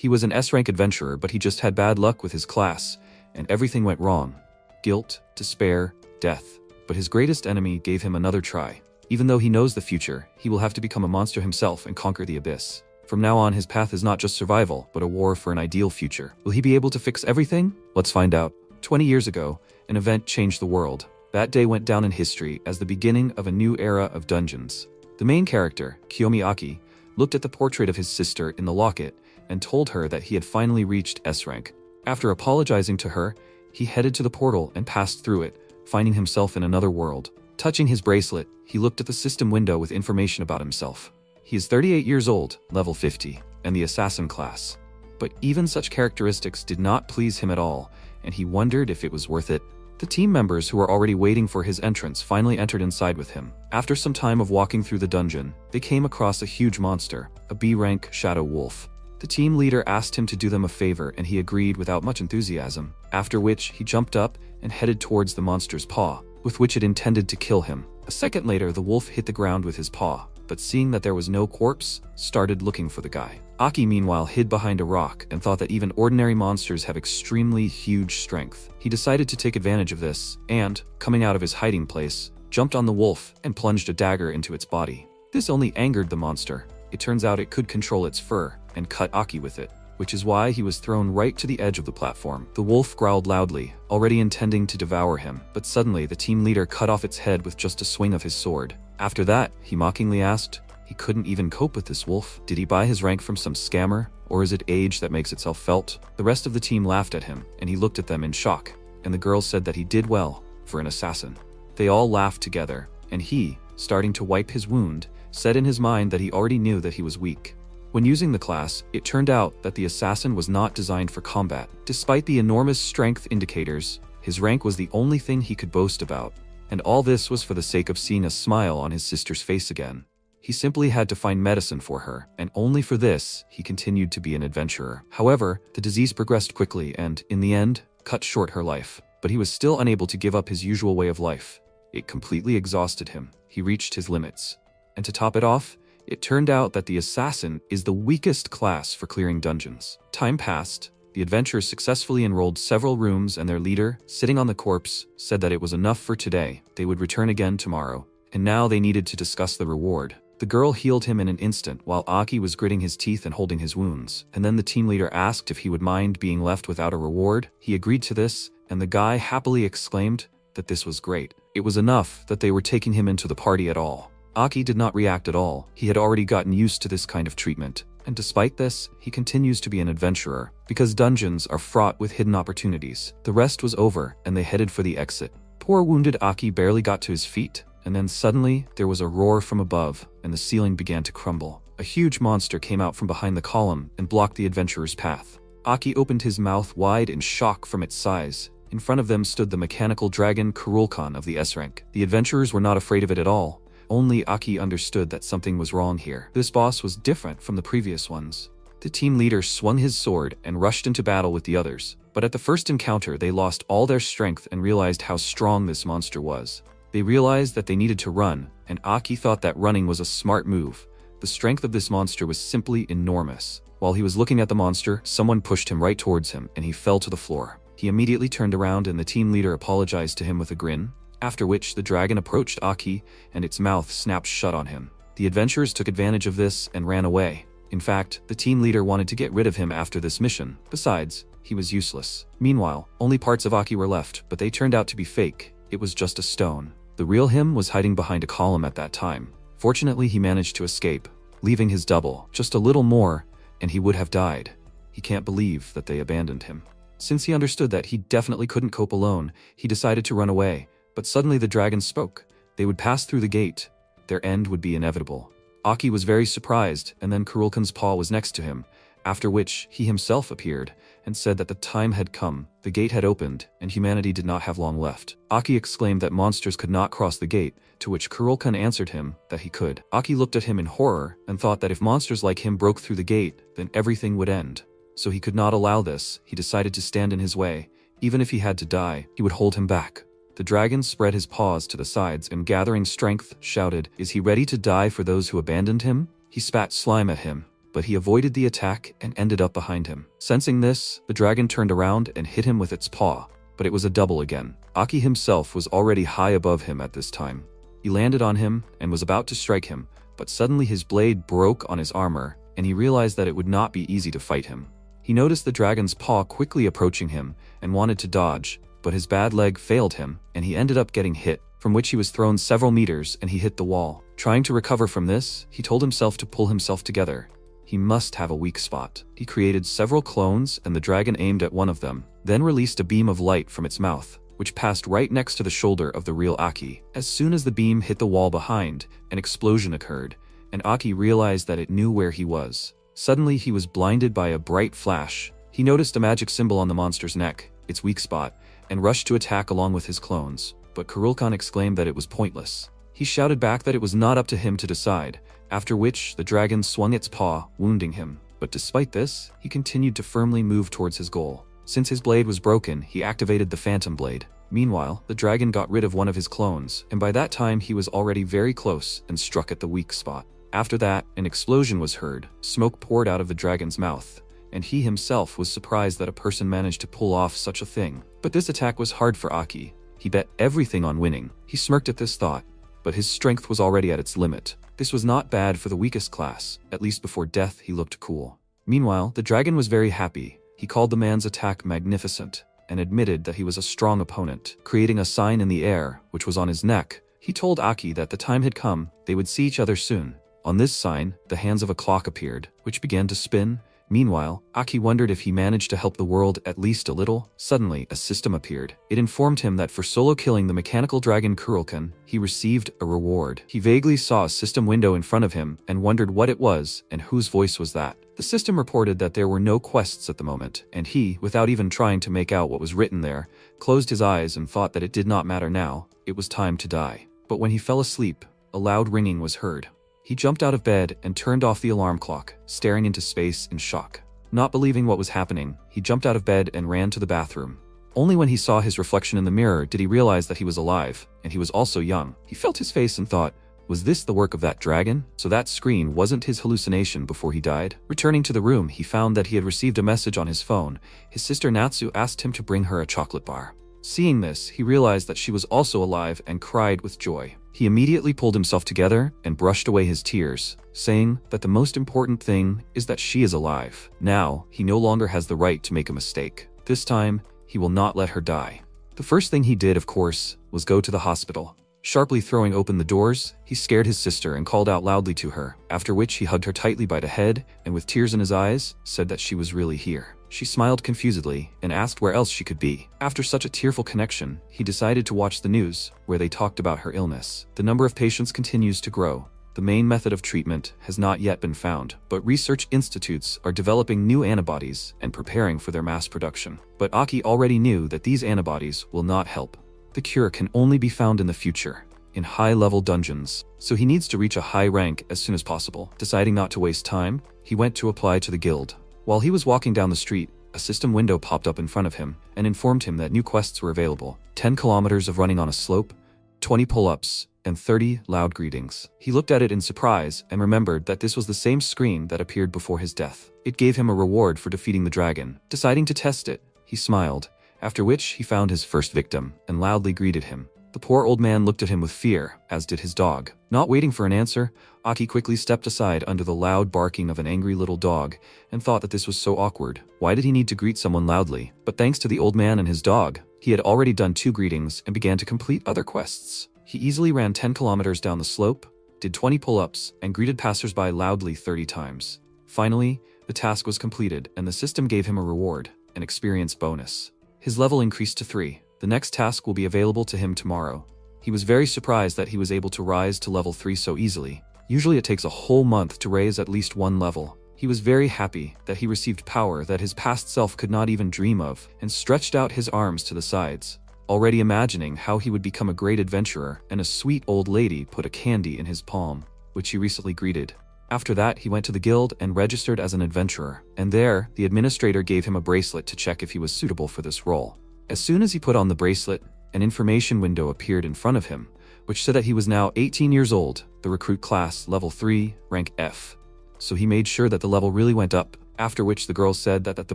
He was an S-rank adventurer, but he just had bad luck with his class, and everything went wrong. Guilt, despair, death. But his greatest enemy gave him another try. Even though he knows the future, he will have to become a monster himself and conquer the abyss. From now on, his path is not just survival, but a war for an ideal future. Will he be able to fix everything? Let's find out. 20 years ago, an event changed the world. That day went down in history as the beginning of a new era of dungeons. The main character, Kiyomi Aki, looked at the portrait of his sister in the locket and told her that he had finally reached S-rank. After apologizing to her, he headed to the portal and passed through it, finding himself in another world. Touching his bracelet, he looked at the system window with information about himself. He is 38 years old, level 50, and the assassin class. But even such characteristics did not please him at all, and he wondered if it was worth it. The team members who were already waiting for his entrance finally entered inside with him. After some time of walking through the dungeon, they came across a huge monster, a B-rank shadow wolf. The team leader asked him to do them a favor, and he agreed without much enthusiasm, after which he jumped up and headed towards the monster's paw, with which it intended to kill him. A second later, the wolf hit the ground with his paw, but seeing that there was no corpse, started looking for the guy. Aki meanwhile hid behind a rock and thought that even ordinary monsters have extremely huge strength. He decided to take advantage of this and, coming out of his hiding place, jumped on the wolf and plunged a dagger into its body. This only angered the monster. It turns out it could control its fur and cut Aki with it, which is why he was thrown right to the edge of the platform. The wolf growled loudly, already intending to devour him, but suddenly the team leader cut off its head with just a swing of his sword. After that, he mockingly asked, he couldn't even cope with this wolf. Did he buy his rank from some scammer, or is it age that makes itself felt? The rest of the team laughed at him, and he looked at them in shock, and the girl said that he did well for an assassin. They all laughed together, and he, starting to wipe his wound, said in his mind that he already knew that he was weak. When using the class, it turned out that the assassin was not designed for combat. Despite the enormous strength indicators, his rank was the only thing he could boast about, and all this was for the sake of seeing a smile on his sister's face again. He simply had to find medicine for her, and only for this, he continued to be an adventurer. However, the disease progressed quickly and, in the end, cut short her life. But he was still unable to give up his usual way of life. It completely exhausted him. He reached his limits. And to top it off, it turned out that the assassin is the weakest class for clearing dungeons. Time passed. The adventurers successfully enrolled several rooms, and their leader, sitting on the corpse, said that it was enough for today. They would return again tomorrow. And now they needed to discuss the reward. The girl healed him in an instant while Aki was gritting his teeth and holding his wounds. And then the team leader asked if he would mind being left without a reward. He agreed to this, and the guy happily exclaimed that this was great. It was enough that they were taking him into the party at all. Aki did not react at all. He had already gotten used to this kind of treatment. And despite this, he continues to be an adventurer, because dungeons are fraught with hidden opportunities. The rest was over, and they headed for the exit. Poor wounded Aki barely got to his feet, and then suddenly there was a roar from above, and the ceiling began to crumble. A huge monster came out from behind the column and blocked the adventurer's path. Aki opened his mouth wide in shock from its size. In front of them stood the mechanical dragon Kurulkan of the S-rank. The adventurers were not afraid of it at all. Only Aki understood that something was wrong here. This boss was different from the previous ones. The team leader swung his sword and rushed into battle with the others. But at the first encounter, they lost all their strength and realized how strong this monster was. They realized that they needed to run, and Aki thought that running was a smart move. The strength of this monster was simply enormous. While he was looking at the monster, someone pushed him right towards him, and he fell to the floor. He immediately turned around, and the team leader apologized to him with a grin, after which the dragon approached Aki, and its mouth snapped shut on him. The adventurers took advantage of this and ran away. In fact, the team leader wanted to get rid of him after this mission. Besides, he was useless. Meanwhile, only parts of Aki were left, but they turned out to be fake. It was just a stone. The real him was hiding behind a column at that time. Fortunately, he managed to escape, leaving his double. Just a little more, and he would have died. He can't believe that they abandoned him. Since he understood that he definitely couldn't cope alone, he decided to run away. But suddenly the dragon spoke. They would pass through the gate. Their end would be inevitable. Aki was very surprised, and then Kurulkan's paw was next to him, after which he himself appeared and said that the time had come. The gate had opened, and humanity did not have long left. Aki exclaimed that monsters could not cross the gate, to which Kurulkan answered him that he could. Aki looked at him in horror and thought that if monsters like him broke through the gate, then everything would end. So he could not allow this. He decided to stand in his way. Even if he had to die, he would hold him back. The dragon spread his paws to the sides and, gathering strength, shouted, "Is he ready to die for those who abandoned him?" He spat slime at him, but he avoided the attack and ended up behind him. Sensing this, the dragon turned around and hit him with its paw, but it was a double again. Aki himself was already high above him at this time. He landed on him and was about to strike him, but suddenly his blade broke on his armor, and he realized that it would not be easy to fight him. He noticed the dragon's paw quickly approaching him and wanted to dodge, but his bad leg failed him, and he ended up getting hit, from which he was thrown several meters and he hit the wall. Trying to recover from this, he told himself to pull himself together. He must have a weak spot. He created several clones, and the dragon aimed at one of them, then released a beam of light from its mouth, which passed right next to the shoulder of the real Aki. As soon as the beam hit the wall behind, an explosion occurred, and Aki realized that it knew where he was. Suddenly, he was blinded by a bright flash. He noticed a magic symbol on the monster's neck, its weak spot, and rushed to attack along with his clones, but Kurulkan exclaimed that it was pointless. He shouted back that it was not up to him to decide, after which the dragon swung its paw, wounding him. But despite this, he continued to firmly move towards his goal. Since his blade was broken, he activated the Phantom Blade. Meanwhile, the dragon got rid of one of his clones, and by that time he was already very close and struck at the weak spot. After that, an explosion was heard, smoke poured out of the dragon's mouth, and he himself was surprised that a person managed to pull off such a thing. But this attack was hard for Aki. He bet everything on winning. He smirked at this thought, but his strength was already at its limit. This was not bad for the weakest class. At least before death he looked cool. Meanwhile, the dragon was very happy. He called the man's attack magnificent, and admitted that he was a strong opponent. Creating a sign in the air, which was on his neck, he told Aki that the time had come, they would see each other soon. On this sign, the hands of a clock appeared, which began to spin. Meanwhile, Aki wondered if he managed to help the world at least a little. Suddenly, a system appeared. It informed him that for solo killing the mechanical dragon Kurulkan, he received a reward. He vaguely saw a system window in front of him and wondered what it was and whose voice was that. The system reported that there were no quests at the moment, and he, without even trying to make out what was written there, closed his eyes and thought that it did not matter now. It was time to die. But when he fell asleep, a loud ringing was heard. He jumped out of bed and turned off the alarm clock, staring into space in shock. Not believing what was happening, he jumped out of bed and ran to the bathroom. Only when he saw his reflection in the mirror did he realize that he was alive, and he was also young. He felt his face and thought, was this the work of that dragon? So that screen wasn't his hallucination before he died? Returning to the room, he found that he had received a message on his phone. His sister Natsu asked him to bring her a chocolate bar. Seeing this, he realized that she was also alive and cried with joy. He immediately pulled himself together and brushed away his tears, saying that the most important thing is that she is alive. Now, he no longer has the right to make a mistake. This time, he will not let her die. The first thing he did, of course, was go to the hospital. Sharply throwing open the doors, he scared his sister and called out loudly to her, after which he hugged her tightly by the head and with tears in his eyes, said that she was really here. She smiled confusedly and asked where else she could be. After such a tearful connection, he decided to watch the news, where they talked about her illness. The number of patients continues to grow. The main method of treatment has not yet been found, but research institutes are developing new antibodies and preparing for their mass production. But Aki already knew that these antibodies will not help. The cure can only be found in the future, in high-level dungeons, so he needs to reach a high rank as soon as possible. Deciding not to waste time, he went to apply to the guild. While he was walking down the street, a system window popped up in front of him and informed him that new quests were available. 10 kilometers of running on a slope, 20 pull-ups, and 30 loud greetings. He looked at it in surprise and remembered that this was the same screen that appeared before his death. It gave him a reward for defeating the dragon. Deciding to test it, he smiled, after which he found his first victim and loudly greeted him. The poor old man looked at him with fear, as did his dog. Not waiting for an answer, Aki quickly stepped aside under the loud barking of an angry little dog and thought that this was so awkward. Why did he need to greet someone loudly? But thanks to the old man and his dog, he had already done 2 greetings and began to complete other quests. He easily ran 10 kilometers down the slope, did 20 pull-ups, and greeted passersby loudly 30 times. Finally, the task was completed and the system gave him a reward, an experience bonus. His level increased to 3. The next task will be available to him tomorrow. He was very surprised that he was able to rise to level 3 so easily. Usually it takes a whole month to raise at least 1 level. He was very happy that he received power that his past self could not even dream of, and stretched out his arms to the sides, already imagining how he would become a great adventurer, and a sweet old lady put a candy in his palm, which he recently greeted. After that, he went to the guild and registered as an adventurer, and there, the administrator gave him a bracelet to check if he was suitable for this role. As soon as he put on the bracelet, an information window appeared in front of him, which said that he was now 18 years old, the recruit class, level 3, rank F. so he made sure that the level really went up, after which the girl said that the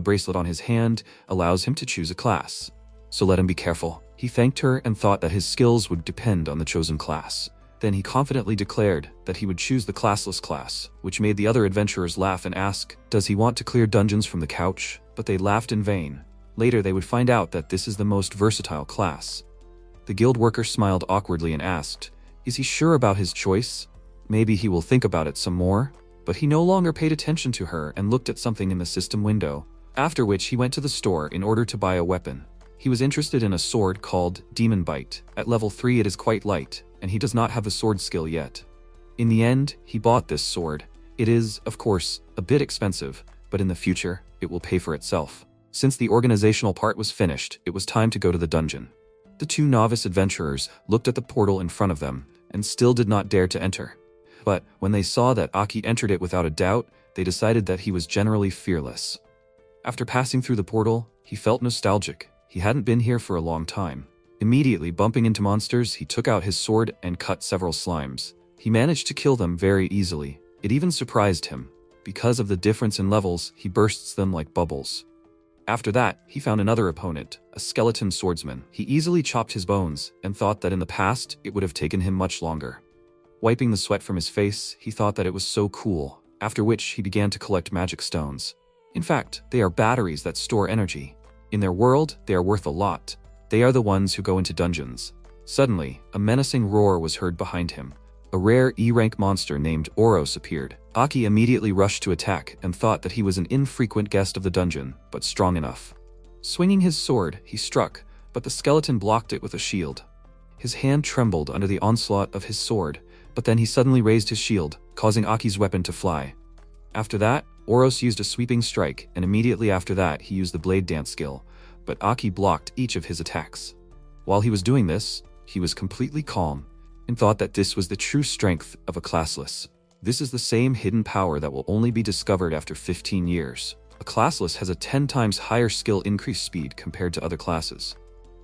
bracelet on his hand allows him to choose a class. So let him be careful. He thanked her and thought that his skills would depend on the chosen class. Then he confidently declared that he would choose the classless class, which made the other adventurers laugh and ask, does he want to clear dungeons from the couch? But they laughed in vain. Later they would find out that this is the most versatile class. The guild worker smiled awkwardly and asked, is he sure about his choice? Maybe he will think about it some more? But he no longer paid attention to her and looked at something in the system window, after which he went to the store in order to buy a weapon. He was interested in a sword called Demon Bite. At level 3 it is quite light, and he does not have the sword skill yet. In the end, he bought this sword. It is, of course, a bit expensive, but in the future, it will pay for itself. Since the organizational part was finished, it was time to go to the dungeon. The two novice adventurers looked at the portal in front of them, and still did not dare to enter. But when they saw that Aki entered it without a doubt, they decided that he was generally fearless. After passing through the portal, he felt nostalgic. He hadn't been here for a long time. Immediately bumping into monsters, he took out his sword and cut several slimes. He managed to kill them very easily. It even surprised him. Because of the difference in levels, he bursts them like bubbles. After that, he found another opponent, a skeleton swordsman. He easily chopped his bones and thought that in the past, it would have taken him much longer. Wiping the sweat from his face, he thought that it was so cool, after which he began to collect magic stones. In fact, they are batteries that store energy. In their world, they are worth a lot. They are the ones who go into dungeons. Suddenly, a menacing roar was heard behind him. A rare E-rank monster named Oros appeared. Aki immediately rushed to attack and thought that he was an infrequent guest of the dungeon, but strong enough. Swinging his sword, he struck, but the skeleton blocked it with a shield. His hand trembled under the onslaught of his sword, but then he suddenly raised his shield, causing Aki's weapon to fly. After that, Oros used a sweeping strike, and immediately after that he used the blade dance skill, but Aki blocked each of his attacks. While he was doing this, he was completely calm, and thought that this was the true strength of a classless. This is the same hidden power that will only be discovered after 15 years. A classless has a 10 times higher skill increase speed compared to other classes.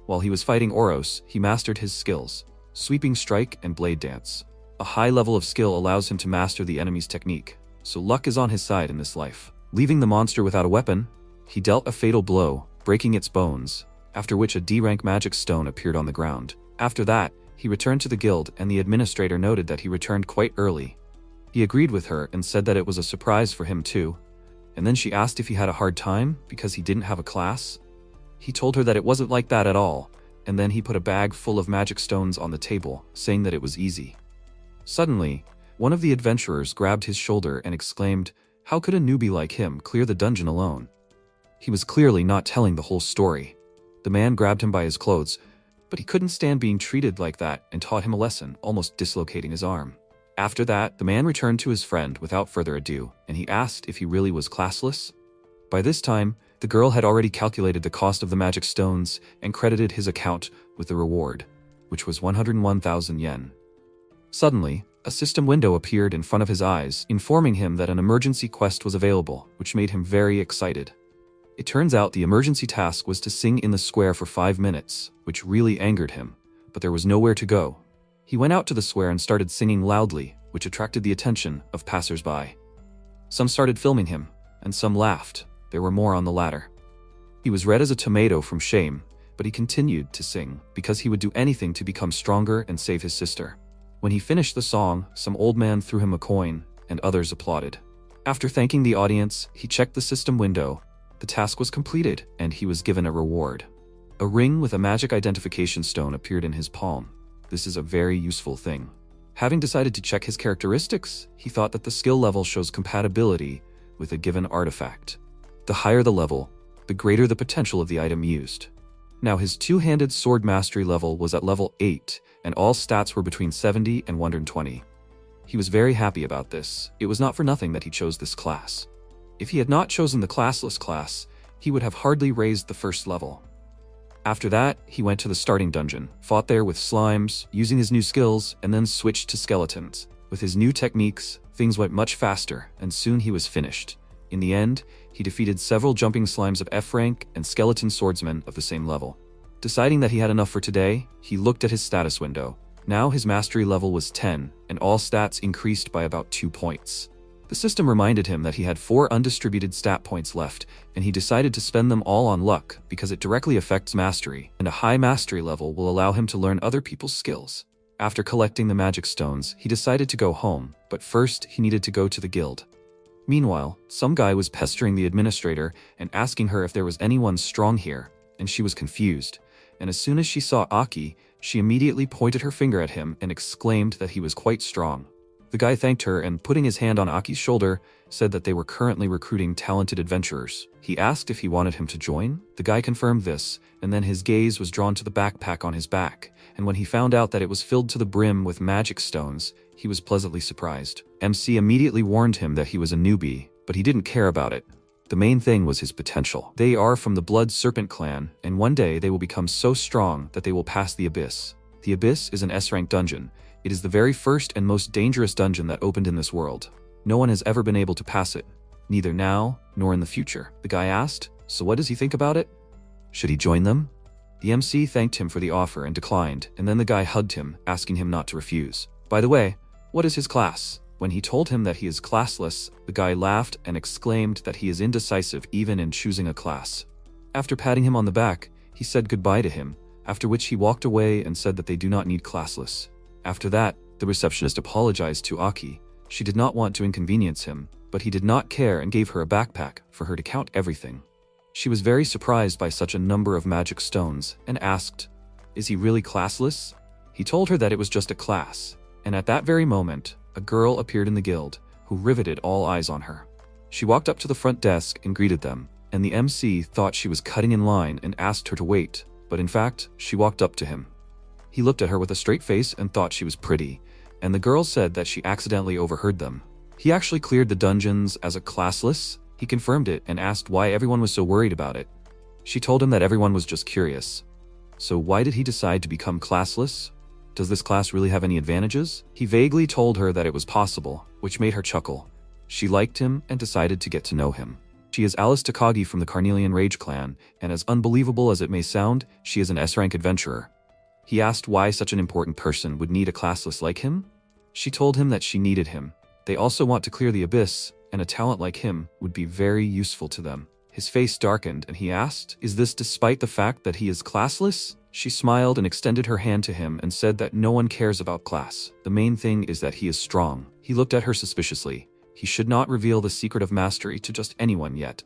While he was fighting Oros, he mastered his skills, sweeping strike and blade dance. A high level of skill allows him to master the enemy's technique, so luck is on his side in this life. Leaving the monster without a weapon, he dealt a fatal blow, breaking its bones, after which a D-rank magic stone appeared on the ground. After that, he returned to the guild and the administrator noted that he returned quite early. He agreed with her and said that it was a surprise for him too, and then she asked if he had a hard time because he didn't have a class. He told her that it wasn't like that at all, and then he put a bag full of magic stones on the table, saying that it was easy. Suddenly, one of the adventurers grabbed his shoulder and exclaimed, "How could a newbie like him clear the dungeon alone?" He was clearly not telling the whole story. The man grabbed him by his clothes, but he couldn't stand being treated like that and taught him a lesson, almost dislocating his arm. After that, the man returned to his friend without further ado, and he asked if he really was classless. By this time, the girl had already calculated the cost of the magic stones and credited his account with the reward, which was 101,000 yen. Suddenly, a system window appeared in front of his eyes, informing him that an emergency quest was available, which made him very excited. It turns out the emergency task was to sing in the square for 5 minutes, which really angered him, but there was nowhere to go. He went out to the square and started singing loudly, which attracted the attention of passers-by. Some started filming him, and some laughed. There were more on the latter. He was red as a tomato from shame, but he continued to sing, because he would do anything to become stronger and save his sister. When he finished the song, some old man threw him a coin, and others applauded. After thanking the audience, he checked the system window. The task was completed, and he was given a reward. A ring with a magic identification stone appeared in his palm. This is a very useful thing. Having decided to check his characteristics, he thought that the skill level shows compatibility with a given artifact. The higher the level, the greater the potential of the item used. Now his two-handed sword mastery level was at level 8, and all stats were between 70 and 120. He was very happy about this. It was not for nothing that he chose this class. If he had not chosen the classless class, he would have hardly raised the first level. After that, he went to the starting dungeon, fought there with slimes, using his new skills, and then switched to skeletons. With his new techniques, things went much faster, and soon he was finished. In the end, he defeated several jumping slimes of F rank and skeleton swordsmen of the same level. Deciding that he had enough for today, he looked at his status window. Now his mastery level was 10, and all stats increased by about 2 points. The system reminded him that he had 4 undistributed stat points left, and he decided to spend them all on luck because it directly affects mastery, and a high mastery level will allow him to learn other people's skills. After collecting the magic stones, he decided to go home, but first he needed to go to the guild. Meanwhile, some guy was pestering the administrator and asking her if there was anyone strong here, and she was confused. And as soon as she saw Aki, she immediately pointed her finger at him and exclaimed that he was quite strong. The guy thanked her and, putting his hand on Aki's shoulder, said that they were currently recruiting talented adventurers. He asked if he wanted him to join. The guy confirmed this, and then his gaze was drawn to the backpack on his back, and when he found out that it was filled to the brim with magic stones, he was pleasantly surprised. MC immediately warned him that he was a newbie, but he didn't care about it. The main thing was his potential. They are from the Blood Serpent clan, and one day they will become so strong that they will pass the Abyss. The Abyss is an S-rank dungeon. It is the very first and most dangerous dungeon that opened in this world. No one has ever been able to pass it, neither now nor in the future. The guy asked, so what does he think about it? Should he join them? The MC thanked him for the offer and declined, and then the guy hugged him, asking him not to refuse. By the way, what is his class? When he told him that he is classless, the guy laughed and exclaimed that he is indecisive even in choosing a class. After patting him on the back, he said goodbye to him, after which he walked away and said that they do not need classless. After that, the receptionist apologized to Aki. She did not want to inconvenience him, but he did not care and gave her a backpack for her to count everything. She was very surprised by such a number of magic stones and asked, "Is he really classless?" He told her that it was just a class, and at that very moment, a girl appeared in the guild, who riveted all eyes on her. She walked up to the front desk and greeted them, and the MC thought she was cutting in line and asked her to wait, but in fact, she walked up to him. He looked at her with a straight face and thought she was pretty, and the girl said that she accidentally overheard them. He actually cleared the dungeons as a classless. He confirmed it and asked why everyone was so worried about it. She told him that everyone was just curious. So why did he decide to become classless? Does this class really have any advantages? He vaguely told her that it was possible, which made her chuckle. She liked him and decided to get to know him. She is Alice Takagi from the Carnelian Rage clan, and as unbelievable as it may sound, she is an S-rank adventurer. He asked why such an important person would need a classless like him. She told him that she needed him. They also want to clear the Abyss, and a talent like him would be very useful to them. His face darkened and he asked, "Is this despite the fact that he is classless?" She smiled and extended her hand to him and said that no one cares about class. The main thing is that he is strong. He looked at her suspiciously. He should not reveal the secret of mastery to just anyone yet.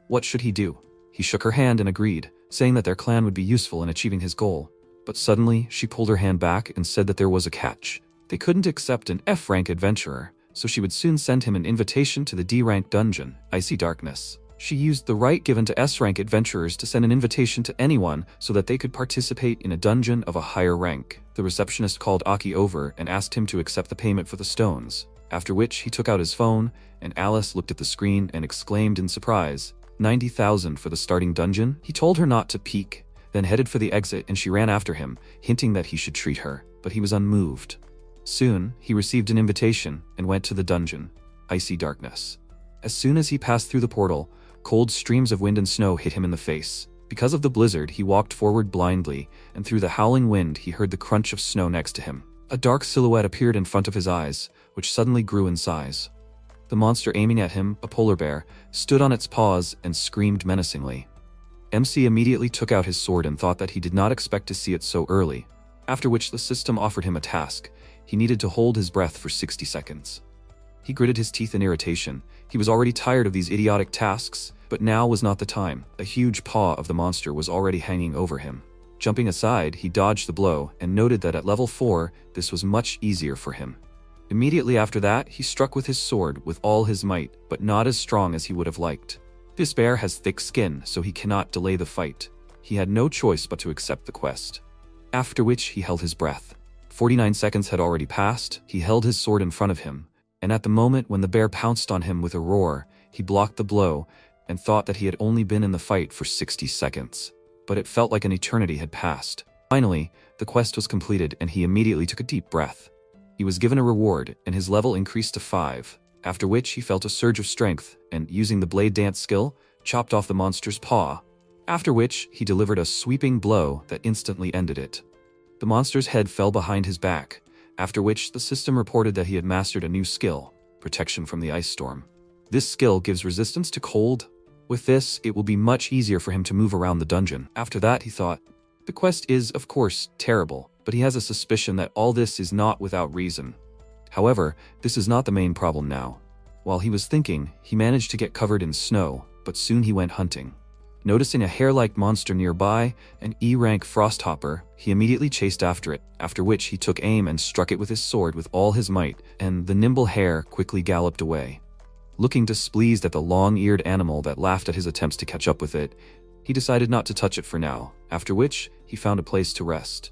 What should he do? He shook her hand and agreed, saying that their clan would be useful in achieving his goal. But suddenly, she pulled her hand back and said that there was a catch. They couldn't accept an F-rank adventurer, so she would soon send him an invitation to the D-rank dungeon, Icy Darkness. She used the right given to S-rank adventurers to send an invitation to anyone so that they could participate in a dungeon of a higher rank. The receptionist called Aki over and asked him to accept the payment for the stones, after which he took out his phone, and Alice looked at the screen and exclaimed in surprise, 90,000 for the starting dungeon? He told her not to peek, then headed for the exit, and she ran after him, hinting that he should treat her, but he was unmoved. Soon, he received an invitation and went to the dungeon, Icy Darkness. As soon as he passed through the portal, cold streams of wind and snow hit him in the face. Because of the blizzard, he walked forward blindly, and through the howling wind he heard the crunch of snow next to him. A dark silhouette appeared in front of his eyes, which suddenly grew in size. The monster aiming at him, a polar bear, stood on its paws and screamed menacingly. MC immediately took out his sword and thought that he did not expect to see it so early, after which the system offered him a task. He needed to hold his breath for 60 seconds. He gritted his teeth in irritation. He was already tired of these idiotic tasks, but now was not the time. A huge paw of the monster was already hanging over him. Jumping aside, he dodged the blow and noted that at level 4, this was much easier for him. Immediately after that, he struck with his sword with all his might, but not as strong as he would have liked. This bear has thick skin, so he cannot delay the fight. He had no choice but to accept the quest. After which he held his breath. 49 seconds had already passed. He held his sword in front of him, and at the moment when the bear pounced on him with a roar, he blocked the blow and thought that he had only been in the fight for 60 seconds. But it felt like an eternity had passed. Finally, the quest was completed and he immediately took a deep breath. He was given a reward and his level increased to 5, after which he felt a surge of strength and, using the blade dance skill, chopped off the monster's paw, after which he delivered a sweeping blow that instantly ended it. The monster's head fell behind his back, after which the system reported that he had mastered a new skill. protection from the ice storm. This skill gives resistance to cold. With this, it will be much easier for him to move around the dungeon. After that, he thought, the quest is, of course, terrible, but he has a suspicion that all this is not without reason. However, this is not the main problem now. While he was thinking, he managed to get covered in snow, but soon he went hunting. Noticing a hare-like monster nearby, an E-rank frosthopper, he immediately chased after it, after which he took aim and struck it with his sword with all his might, and the nimble hare quickly galloped away. Looking displeased at the long-eared animal that laughed at his attempts to catch up with it, he decided not to touch it for now, after which he found a place to rest.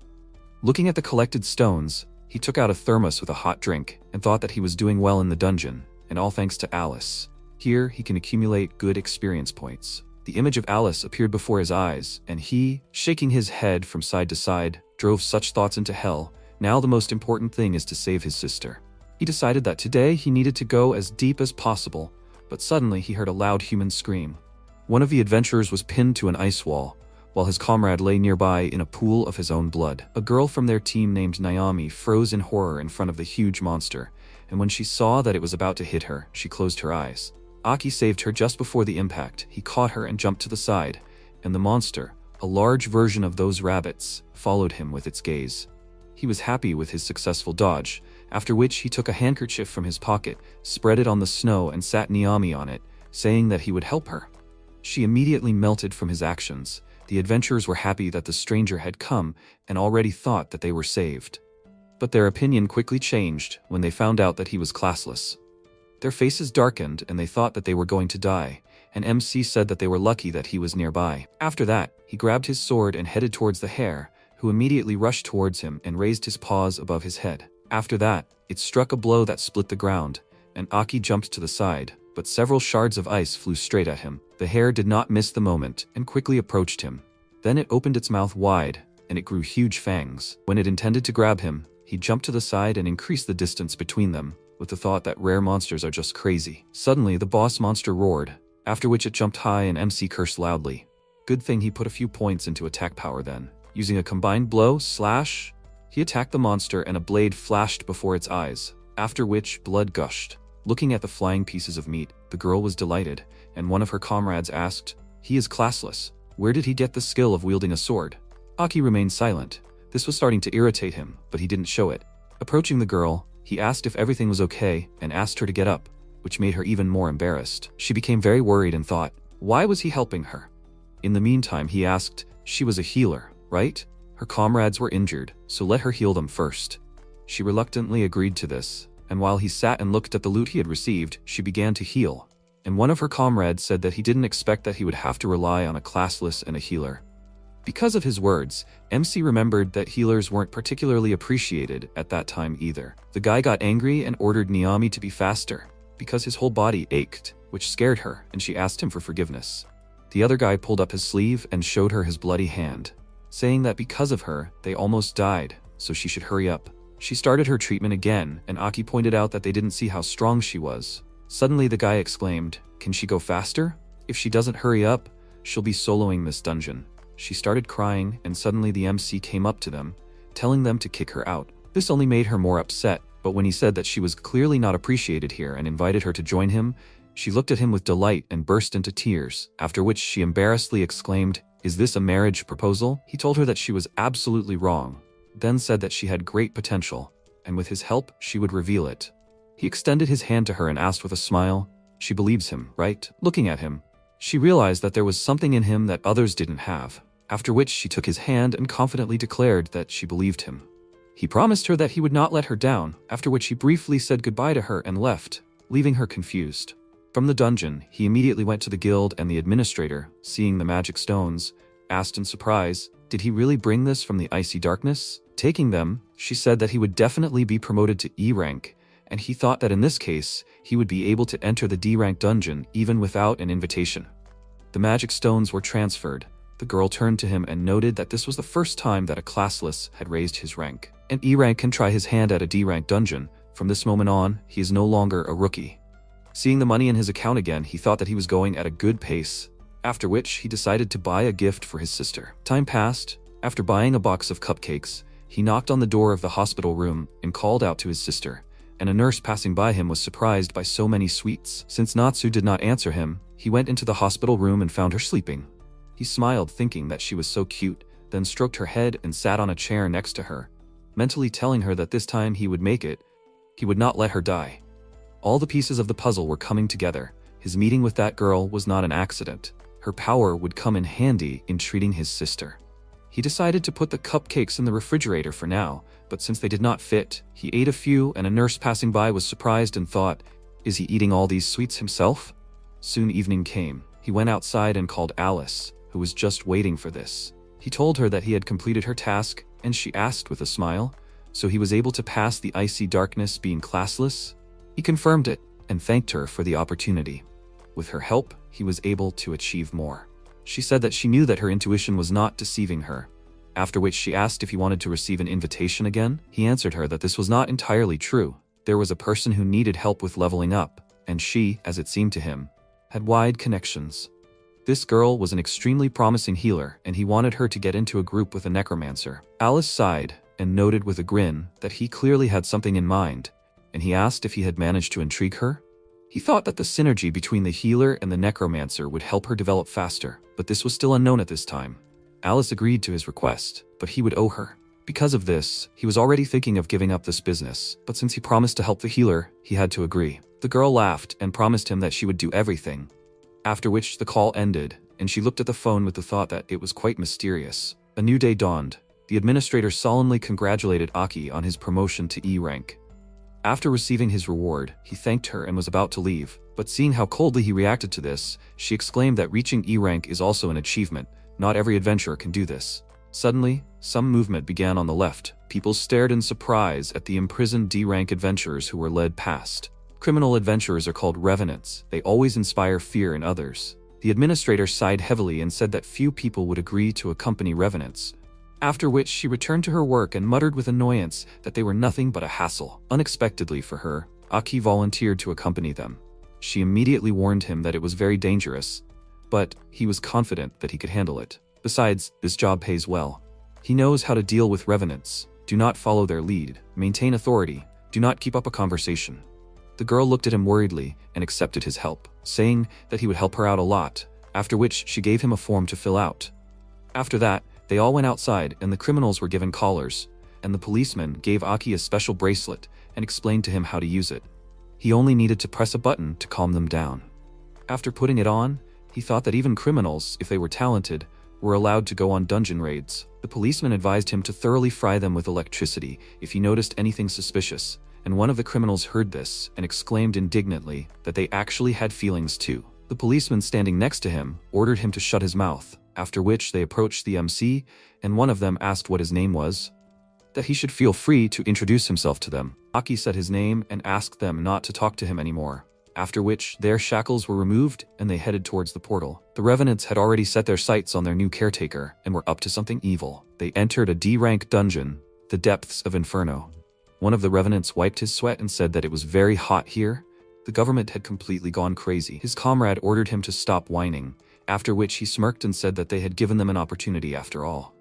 Looking at the collected stones, he took out a thermos with a hot drink and thought that he was doing well in the dungeon, and all thanks to Alice. Here, he can accumulate good experience points. The image of Alice appeared before his eyes, and he, shaking his head from side to side, drove such thoughts into hell. Now the most important thing is to save his sister. He decided that today he needed to go as deep as possible, but suddenly he heard a loud human scream. One of the adventurers was pinned to an ice wall, while his comrade lay nearby in a pool of his own blood. A girl from their team named Naomi froze in horror in front of the huge monster, and when she saw that it was about to hit her, she closed her eyes. Aki saved her just before the impact. He caught her and jumped to the side, and the monster, a large version of those rabbits, followed him with its gaze. He was happy with his successful dodge, after which he took a handkerchief from his pocket, spread it on the snow and sat Naomi on it, saying that he would help her. She immediately melted from his actions. The adventurers were happy that the stranger had come and already thought that they were saved. But their opinion quickly changed when they found out that he was classless. Their faces darkened and they thought that they were going to die, and MC said that they were lucky that he was nearby. After that, he grabbed his sword and headed towards the hare, who immediately rushed towards him and raised his paws above his head. After that, it struck a blow that split the ground, and Aki jumped to the side, but several shards of ice flew straight at him. The hare did not miss the moment and quickly approached him. Then it opened its mouth wide, and it grew huge fangs. When it intended to grab him, he jumped to the side and increased the distance between them, with the thought that rare monsters are just crazy. Suddenly, the boss monster roared, after which it jumped high and MC cursed loudly. Good thing he put a few points into attack power then. Using a combined blow, slash, he attacked the monster and a blade flashed before its eyes, after which blood gushed. Looking at the flying pieces of meat, the girl was delighted, and one of her comrades asked, "He is classless. Where did he get the skill of wielding a sword?" Aki remained silent. This was starting to irritate him, but he didn't show it. Approaching the girl, he asked if everything was okay and asked her to get up, which made her even more embarrassed. She became very worried and thought, why was he helping her? In the meantime, he asked, she was a healer, right? Her comrades were injured, so let her heal them first. She reluctantly agreed to this, and while he sat and looked at the loot he had received, she began to heal. And one of her comrades said that he didn't expect that he would have to rely on a classless and a healer. Because of his words, MC remembered that healers weren't particularly appreciated at that time either. The guy got angry and ordered Naomi to be faster, because his whole body ached, which scared her, and she asked him for forgiveness. The other guy pulled up his sleeve and showed her his bloody hand, saying that because of her, they almost died, so she should hurry up. She started her treatment again, and Aki pointed out that they didn't see how strong she was. Suddenly the guy exclaimed, "Can she go faster? If she doesn't hurry up, she'll be soloing this dungeon." She started crying, and suddenly the MC came up to them, telling them to kick her out. This only made her more upset, but when he said that she was clearly not appreciated here and invited her to join him, she looked at him with delight and burst into tears, after which she embarrassedly exclaimed, "Is this a marriage proposal?" He told her that she was absolutely wrong, then said that she had great potential, and with his help, she would reveal it. He extended his hand to her and asked with a smile, "She believes him, right?" Looking at him, she realized that there was something in him that others didn't have, after which she took his hand and confidently declared that she believed him. He promised her that he would not let her down, after which he briefly said goodbye to her and left, leaving her confused. From the dungeon, he immediately went to the guild, and the administrator, seeing the magic stones, asked in surprise, did he really bring this from the icy darkness? Taking them, she said that he would definitely be promoted to E rank, and he thought that in this case, he would be able to enter the D rank dungeon even without an invitation. The magic stones were transferred. The girl turned to him and noted that this was the first time that a classless had raised his rank. An E rank can try his hand at a D rank dungeon. From this moment on, he is no longer a rookie. Seeing the money in his account again, he thought that he was going at a good pace, after which he decided to buy a gift for his sister. Time passed. After buying a box of cupcakes, he knocked on the door of the hospital room and called out to his sister, and a nurse passing by him was surprised by so many sweets. Since Natsu did not answer him, he went into the hospital room and found her sleeping. He smiled, thinking that she was so cute, then stroked her head and sat on a chair next to her, mentally telling her that this time he would make it. He would not let her die. All the pieces of the puzzle were coming together. His meeting with that girl was not an accident. Her power would come in handy in treating his sister. He decided to put the cupcakes in the refrigerator for now, but since they did not fit, he ate a few, and a nurse passing by was surprised and thought, "Is he eating all these sweets himself?" Soon evening came. He went outside and called Alice, who was just waiting for this. He told her that he had completed her task, and she asked with a smile, "So he was able to pass the icy darkness being classless?" He confirmed it, and thanked her for the opportunity. With her help, he was able to achieve more. She said that she knew that her intuition was not deceiving her. After which she asked if he wanted to receive an invitation again. He answered her that this was not entirely true. There was a person who needed help with leveling up, and she, as it seemed to him, had wide connections. This girl was an extremely promising healer, and he wanted her to get into a group with a necromancer. Alice sighed, and noted with a grin that he clearly had something in mind, and he asked if he had managed to intrigue her. He thought that the synergy between the healer and the necromancer would help her develop faster, but this was still unknown at this time. Alice agreed to his request, but he would owe her. Because of this, he was already thinking of giving up this business, but since he promised to help the healer, he had to agree. The girl laughed and promised him that she would do everything. After which the call ended, and she looked at the phone with the thought that it was quite mysterious. A new day dawned. The administrator solemnly congratulated Aki on his promotion to E rank. After receiving his reward, he thanked her and was about to leave, but seeing how coldly he reacted to this, she exclaimed that reaching E rank is also an achievement. Not every adventurer can do this. Suddenly, some movement began on the left. People stared in surprise at the imprisoned D rank adventurers who were led past. Criminal adventurers are called revenants. They always inspire fear in others. The administrator sighed heavily and said that few people would agree to accompany revenants. After which she returned to her work and muttered with annoyance that they were nothing but a hassle. Unexpectedly for her, Aki volunteered to accompany them. She immediately warned him that it was very dangerous, but he was confident that he could handle it. Besides, this job pays well. He knows how to deal with revenants. Do not follow their lead. Maintain authority. Do not keep up a conversation. The girl looked at him worriedly and accepted his help, saying that he would help her out a lot, after which she gave him a form to fill out. After that, they all went outside and the criminals were given collars, and the policeman gave Aki a special bracelet and explained to him how to use it. He only needed to press a button to calm them down. After putting it on, he thought that even criminals, if they were talented, were allowed to go on dungeon raids. The policeman advised him to thoroughly fry them with electricity if he noticed anything suspicious, and one of the criminals heard this and exclaimed indignantly that they actually had feelings too. The policeman standing next to him ordered him to shut his mouth, after which they approached the MC, and one of them asked what his name was, that he should feel free to introduce himself to them. Aki said his name and asked them not to talk to him anymore, after which their shackles were removed and they headed towards the portal. The revenants had already set their sights on their new caretaker and were up to something evil. They entered a D-rank dungeon, the depths of Inferno. One of the revenants wiped his sweat and said that it was very hot here. The government had completely gone crazy. His comrade ordered him to stop whining, after which he smirked and said that they had given them an opportunity after all.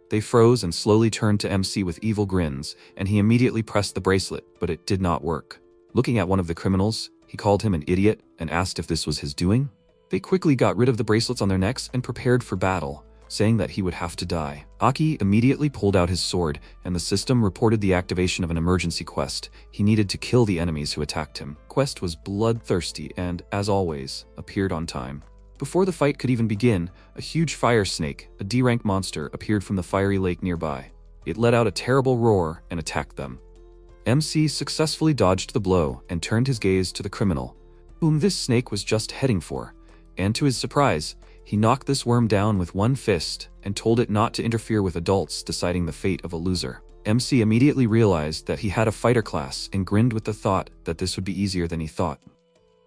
They froze and slowly turned to MC with evil grins, and he immediately pressed the bracelet, but it did not work. Looking at one of the criminals, he called him an idiot and asked if this was his doing. They quickly got rid of the bracelets on their necks and prepared for battle, saying that he would have to die. Aki immediately pulled out his sword, and the system reported the activation of an emergency quest. He needed to kill the enemies who attacked him. Quest was bloodthirsty and, as always, appeared on time. Before the fight could even begin, a huge fire snake, a D-rank monster, appeared from the fiery lake nearby. It let out a terrible roar and attacked them. MC successfully dodged the blow and turned his gaze to the criminal, whom this snake was just heading for, and to his surprise, he knocked this worm down with one fist and told it not to interfere with adults deciding the fate of a loser. MC immediately realized that he had a fighter class and grinned with the thought that this would be easier than he thought.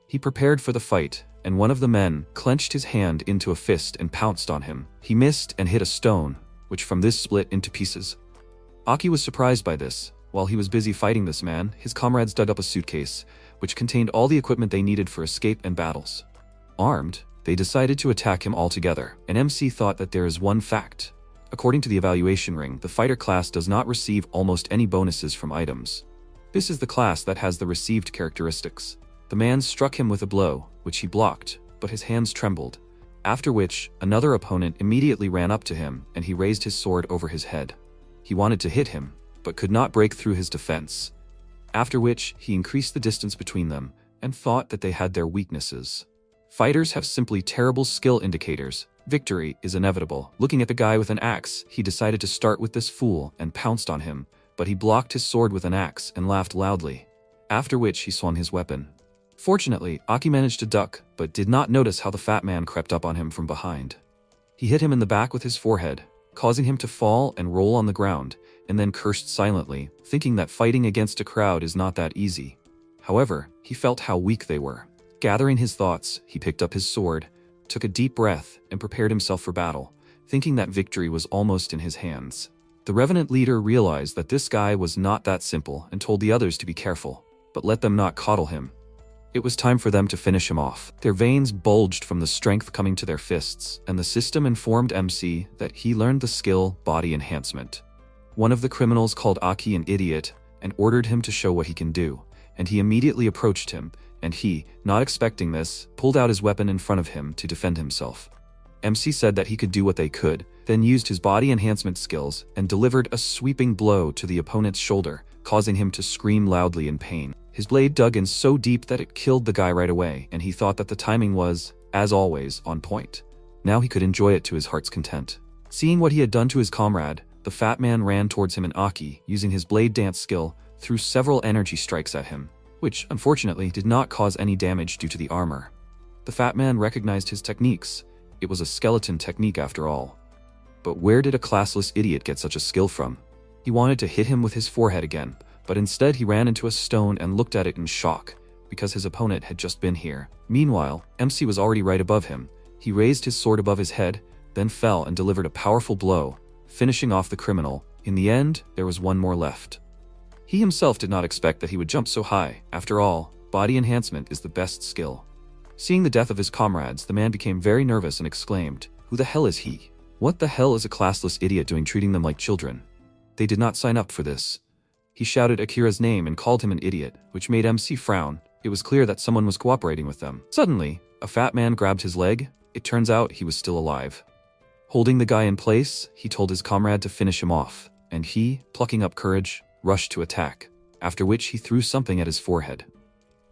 He prepared for the fight, and one of the men clenched his hand into a fist and pounced on him. He missed and hit a stone, which from this split into pieces. Aki was surprised by this. While he was busy fighting this man, his comrades dug up a suitcase, which contained all the equipment they needed for escape and battles. Armed, they decided to attack him altogether, and MC thought that there is one fact. According to the evaluation ring, the fighter class does not receive almost any bonuses from items. This is the class that has the received characteristics. The man struck him with a blow, which he blocked, but his hands trembled. After which, another opponent immediately ran up to him and he raised his sword over his head. He wanted to hit him, but could not break through his defense. After which, he increased the distance between them and thought that they had their weaknesses. Fighters have simply terrible skill indicators. Victory is inevitable. Looking at the guy with an axe, he decided to start with this fool and pounced on him, but he blocked his sword with an axe and laughed loudly. After which, he swung his weapon. Fortunately, Aki managed to duck, but did not notice how the fat man crept up on him from behind. He hit him in the back with his forehead, causing him to fall and roll on the ground, and then cursed silently, thinking that fighting against a crowd is not that easy. However, he felt how weak they were. Gathering his thoughts, he picked up his sword, took a deep breath, and prepared himself for battle, thinking that victory was almost in his hands. The Revenant leader realized that this guy was not that simple and told the others to be careful, but let them not coddle him. It was time for them to finish him off. Their veins bulged from the strength coming to their fists, and the system informed MC that he learned the skill Body Enhancement. One of the criminals called Aki an idiot and ordered him to show what he can do, and he immediately approached him, and he, not expecting this, pulled out his weapon in front of him to defend himself. MC said that he could do what they could, then used his body enhancement skills and delivered a sweeping blow to the opponent's shoulder, causing him to scream loudly in pain. His blade dug in so deep that it killed the guy right away, and he thought that the timing was, as always, on point. Now he could enjoy it to his heart's content. Seeing what he had done to his comrade, the fat man ran towards him, and Aki, using his blade dance skill, threw several energy strikes at him, which, unfortunately, did not cause any damage due to the armor. The fat man recognized his techniques. It was a skeleton technique after all. But where did a classless idiot get such a skill from? He wanted to hit him with his forehead again, but instead he ran into a stone and looked at it in shock, because his opponent had just been here. Meanwhile, MC was already right above him. He raised his sword above his head, then fell and delivered a powerful blow, finishing off the criminal. In the end, there was one more left. He himself did not expect that he would jump so high. After all, body enhancement is the best skill. Seeing the death of his comrades, the man became very nervous and exclaimed, "Who the hell is he? What the hell is a classless idiot doing treating them like children? They did not sign up for this." He shouted Akira's name and called him an idiot, which made MC frown. It was clear that someone was cooperating with them. Suddenly, a fat man grabbed his leg. It turns out he was still alive. Holding the guy in place, he told his comrade to finish him off, and he, plucking up courage, rushed to attack, after which he threw something at his forehead.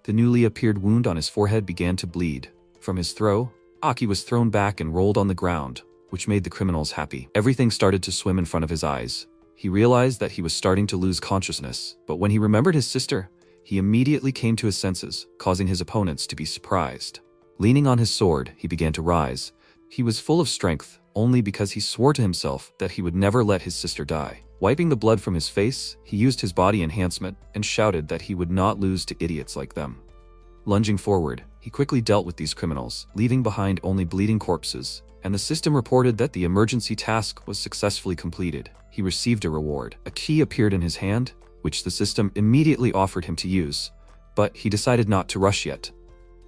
The newly appeared wound on his forehead began to bleed. From his throw, Aki was thrown back and rolled on the ground, which made the criminals happy. Everything started to swim in front of his eyes. He realized that he was starting to lose consciousness, but when he remembered his sister, he immediately came to his senses, causing his opponents to be surprised. Leaning on his sword, he began to rise. He was full of strength, only because he swore to himself that he would never let his sister die. Wiping the blood from his face, he used his body enhancement and shouted that he would not lose to idiots like them. Lunging forward, he quickly dealt with these criminals, leaving behind only bleeding corpses, and the system reported that the emergency task was successfully completed. He received a reward. A key appeared in his hand, which the system immediately offered him to use, but he decided not to rush yet.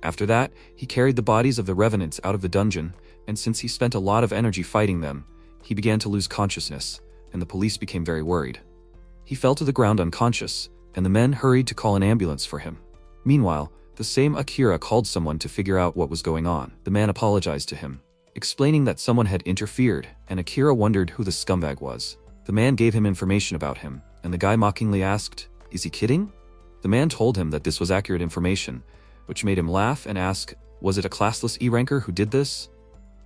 After that, he carried the bodies of the revenants out of the dungeon, and since he spent a lot of energy fighting them, he began to lose consciousness, and the police became very worried. He fell to the ground unconscious, and the men hurried to call an ambulance for him. Meanwhile, the same Akira called someone to figure out what was going on. The man apologized to him, explaining that someone had interfered, and Akira wondered who the scumbag was. The man gave him information about him, and the guy mockingly asked, "Is he kidding?" The man told him that this was accurate information, which made him laugh and ask, was it a classless E-ranker who did this?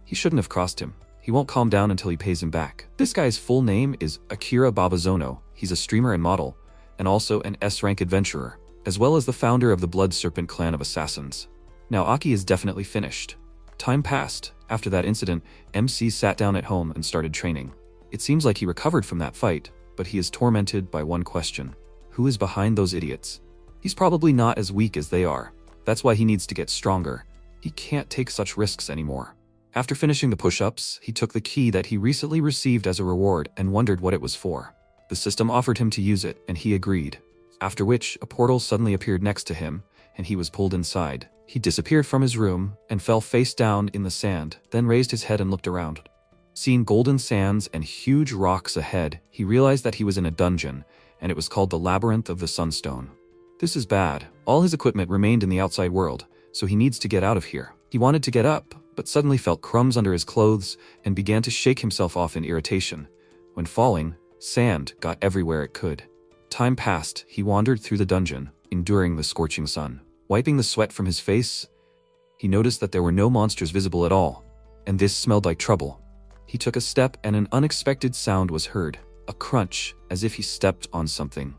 He shouldn't have crossed him. He won't calm down until he pays him back. This guy's full name is Akira Babazono. He's a streamer and model, and also an S-rank adventurer, as well as the founder of the Blood Serpent clan of assassins. Now Aki is definitely finished. Time passed. After that incident, MC sat down at home and started training. It seems like he recovered from that fight, but he is tormented by one question. Who is behind those idiots? He's probably not as weak as they are. That's why he needs to get stronger. He can't take such risks anymore. After finishing the push-ups, he took the key that he recently received as a reward and wondered what it was for. The system offered him to use it, and he agreed. After which, a portal suddenly appeared next to him, and he was pulled inside. He disappeared from his room and fell face down in the sand, then raised his head and looked around. Seeing golden sands and huge rocks ahead, he realized that he was in a dungeon, and it was called the Labyrinth of the Sunstone. This is bad. All his equipment remained in the outside world, so he needs to get out of here. He wanted to get up, but suddenly felt crumbs under his clothes and began to shake himself off in irritation. When falling, sand got everywhere it could. Time passed. He wandered through the dungeon, enduring the scorching sun. Wiping the sweat from his face, he noticed that there were no monsters visible at all, and this smelled like trouble. He took a step and an unexpected sound was heard, a crunch, as if he stepped on something.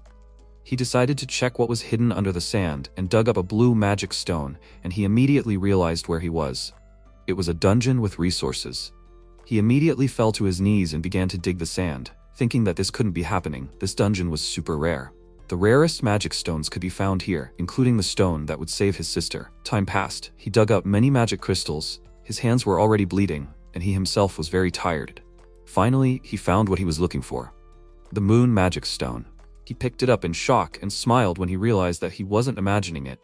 He decided to check what was hidden under the sand and dug up a blue magic stone, and he immediately realized where he was. It was a dungeon with resources. He immediately fell to his knees and began to dig the sand, thinking that this couldn't be happening. This dungeon was super rare. The rarest magic stones could be found here, including the stone that would save his sister. Time passed. He dug up many magic crystals. His hands were already bleeding, and he himself was very tired. Finally, he found what he was looking for. The moon magic stone. He picked it up in shock and smiled when he realized that he wasn't imagining it.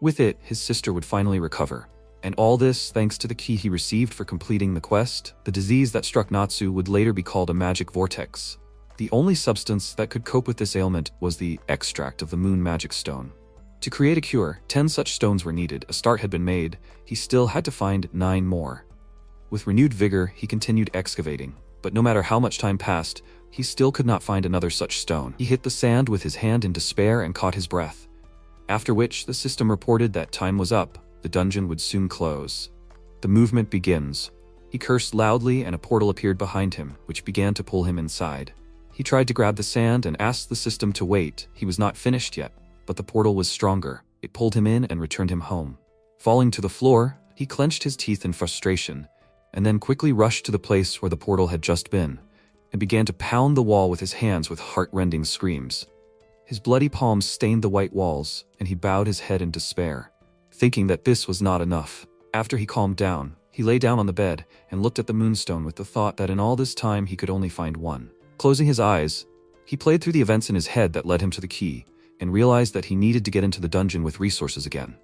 With it, his sister would finally recover. And all this thanks to the key he received for completing the quest. The disease that struck Natsu would later be called a magic vortex. The only substance that could cope with this ailment was the extract of the moon magic stone. To create a cure, 10 such stones were needed. A start had been made. He still had to find 9 more. With renewed vigor, he continued excavating. But no matter how much time passed, he still could not find another such stone. He hit the sand with his hand in despair and caught his breath. After which, the system reported that time was up. The dungeon would soon close. The movement begins. He cursed loudly and a portal appeared behind him, which began to pull him inside. He tried to grab the sand and asked the system to wait. He was not finished yet, but the portal was stronger. It pulled him in and returned him home. Falling to the floor, he clenched his teeth in frustration, and then quickly rushed to the place where the portal had just been, and began to pound the wall with his hands with heart-rending screams. His bloody palms stained the white walls, and he bowed his head in despair, thinking that this was not enough. After he calmed down, he lay down on the bed and looked at the moonstone with the thought that in all this time he could only find one. Closing his eyes, he played through the events in his head that led him to the key, and realized that he needed to get into the dungeon with resources again.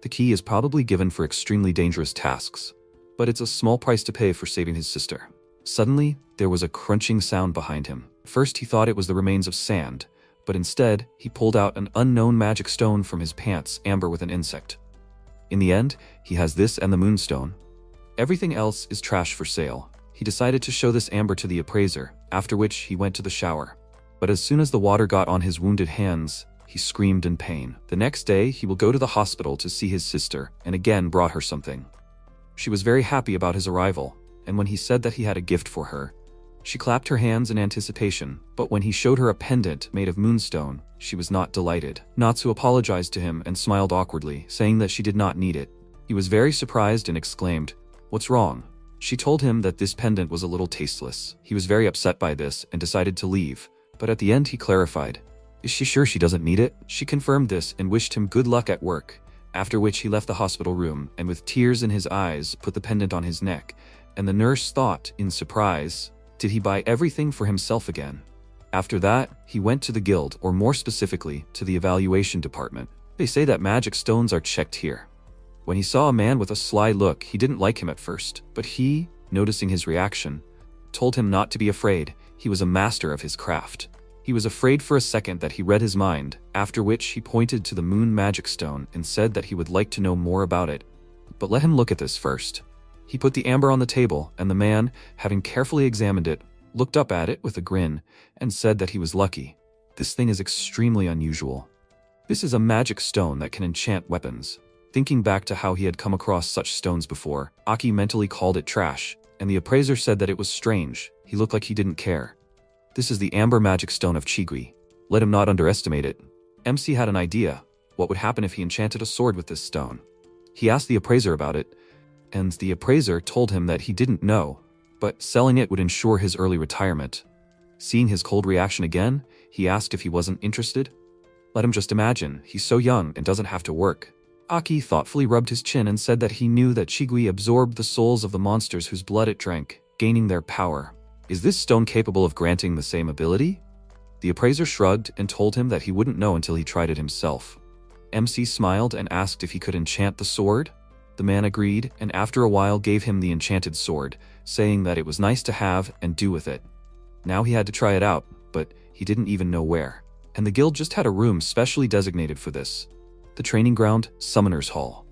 The key is probably given for extremely dangerous tasks, but it's a small price to pay for saving his sister. Suddenly, there was a crunching sound behind him. First he thought it was the remains of sand, but instead, he pulled out an unknown magic stone from his pants, amber with an insect. In the end, he has this and the moonstone. Everything else is trash for sale. He decided to show this amber to the appraiser, after which he went to the shower. But as soon as the water got on his wounded hands, he screamed in pain. The next day, he will go to the hospital to see his sister, and again brought her something. She was very happy about his arrival, and when he said that he had a gift for her, she clapped her hands in anticipation, but when he showed her a pendant made of moonstone, she was not delighted. Natsu apologized to him and smiled awkwardly, saying that she did not need it. He was very surprised and exclaimed, "What's wrong?" She told him that this pendant was a little tasteless. He was very upset by this and decided to leave, but at the end he clarified, "Is she sure she doesn't need it?" She confirmed this and wished him good luck at work, after which he left the hospital room and with tears in his eyes put the pendant on his neck, and the nurse thought, in surprise, did he buy everything for himself again? After that, he went to the guild, or more specifically, to the evaluation department. They say that magic stones are checked here. When he saw a man with a sly look, he didn't like him at first, but he, noticing his reaction, told him not to be afraid. He was a master of his craft. He was afraid for a second that he read his mind, after which he pointed to the moon magic stone and said that he would like to know more about it. But let him look at this first. He put the amber on the table, and the man, having carefully examined it, looked up at it with a grin and said that he was lucky. This thing is extremely unusual. This is a magic stone that can enchant weapons. Thinking back to how he had come across such stones before, Aki mentally called it trash, and the appraiser said that it was strange. He looked like he didn't care. This is the amber magic stone of Chigui. Let him not underestimate it. MC had an idea. What would happen if he enchanted a sword with this stone? He asked the appraiser about it, and the appraiser told him that he didn't know, but selling it would ensure his early retirement. Seeing his cold reaction again, he asked if he wasn't interested. Let him just imagine, he's so young and doesn't have to work. Aki thoughtfully rubbed his chin and said that he knew that Chigui absorbed the souls of the monsters whose blood it drank, gaining their power. Is this stone capable of granting the same ability? The appraiser shrugged and told him that he wouldn't know until he tried it himself. MC smiled and asked if he could enchant the sword. The man agreed, and after a while gave him the enchanted sword, saying that it was nice to have and do with it. Now he had to try it out, but he didn't even know where. and the guild just had a room specially designated for this. The training ground, Summoner's Hall.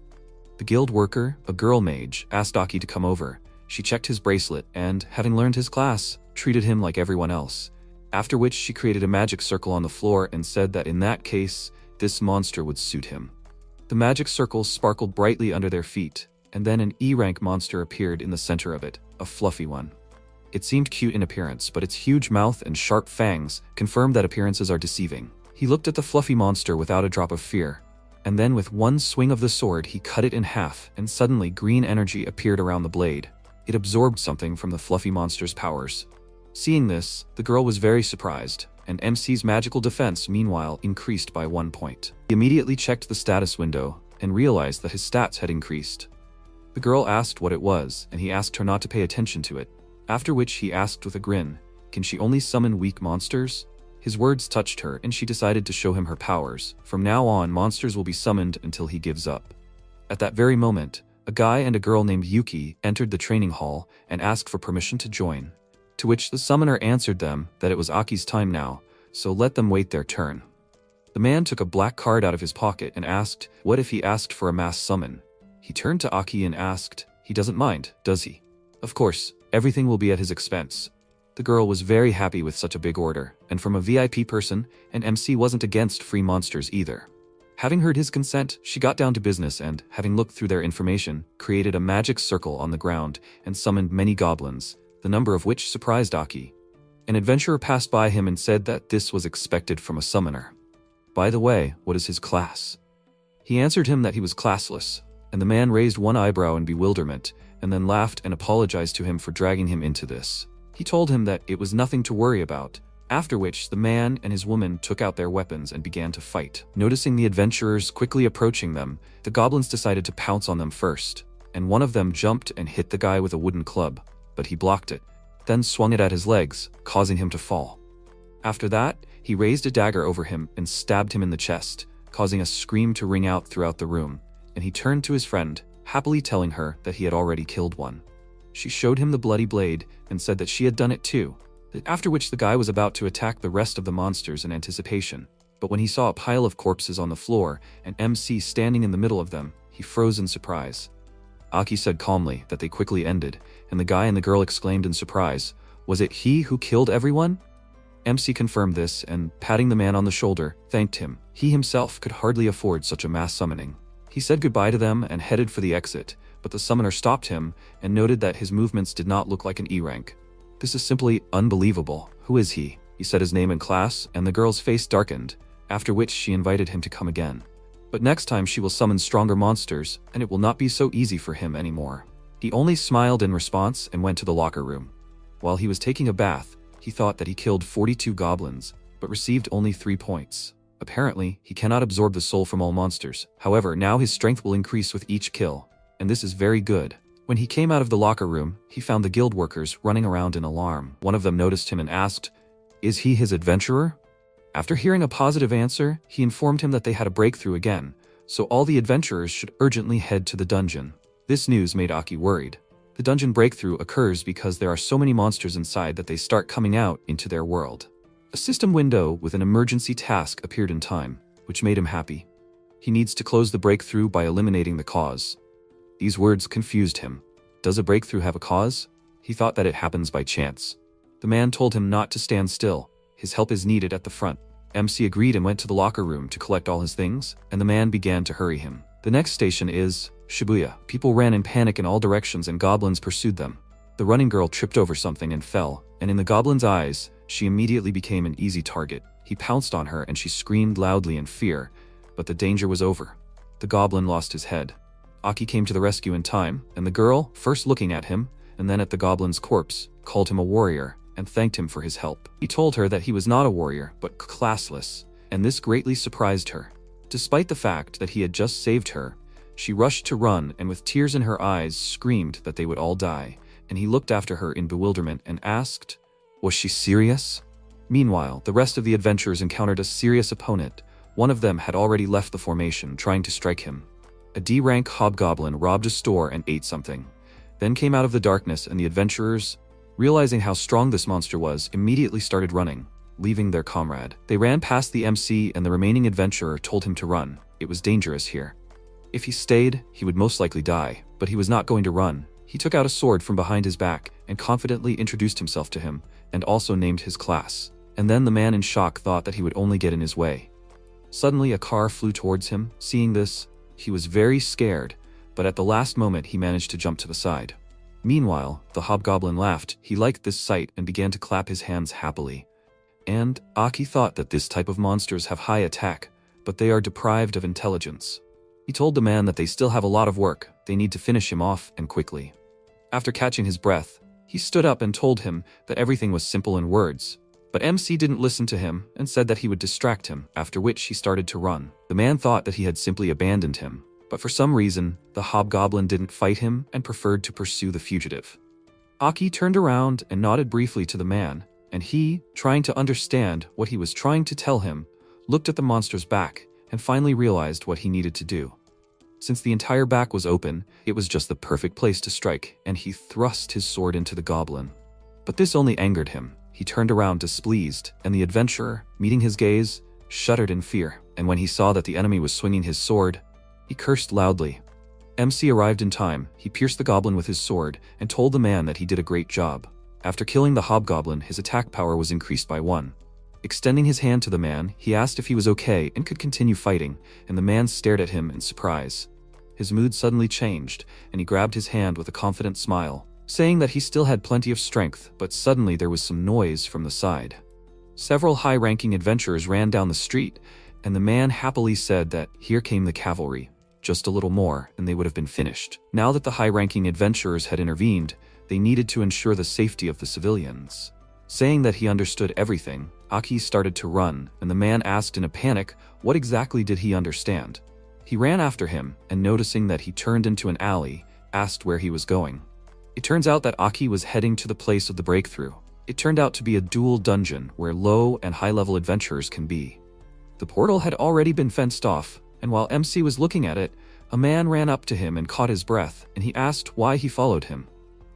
The guild worker, a girl mage, asked Aki to come over. She checked his bracelet and, having learned his class, treated him like everyone else. After which she created a magic circle on the floor and said that in that case, this monster would suit him. The magic circle sparkled brightly under their feet, and then an E-rank monster appeared in the center of it, a fluffy one. It seemed cute in appearance, but its huge mouth and sharp fangs confirmed that appearances are deceiving. He looked at the fluffy monster without a drop of fear, and then with one swing of the sword he cut it in half, and suddenly green energy appeared around the blade. It absorbed something from the fluffy monster's powers. Seeing this, the girl was very surprised, and MC's magical defense meanwhile increased by 1 point. He immediately checked the status window and realized that his stats had increased. The girl asked what it was, and he asked her not to pay attention to it, after which he asked with a grin, "Can she only summon weak monsters?" His words touched her and she decided to show him her powers. From now on, monsters will be summoned until he gives up. At that very moment, a guy and a girl named Yuki entered the training hall and asked for permission to join, to which the summoner answered them that it was Aki's time now, so let them wait their turn. The man took a black card out of his pocket and asked, what if he asked for a mass summon? He turned to Aki and asked, he doesn't mind, does he? Of course, everything will be at his expense. The girl was very happy with such a big order, and from a VIP person, and MC wasn't against free monsters either. Having heard his consent, she got down to business and, having looked through their information, created a magic circle on the ground and summoned many goblins, the number of which surprised Aki. An adventurer passed by him and said that this was expected from a summoner. By the way, what is his class? He answered him that he was classless, and the man raised one eyebrow in bewilderment, and then laughed and apologized to him for dragging him into this. He told him that it was nothing to worry about, after which the man and his woman took out their weapons and began to fight. Noticing the adventurers quickly approaching them, the goblins decided to pounce on them first, and one of them jumped and hit the guy with a wooden club, but he blocked it, then swung it at his legs, causing him to fall. After that, he raised a dagger over him and stabbed him in the chest, causing a scream to ring out throughout the room, and he turned to his friend, happily telling her that he had already killed one. She showed him the bloody blade and said that she had done it too, after which the guy was about to attack the rest of the monsters in anticipation. But when he saw a pile of corpses on the floor and MC standing in the middle of them, he froze in surprise. Aki said calmly that they quickly ended, and the guy and the girl exclaimed in surprise, "Was it he who killed everyone?" MC confirmed this and, patting the man on the shoulder, thanked him. He himself could hardly afford such a mass summoning. He said goodbye to them and headed for the exit, but the summoner stopped him and noted that his movements did not look like an E-rank. "This is simply unbelievable. Who is he?" He said his name and class, and the girl's face darkened, after which she invited him to come again. But next time she will summon stronger monsters, and it will not be so easy for him anymore. He only smiled in response and went to the locker room. While he was taking a bath, he thought that he killed 42 goblins, but received only 3 points. Apparently, he cannot absorb the soul from all monsters. However, now his strength will increase with each kill, and this is very good. When he came out of the locker room, he found the guild workers running around in alarm. One of them noticed him and asked, "Is he his adventurer?" After hearing a positive answer, he informed him that they had a breakthrough again, so all the adventurers should urgently head to the dungeon. This news made Aki worried. The dungeon breakthrough occurs because there are so many monsters inside that they start coming out into their world. A system window with an emergency task appeared in time, which made him happy. He needs to close the breakthrough by eliminating the cause. These words confused him. Does a breakthrough have a cause? He thought that it happens by chance. The man told him not to stand still. His help is needed at the front. MC agreed and went to the locker room to collect all his things, and the man began to hurry him. The next station is Shibuya. People ran in panic in all directions and goblins pursued them. The running girl tripped over something and fell, and in the goblin's eyes, she immediately became an easy target. He pounced on her and she screamed loudly in fear, but the danger was over. The goblin lost his head. Aki came to the rescue in time, and the girl, first looking at him, and then at the goblin's corpse, called him a warrior, and thanked him for his help. He told her that he was not a warrior, but classless, and this greatly surprised her. Despite the fact that he had just saved her, she rushed to run and with tears in her eyes screamed that they would all die, and he looked after her in bewilderment and asked, "Was she serious?" Meanwhile, the rest of the adventurers encountered a serious opponent. One of them had already left the formation, trying to strike him. A D-rank hobgoblin robbed a store and ate something, then came out of the darkness, and the adventurers, realizing how strong this monster was, immediately started running. leaving their comrade. They ran past the MC and the remaining adventurer told him to run. It was dangerous here. If he stayed, he would most likely die, but he was not going to run. He took out a sword from behind his back and confidently introduced himself to him, and also named his class. And then the man in shock thought that he would only get in his way. Suddenly a car flew towards him. Seeing this, he was very scared, but at the last moment he managed to jump to the side. Meanwhile, the hobgoblin laughed. He liked this sight and began to clap his hands happily. And Aki thought that this type of monsters have high attack, but they are deprived of intelligence. He told the man that they still have a lot of work, they need to finish him off and quickly. After catching his breath, he stood up and told him that everything was simple in words. But MC didn't listen to him and said that he would distract him, after which he started to run. The man thought that he had simply abandoned him, but for some reason, the hobgoblin didn't fight him and preferred to pursue the fugitive. Aki turned around and nodded briefly to the man, and he, trying to understand what he was trying to tell him, looked at the monster's back and finally realized what he needed to do. Since the entire back was open, it was just the perfect place to strike, and he thrust his sword into the goblin. But this only angered him. He turned around displeased, and the adventurer, meeting his gaze, shuddered in fear, and when he saw that the enemy was swinging his sword, he cursed loudly. MC arrived in time. He pierced the goblin with his sword and told the man that he did a great job. After killing the hobgoblin, his attack power was increased by 1. Extending his hand to the man, he asked if he was okay and could continue fighting, and the man stared at him in surprise. His mood suddenly changed, and he grabbed his hand with a confident smile, saying that he still had plenty of strength, but suddenly there was some noise from the side. Several high-ranking adventurers ran down the street, and the man happily said that here came the cavalry. Just a little more, and they would have been finished. Now that the high-ranking adventurers had intervened, they needed to ensure the safety of the civilians. Saying that he understood everything, Aki started to run, and the man asked in a panic what exactly did he understand. He ran after him, and noticing that he turned into an alley, asked where he was going. It turns out that Aki was heading to the place of the breakthrough. It turned out to be a dual dungeon where low and high-level adventurers can be. The portal had already been fenced off, and while MC was looking at it, a man ran up to him and caught his breath, and he asked why he followed him.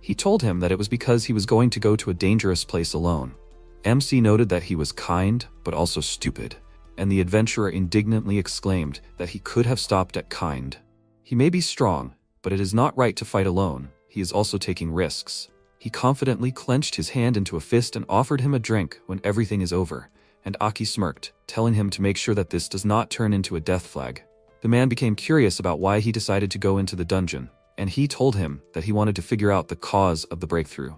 He told him that it was because he was going to go to a dangerous place alone. MC noted that he was kind, but also stupid, and the adventurer indignantly exclaimed that he could have stopped at kind. He may be strong, but it is not right to fight alone. He is also taking risks. He confidently clenched his hand into a fist and offered him a drink when everything is over, and Aki smirked, telling him to make sure that this does not turn into a death flag. The man became curious about why he decided to go into the dungeon, and he told him that he wanted to figure out the cause of the breakthrough.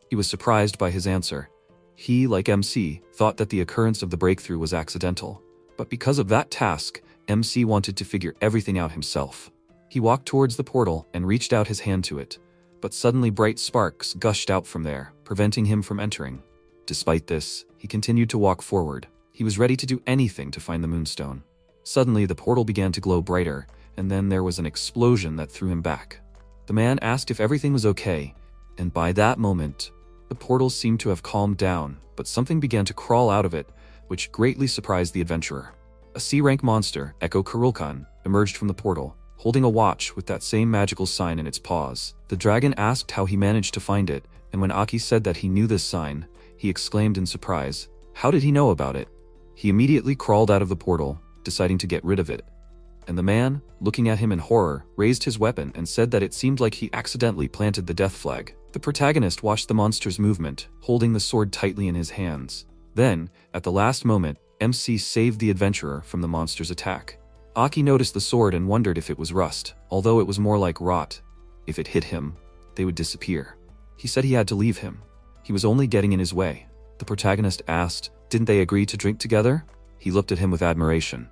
He was surprised by his answer. He, like MC, thought that the occurrence of the breakthrough was accidental, but because of that task, MC wanted to figure everything out himself. He walked towards the portal and reached out his hand to it, but suddenly bright sparks gushed out from there, preventing him from entering. Despite this, he continued to walk forward. He was ready to do anything to find the moonstone. Suddenly, the portal began to glow brighter, and then there was an explosion that threw him back. The man asked if everything was okay, and by that moment, the portal seemed to have calmed down, but something began to crawl out of it, which greatly surprised the adventurer. A C-rank monster, Echo Kurulkan, emerged from the portal, holding a watch with that same magical sign in its paws. The dragon asked how he managed to find it, and when Aki said that he knew this sign, he exclaimed in surprise, "How did he know about it?" He immediately crawled out of the portal, deciding to get rid of it. And the man, looking at him in horror, raised his weapon and said that it seemed like he accidentally planted the death flag. The protagonist watched the monster's movement, holding the sword tightly in his hands. Then, at the last moment, MC saved the adventurer from the monster's attack. Aki noticed the sword and wondered if it was rust, although it was more like rot. If it hit him, they would disappear. He said he had to leave him. He was only getting in his way. The protagonist asked, "Didn't they agree to drink together?" He looked at him with admiration.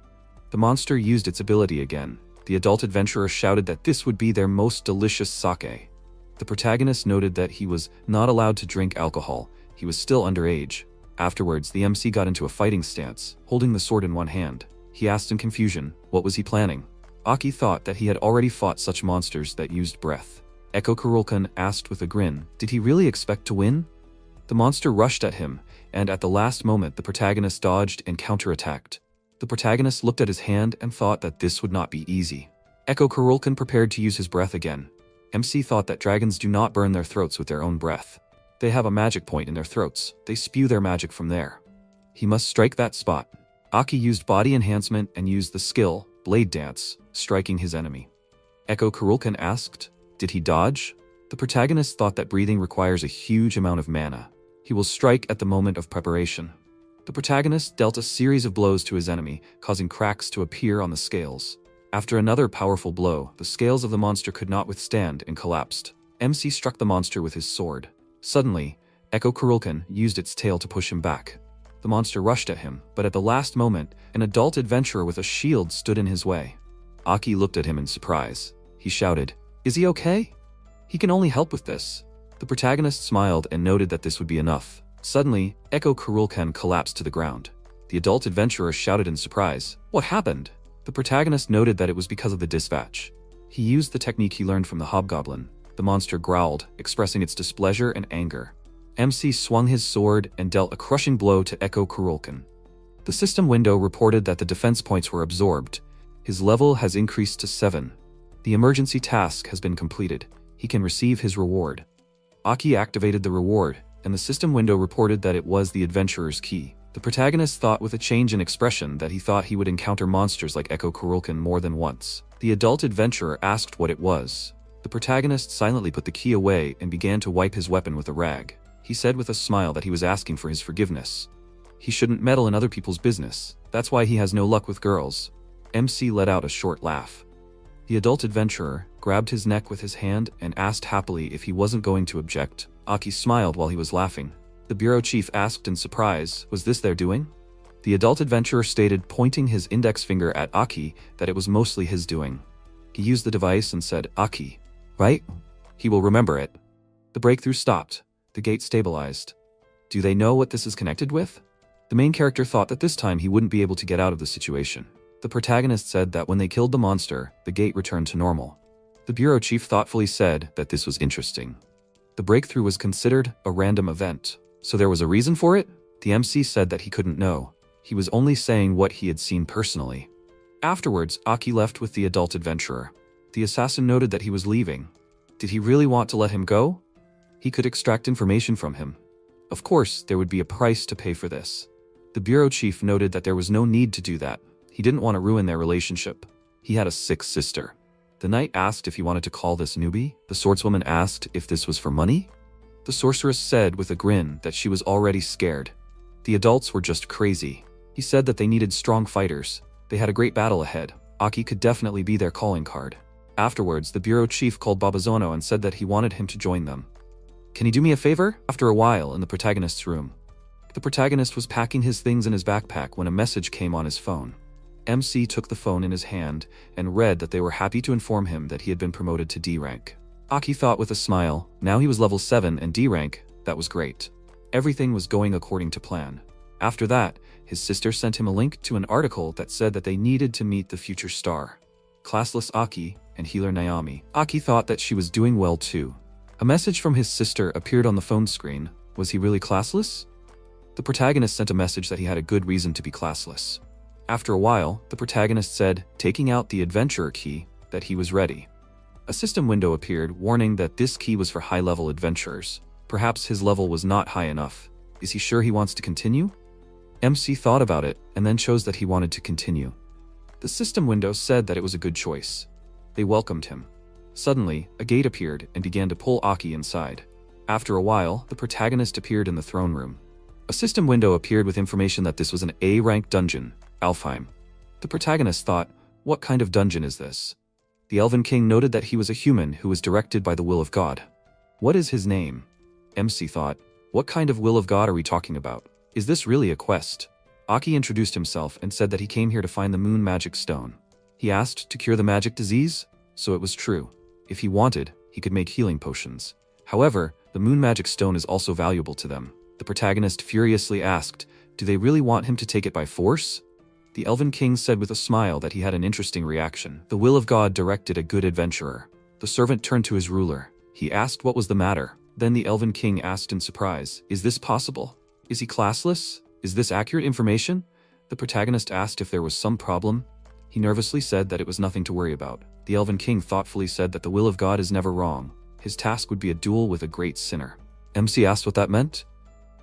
The monster used its ability again. The adult adventurer shouted that this would be their most delicious sake. The protagonist noted that he was not allowed to drink alcohol. He was still underage. Afterwards, the MC got into a fighting stance, holding the sword in one hand. He asked in confusion, what was he planning? Aki thought that he had already fought such monsters that used breath. Echo Kurulkan asked with a grin, did he really expect to win? The monster rushed at him, and at the last moment the protagonist dodged and counterattacked. The protagonist looked at his hand and thought that this would not be easy. Echo Kurulkan prepared to use his breath again. MC thought that dragons do not burn their throats with their own breath. They have a magic point in their throats. They spew their magic from there. He must strike that spot. Aki used body enhancement and used the skill, Blade Dance, striking his enemy. Echo Kurulkan asked, did he dodge? The protagonist thought that breathing requires a huge amount of mana. He will strike at the moment of preparation. The protagonist dealt a series of blows to his enemy, causing cracks to appear on the scales. After another powerful blow, the scales of the monster could not withstand and collapsed. MC struck the monster with his sword. Suddenly, Echo Kurulkan used its tail to push him back. The monster rushed at him, but at the last moment, an adult adventurer with a shield stood in his way. Aki looked at him in surprise. He shouted, "Is he okay? He can only help with this." The protagonist smiled and noted that this would be enough. Suddenly, Echo Kurulkan collapsed to the ground. The adult adventurer shouted in surprise, "What happened?" The protagonist noted that it was because of the dispatch. He used the technique he learned from the hobgoblin. The monster growled, expressing its displeasure and anger. MC swung his sword and dealt a crushing blow to Echo Kurulkan. The system window reported that the defense points were absorbed. His level has increased to 7. The emergency task has been completed. He can receive his reward. Aki activated the reward, and the system window reported that it was the adventurer's key. The protagonist thought with a change in expression that he thought he would encounter monsters like Echo Kurulkan more than once. The adult adventurer asked what it was. The protagonist silently put the key away and began to wipe his weapon with a rag. He said with a smile that he was asking for his forgiveness. He shouldn't meddle in other people's business. That's why he has no luck with girls. MC let out a short laugh. The adult adventurer grabbed his neck with his hand and asked happily if he wasn't going to object. Aki smiled while he was laughing. The bureau chief asked in surprise, "Was this their doing?" The adult adventurer stated, pointing his index finger at Aki, that it was mostly his doing. He used the device and said, "Aki, right? He will remember it." The breakthrough stopped. The gate stabilized. Do they know what this is connected with? The main character thought that this time he wouldn't be able to get out of the situation. The protagonist said that when they killed the monster, the gate returned to normal. The bureau chief thoughtfully said that this was interesting. The breakthrough was considered a random event. So there was a reason for it? The MC said that he couldn't know. He was only saying what he had seen personally. Afterwards, Aki left with the adult adventurer. The assassin noted that he was leaving. Did he really want to let him go? He could extract information from him. Of course, there would be a price to pay for this. The bureau chief noted that there was no need to do that. He didn't want to ruin their relationship. He had a sick sister. The knight asked if he wanted to call this newbie. The swordswoman asked if this was for money. The sorceress said with a grin that she was already scared. The adults were just crazy. He said that they needed strong fighters. They had a great battle ahead. Aki could definitely be their calling card. Afterwards, the bureau chief called Babazono and said that he wanted him to join them. Can he do me a favor? After a while, in the protagonist's room. The protagonist was packing his things in his backpack when a message came on his phone. MC took the phone in his hand and read that they were happy to inform him that he had been promoted to D rank. Aki thought with a smile, now he was level 7 and D rank, that was great. Everything was going according to plan. After that, his sister sent him a link to an article that said that they needed to meet the future star. Classless Aki and healer Naomi. Aki thought that she was doing well too. A message from his sister appeared on the phone screen. Was he really classless? The protagonist sent a message that he had a good reason to be classless. After a while, the protagonist said, taking out the adventurer key, that he was ready. A system window appeared, warning that this key was for high-level adventurers. Perhaps his level was not high enough. Is he sure he wants to continue? MC thought about it, and then chose that he wanted to continue. The system window said that it was a good choice. They welcomed him. Suddenly, a gate appeared and began to pull Aki inside. After a while, the protagonist appeared in the throne room. A system window appeared with information that this was an A-rank dungeon, Alfheim. The protagonist thought, what kind of dungeon is this? The Elven King noted that he was a human who was directed by the will of God. What is his name? MC thought, what kind of will of God are we talking about? Is this really a quest? Aki introduced himself and said that he came here to find the moon magic stone. He asked to cure the magic disease, so it was true. If he wanted, he could make healing potions. However, the moon magic stone is also valuable to them. The protagonist furiously asked, do they really want him to take it by force? The Elven King said with a smile that he had an interesting reaction. The will of God directed a good adventurer. The servant turned to his ruler. He asked what was the matter. Then the Elven King asked in surprise, is this possible? Is he classless? Is this accurate information? The protagonist asked if there was some problem. He nervously said that it was nothing to worry about. The Elven King thoughtfully said that the will of God is never wrong. His task would be a duel with a great sinner. MC asked what that meant.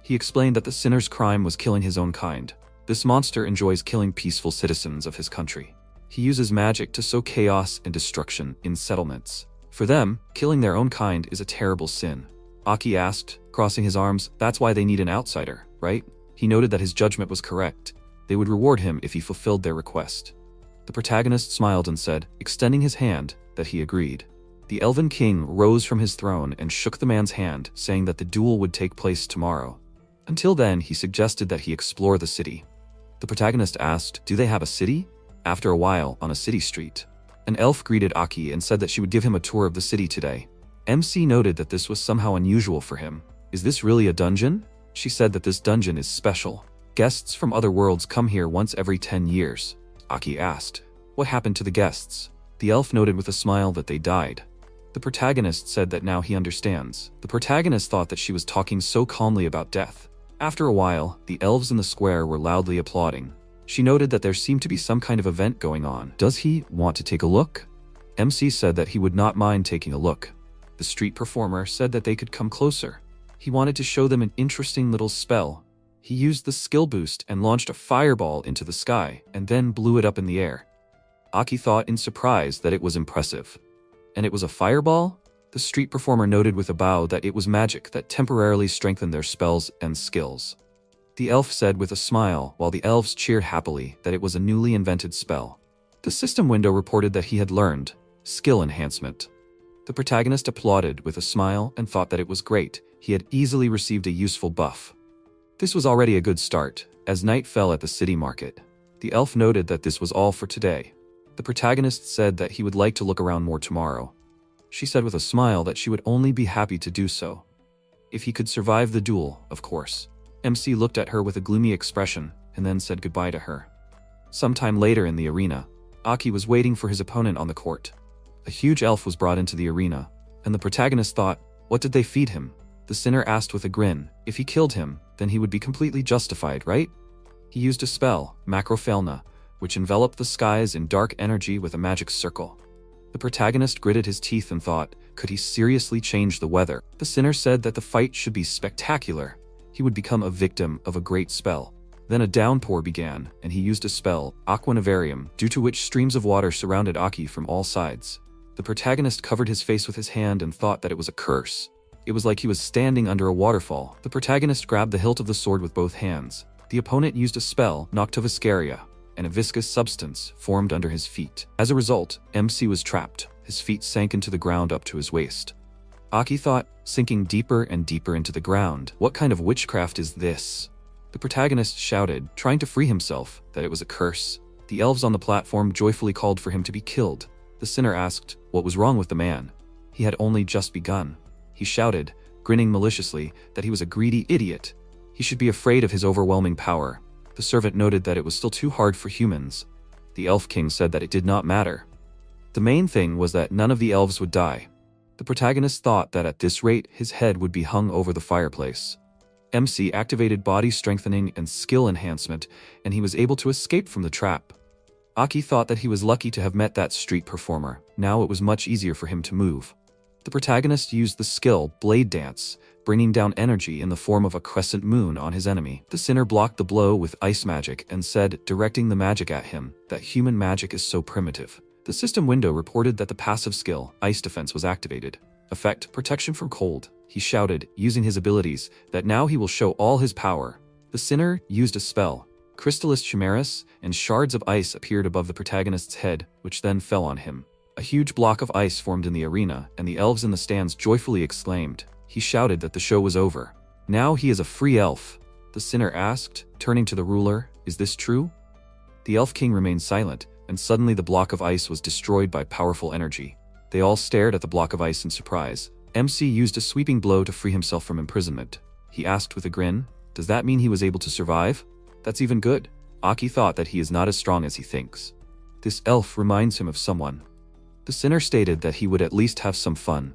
He explained that the sinner's crime was killing his own kind. This monster enjoys killing peaceful citizens of his country. He uses magic to sow chaos and destruction in settlements. For them, killing their own kind is a terrible sin. Aki asked, crossing his arms, that's why they need an outsider, right? He noted that his judgment was correct. They would reward him if he fulfilled their request. The protagonist smiled and said, extending his hand, that he agreed. The Elven King rose from his throne and shook the man's hand, saying that the duel would take place tomorrow. Until then, he suggested that he explore the city. The protagonist asked, do they have a city? After a while, on a city street, an elf greeted Aki and said that she would give him a tour of the city today. MC noted that this was somehow unusual for him. Is this really a dungeon? She said that this dungeon is special. Guests from other worlds come here once every 10 years. Aki asked, what happened to the guests? The elf noted with a smile that they died. The protagonist said that now he understands. The protagonist thought that she was talking so calmly about death. After a while, the elves in the square were loudly applauding. She noted that there seemed to be some kind of event going on. Does he want to take a look? MC said that he would not mind taking a look. The street performer said that they could come closer. He wanted to show them an interesting little spell. He used the skill boost and launched a fireball into the sky, and then blew it up in the air. Aki thought in surprise that it was impressive. And it was a fireball? The street performer noted with a bow that it was magic that temporarily strengthened their spells and skills. The elf said with a smile, while the elves cheered happily, that it was a newly invented spell. The system window reported that he had learned skill enhancement. The protagonist applauded with a smile and thought that it was great. He had easily received a useful buff. This was already a good start, as night fell at the city market. The elf noted that this was all for today. The protagonist said that he would like to look around more tomorrow. She said with a smile that she would only be happy to do so. If he could survive the duel, of course. MC looked at her with a gloomy expression, and then said goodbye to her. Sometime later in the arena, Aki was waiting for his opponent on the court. A huge elf was brought into the arena, and the protagonist thought, what did they feed him? The sinner asked with a grin, if he killed him, then he would be completely justified, right? He used a spell, Macrophelna, which enveloped the skies in dark energy with a magic circle. The protagonist gritted his teeth and thought, could he seriously change the weather? The sinner said that the fight should be spectacular. He would become a victim of a great spell. Then a downpour began, and he used a spell, Aquanavarium, due to which streams of water surrounded Aki from all sides. The protagonist covered his face with his hand and thought that it was a curse. It was like he was standing under a waterfall. The protagonist grabbed the hilt of the sword with both hands. The opponent used a spell, Noctiviscaria, and a viscous substance formed under his feet. As a result, MC was trapped. His feet sank into the ground up to his waist. Aki thought, sinking deeper and deeper into the ground, what kind of witchcraft is this? The protagonist shouted, trying to free himself, that it was a curse. The elves on the platform joyfully called for him to be killed. The sinner asked, what was wrong with the man? He had only just begun. He shouted, grinning maliciously, that he was a greedy idiot. He should be afraid of his overwhelming power. The servant noted that it was still too hard for humans. The Elf King said that it did not matter. The main thing was that none of the elves would die. The protagonist thought that at this rate, his head would be hung over the fireplace. MC activated body strengthening and skill enhancement, and he was able to escape from the trap. Aki thought that he was lucky to have met that street performer. Now it was much easier for him to move. The protagonist used the skill Blade Dance, bringing down energy in the form of a crescent moon on his enemy. The sinner blocked the blow with ice magic and said, directing the magic at him, that human magic is so primitive. The system window reported that the passive skill, Ice Defense, was activated. Effect, Protection from Cold. He shouted, using his abilities, that now he will show all his power. The sinner used a spell, Crystallis Chimeras, and shards of ice appeared above the protagonist's head, which then fell on him. A huge block of ice formed in the arena, and the elves in the stands joyfully exclaimed. He shouted that the show was over. Now he is a free elf. The sinner asked, turning to the ruler, is this true? The Elf King remained silent, and suddenly the block of ice was destroyed by powerful energy. They all stared at the block of ice in surprise. MC used a sweeping blow to free himself from imprisonment. He asked with a grin, does that mean he was able to survive? That's even good. Aki thought that he is not as strong as he thinks. This elf reminds him of someone. The sinner stated that he would at least have some fun.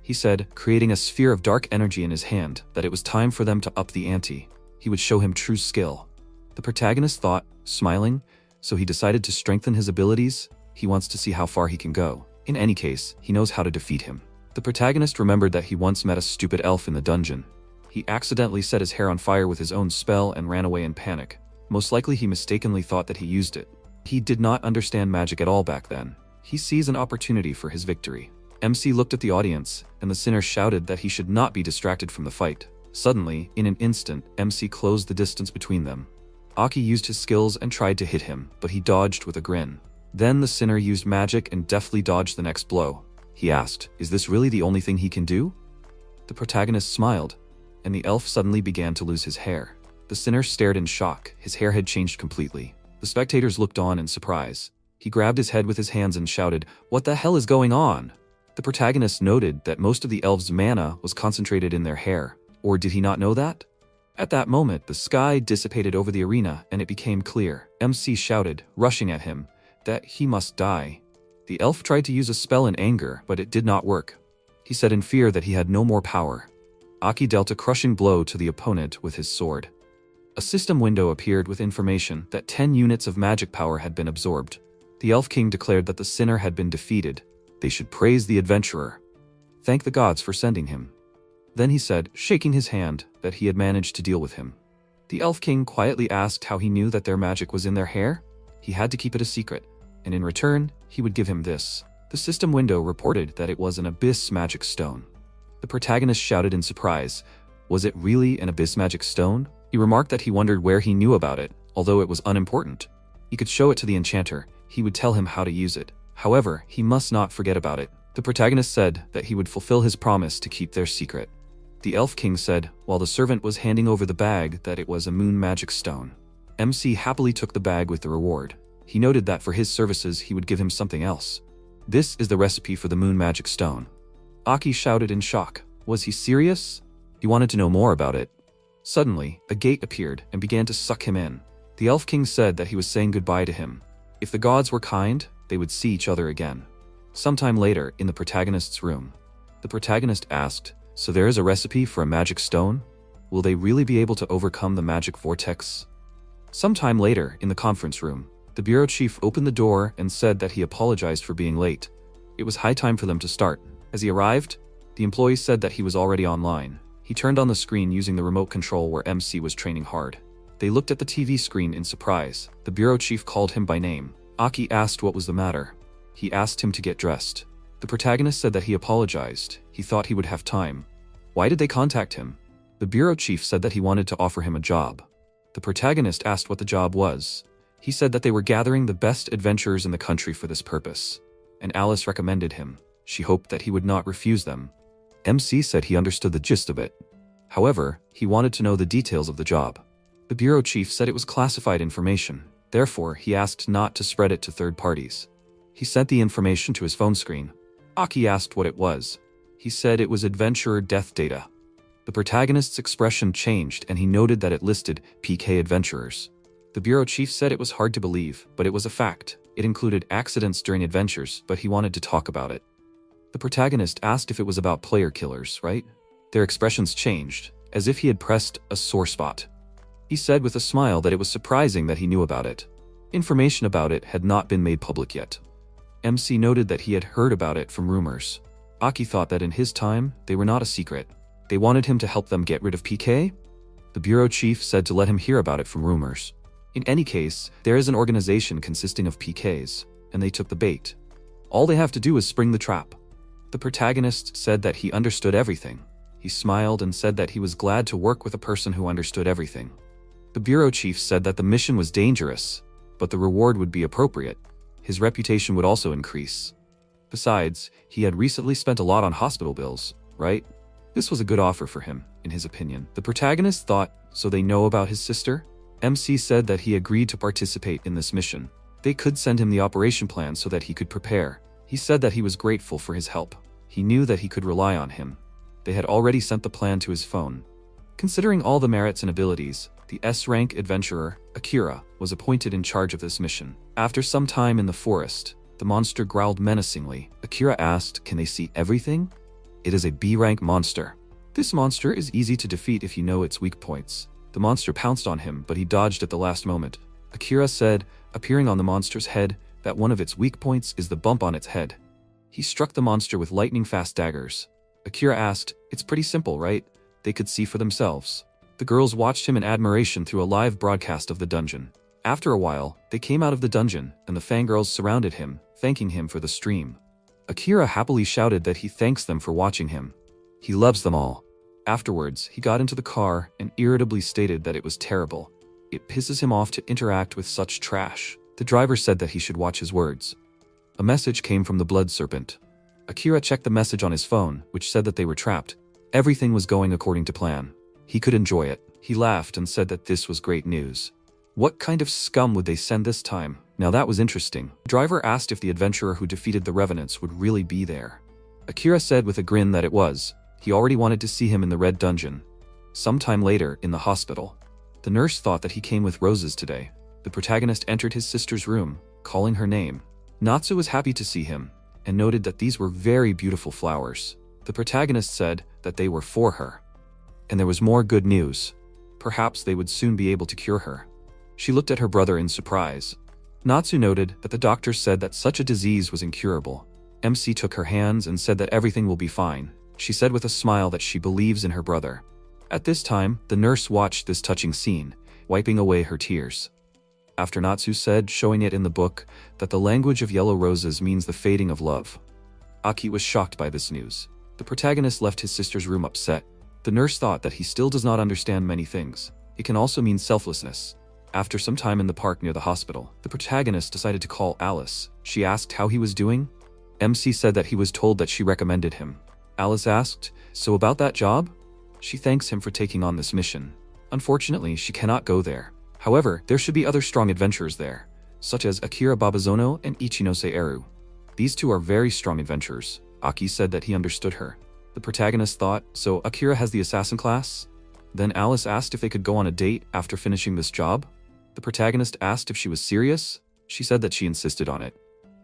He said, creating a sphere of dark energy in his hand, that it was time for them to up the ante. He would show him true skill. The protagonist thought, smiling, so he decided to strengthen his abilities. He wants to see how far he can go. In any case, he knows how to defeat him. The protagonist remembered that he once met a stupid elf in the dungeon. He accidentally set his hair on fire with his own spell and ran away in panic. Most likely he mistakenly thought that he used it. He did not understand magic at all back then. He sees an opportunity for his victory. MC looked at the audience, and the sinner shouted that he should not be distracted from the fight. Suddenly, in an instant, MC closed the distance between them. Aki used his skills and tried to hit him, but he dodged with a grin. Then the sinner used magic and deftly dodged the next blow. He asked, "Is this really the only thing he can do?" The protagonist smiled, and the elf suddenly began to lose his hair. The sinner stared in shock. His hair had changed completely. The spectators looked on in surprise. He grabbed his head with his hands and shouted, "What the hell is going on?" The protagonist noted that most of the elves' mana was concentrated in their hair. Or did he not know that? At that moment, the sky dissipated over the arena and it became clear. MC shouted, rushing at him, that he must die. The elf tried to use a spell in anger, but it did not work. He said in fear that he had no more power. Aki dealt a crushing blow to the opponent with his sword. A system window appeared with information that 10 units of magic power had been absorbed. The Elf King declared that the sinner had been defeated. They should praise the adventurer. Thank the gods for sending him. Then he said, shaking his hand, that he had managed to deal with him. The Elf King quietly asked how he knew that their magic was in their hair. He had to keep it a secret, and in return, he would give him this. The system window reported that it was an abyss magic stone. The protagonist shouted in surprise, "Was it really an abyss magic stone?" He remarked that he wondered where he knew about it, although it was unimportant. He could show it to the enchanter. He would tell him how to use it. However, he must not forget about it. The protagonist said that he would fulfill his promise to keep their secret. The Elf King said, while the servant was handing over the bag, that it was a moon magic stone. MC happily took the bag with the reward. He noted that for his services he would give him something else. This is the recipe for the moon magic stone. Aki shouted in shock. Was he serious? He wanted to know more about it. Suddenly, a gate appeared and began to suck him in. The Elf King said that he was saying goodbye to him. If the gods were kind, they would see each other again. Sometime later, in the protagonist's room, the protagonist asked, "So there is a recipe for a magic stone? Will they really be able to overcome the magic vortex?" Sometime later, in the conference room, the bureau chief opened the door and said that he apologized for being late. It was high time for them to start. As he arrived, the employee said that he was already online. He turned on the screen using the remote control where MC was training hard. They looked at the TV screen in surprise. The bureau chief called him by name. Aki asked what was the matter. He asked him to get dressed. The protagonist said that he apologized. He thought he would have time. Why did they contact him? The bureau chief said that he wanted to offer him a job. The protagonist asked what the job was. He said that they were gathering the best adventurers in the country for this purpose, and Alice recommended him. She hoped that he would not refuse them. MC said he understood the gist of it. However, he wanted to know the details of the job. The bureau chief said it was classified information. Therefore, he asked not to spread it to third parties. He sent the information to his phone screen. Aki asked what it was. He said it was adventurer death data. The protagonist's expression changed and he noted that it listed PK adventurers. The bureau chief said it was hard to believe, but it was a fact. It included accidents during adventures, but he wanted to talk about it. The protagonist asked if it was about player killers, right? Their expressions changed, as if he had pressed a sore spot. He said with a smile that it was surprising that he knew about it. Information about it had not been made public yet. MC noted that he had heard about it from rumors. Aki thought that in his time, they were not a secret. They wanted him to help them get rid of PK? The bureau chief said to let him hear about it from rumors. In any case, there is an organization consisting of PKs, and they took the bait. All they have to do is spring the trap. The protagonist said that he understood everything. He smiled and said that he was glad to work with a person who understood everything. The bureau chief said that the mission was dangerous, but the reward would be appropriate. His reputation would also increase. Besides, he had recently spent a lot on hospital bills, right? This was a good offer for him, in his opinion. The protagonist thought, so they know about his sister? MC said that he agreed to participate in this mission. They could send him the operation plan so that he could prepare. He said that he was grateful for his help. He knew that he could rely on him. They had already sent the plan to his phone. Considering all the merits and abilities, the S-rank adventurer, Akira, was appointed in charge of this mission. After some time in the forest, the monster growled menacingly. Akira asked, "Can they see everything?" It is a B-rank monster. This monster is easy to defeat if you know its weak points. The monster pounced on him, but he dodged at the last moment. Akira said, appearing on the monster's head, that one of its weak points is the bump on its head. He struck the monster with lightning-fast daggers. Akira asked, "It's pretty simple, right? they could see for themselves. The girls watched him in admiration through a live broadcast of the dungeon. After a while, they came out of the dungeon, and the fangirls surrounded him, thanking him for the stream. Akira happily shouted that he thanks them for watching him. He loves them all. Afterwards, he got into the car and irritably stated that it was terrible. It pisses him off to interact with such trash. The driver said that he should watch his words. A message came from the blood serpent. Akira checked the message on his phone, which said that they were trapped. Everything was going according to plan. He could enjoy it. He laughed and said that this was great news. What kind of scum would they send this time? Now that was interesting. The driver asked if the adventurer who defeated the revenants would really be there. Akira said with a grin that it was. He already wanted to see him in the red dungeon. Sometime later, in the hospital. The nurse thought that he came with roses today. The protagonist entered his sister's room, calling her name. Natsu was happy to see him, and noted that these were very beautiful flowers. The protagonist said that they were for her. And there was more good news. Perhaps they would soon be able to cure her. She looked at her brother in surprise. Natsu noted that the doctor said that such a disease was incurable. MC took her hands and said that everything will be fine. She said with a smile that she believes in her brother. At this time, the nurse watched this touching scene, wiping away her tears. After Natsu said, showing it in the book, that the language of yellow roses means the fading of love. Aki was shocked by this news. The protagonist left his sister's room upset. The nurse thought that he still does not understand many things. It can also mean selflessness. After some time in the park near the hospital, the protagonist decided to call Alice. She asked how he was doing. MC said that he was told that she recommended him. Alice asked, "So about that job?" She thanks him for taking on this mission. Unfortunately, she cannot go there. However, there should be other strong adventurers there, such as Akira Babazono and Ichinose Eru. These two are very strong adventurers. Aki said that he understood her. The protagonist thought, so Akira has the assassin class? Then Alice asked if they could go on a date after finishing this job. The protagonist asked if she was serious. She said that she insisted on it.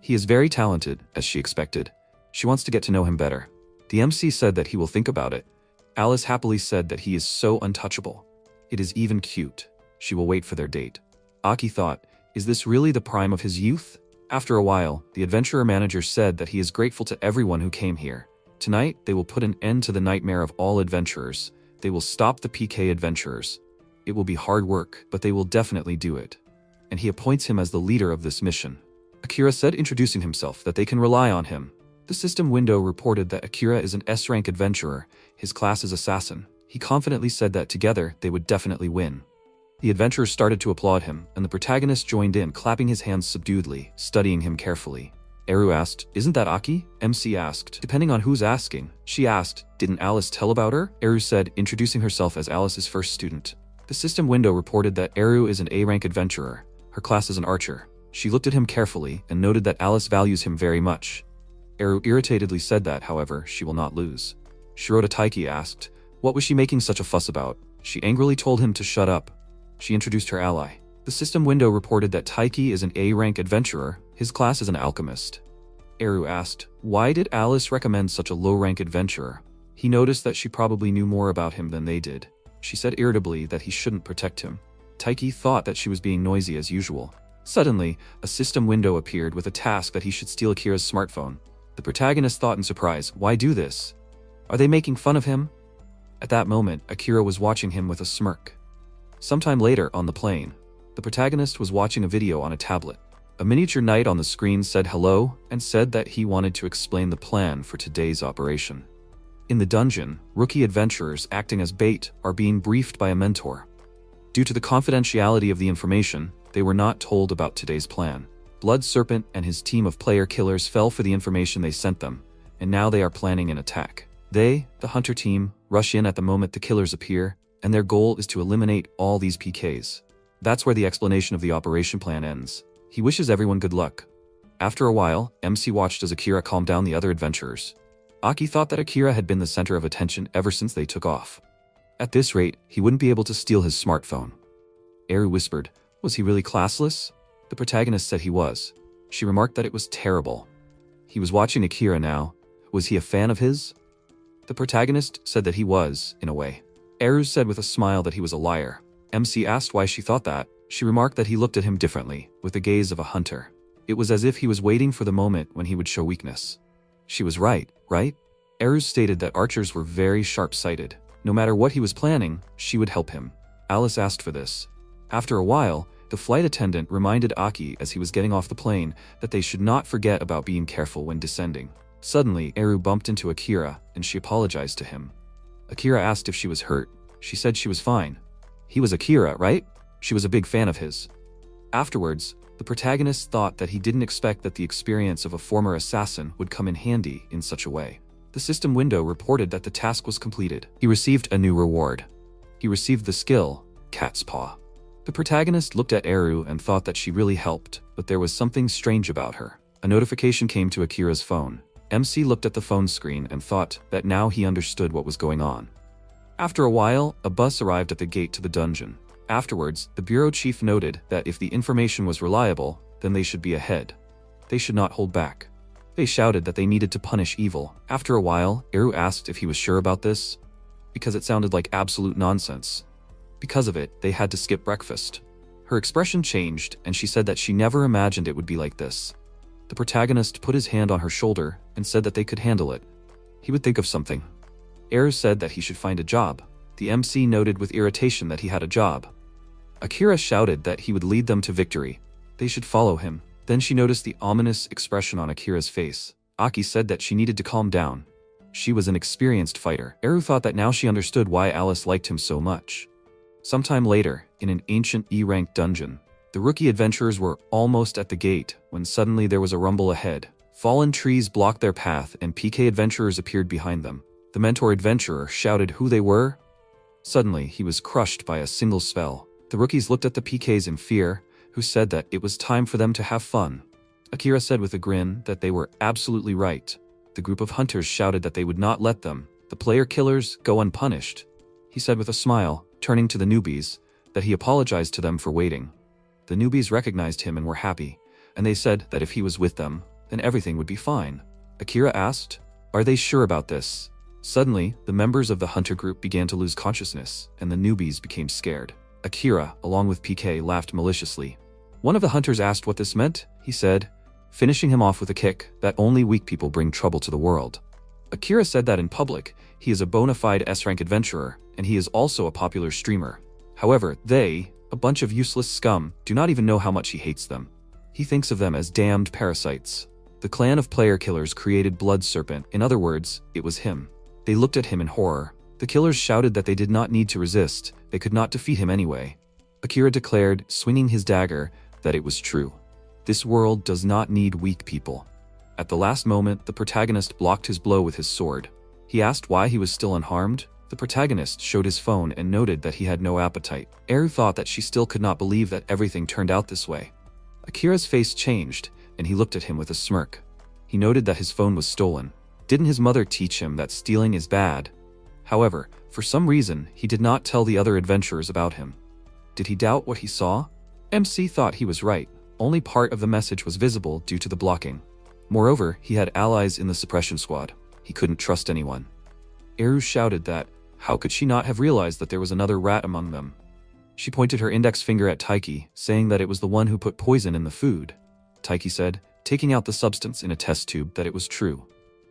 He is very talented, as she expected. She wants to get to know him better. The MC said that he will think about it. Alice happily said that he is so untouchable. It is even cute. She will wait for their date. Aki thought, is this really the prime of his youth? After a while, the adventurer manager said that he is grateful to everyone who came here. Tonight, they will put an end to the nightmare of all adventurers. They will stop the PK adventurers. It will be hard work, but they will definitely do it. And he appoints him as the leader of this mission. Akira said, introducing himself, that they can rely on him. The system window reported that Akira is an S-rank adventurer. His class is assassin. He confidently said that together, they would definitely win. The adventurers started to applaud him, and the protagonist joined in, clapping his hands subduedly, studying him carefully. Eru asked, "Isn't that Aki?" MC asked, depending on who's asking. She asked, "Didn't Alice tell about her?" Eru said, introducing herself as Alice's first student. The system window reported that Eru is an A-rank adventurer. Her class is an archer. She looked at him carefully and noted that Alice values him very much. Eru irritatedly said that, however, she will not lose. Shirota Taiki asked, what was she making such a fuss about? She angrily told him to shut up. She introduced her ally. The system window reported that Taiki is an A-rank adventurer. His class is an alchemist. Eru asked, why did Alice recommend such a low-rank adventurer? He noticed that she probably knew more about him than they did. She said irritably that he shouldn't protect him. Taiki thought that she was being noisy as usual. Suddenly, a system window appeared with a task that he should steal Akira's smartphone. The protagonist thought in surprise, why do this? Are they making fun of him? At that moment, Akira was watching him with a smirk. Sometime later, on the plane, the protagonist was watching a video on a tablet. A miniature knight on the screen said hello and said that he wanted to explain the plan for today's operation. In the dungeon, rookie adventurers acting as bait are being briefed by a mentor. Due to the confidentiality of the information, they were not told about today's plan. Blood Serpent and his team of player killers fell for the information they sent them, and now they are planning an attack. They, the hunter team, rush in at the moment the killers appear, and their goal is to eliminate all these PKs. That's where the explanation of the operation plan ends. He wishes everyone good luck. After a while, MC watched as Akira calmed down the other adventurers. Aki thought that Akira had been the center of attention ever since they took off. At this rate, he wouldn't be able to steal his smartphone. Eru whispered, was he really classless? The protagonist said he was. She remarked that it was terrible. He was watching Akira now. Was he a fan of his? The protagonist said that he was, in a way. Eru said with a smile that he was a liar. MC asked why she thought that. She remarked that he looked at him differently, with the gaze of a hunter. It was as if he was waiting for the moment when he would show weakness. She was right, right? Eru stated that archers were very sharp-sighted. No matter what he was planning, she would help him. Alice asked for this. After a while, the flight attendant reminded Aki as he was getting off the plane that they should not forget about being careful when descending. Suddenly, Eru bumped into Akira, and she apologized to him. Akira asked if she was hurt. She said she was fine. He was Akira, right? She was a big fan of his. Afterwards, the protagonist thought that he didn't expect that the experience of a former assassin would come in handy in such a way. The system window reported that the task was completed. He received a new reward. He received the skill, Cat's Paw. The protagonist looked at Eru and thought that she really helped, but there was something strange about her. A notification came to Akira's phone. MC looked at the phone screen and thought that now he understood what was going on. After a while, a bus arrived at the gate to the dungeon. Afterwards, the bureau chief noted that if the information was reliable, then they should be ahead. They should not hold back. They shouted that they needed to punish evil. After a while, Eru asked if he was sure about this, because it sounded like absolute nonsense. Because of it, they had to skip breakfast. Her expression changed, and she said that she never imagined it would be like this. The protagonist put his hand on her shoulder and said that they could handle it. He would think of something. Eru said that he should find a job. The MC noted with irritation that he had a job. Akira shouted that he would lead them to victory. They should follow him. Then she noticed the ominous expression on Akira's face. Aki said that she needed to calm down. She was an experienced fighter. Eru thought that now she understood why Alice liked him so much. Sometime later, in an ancient E-rank dungeon, the rookie adventurers were almost at the gate when suddenly there was a rumble ahead. Fallen trees blocked their path and PK adventurers appeared behind them. The mentor adventurer shouted who they were. Suddenly, he was crushed by a single spell. The rookies looked at the PKs in fear, who said that it was time for them to have fun. Akira said with a grin that they were absolutely right. The group of hunters shouted that they would not let them, the player killers, go unpunished. He said with a smile, turning to the newbies, that he apologized to them for waiting. The newbies recognized him and were happy, and they said that if he was with them, then everything would be fine. Akira asked, "Are they sure about this?" Suddenly, the members of the hunter group began to lose consciousness, and the newbies became scared. Akira, along with PK, laughed maliciously. One of the hunters asked what this meant. He said, finishing him off with a kick, that only weak people bring trouble to the world. Akira said that in public, he is a bona fide S-rank adventurer, and he is also a popular streamer. However, they, a bunch of useless scum, do not even know how much he hates them. He thinks of them as damned parasites. The clan of player killers created Blood Serpent. In other words, it was him. They looked at him in horror. The killers shouted that they did not need to resist. They could not defeat him anyway. Akira declared, swinging his dagger, that it was true. This world does not need weak people. At the last moment, the protagonist blocked his blow with his sword. He asked why he was still unharmed. The protagonist showed his phone and noted that he had no appetite. Eru thought that she still could not believe that everything turned out this way. Akira's face changed, and he looked at him with a smirk. He noted that his phone was stolen. Didn't his mother teach him that stealing is bad? However, for some reason, he did not tell the other adventurers about him. Did he doubt what he saw? MC thought he was right. Only part of the message was visible due to the blocking. Moreover, he had allies in the suppression squad. He couldn't trust anyone. Eru shouted that, how could she not have realized that there was another rat among them? She pointed her index finger at Taiki, saying that it was the one who put poison in the food. Taiki said, taking out the substance in a test tube, that it was true.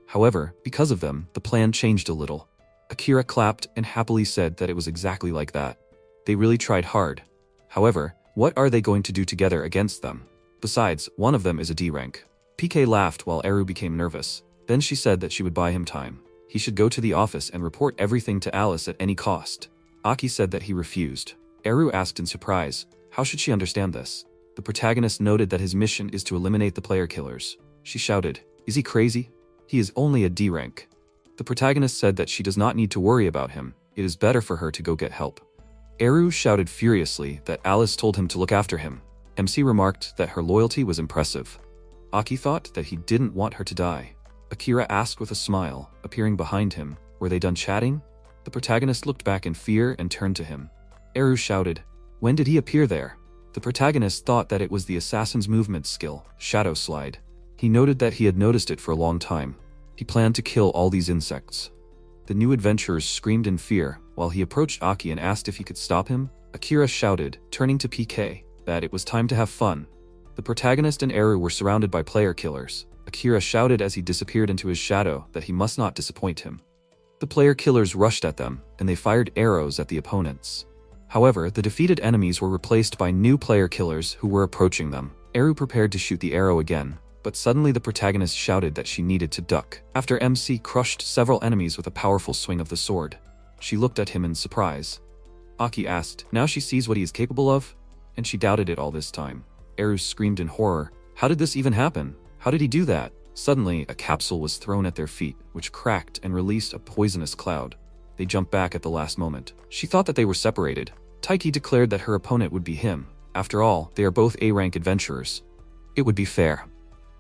However, because of them, the plan changed a little. Akira clapped and happily said that it was exactly like that. They really tried hard. However, what are they going to do together against them? Besides, one of them is a D rank. PK laughed while Eru became nervous. Then she said that she would buy him time. He should go to the office and report everything to Alice at any cost. Aki said that he refused. Eru asked in surprise, how should she understand this? The protagonist noted that his mission is to eliminate the player killers. She shouted, is he crazy? He is only a D rank. The protagonist said that she does not need to worry about him. It is better for her to go get help. Eru shouted furiously that Alice told him to look after him. MC remarked that her loyalty was impressive. Aki thought that he didn't want her to die. Akira asked with a smile, appearing behind him, were they done chatting? The protagonist looked back in fear and turned to him. Eru shouted, when did he appear there? The protagonist thought that it was the assassin's movement skill, Shadow Slide. He noted that he had noticed it for a long time. He planned to kill all these insects. The new adventurers screamed in fear, while he approached Aki and asked if he could stop him. Akira shouted, turning to PK, that it was time to have fun. The protagonist and Eru were surrounded by player killers. Akira shouted as he disappeared into his shadow that he must not disappoint him. The player killers rushed at them, and they fired arrows at the opponents. However, the defeated enemies were replaced by new player killers who were approaching them. Eru prepared to shoot the arrow again, but suddenly the protagonist shouted that she needed to duck. After MC crushed several enemies with a powerful swing of the sword, she looked at him in surprise. Aki asked, now she sees what he is capable of? And she doubted it all this time. Eru screamed in horror. How did this even happen? How did he do that? Suddenly, a capsule was thrown at their feet, which cracked and released a poisonous cloud. They jumped back at the last moment. She thought that they were separated. Taiki declared that her opponent would be him. After all, they are both A-rank adventurers. It would be fair.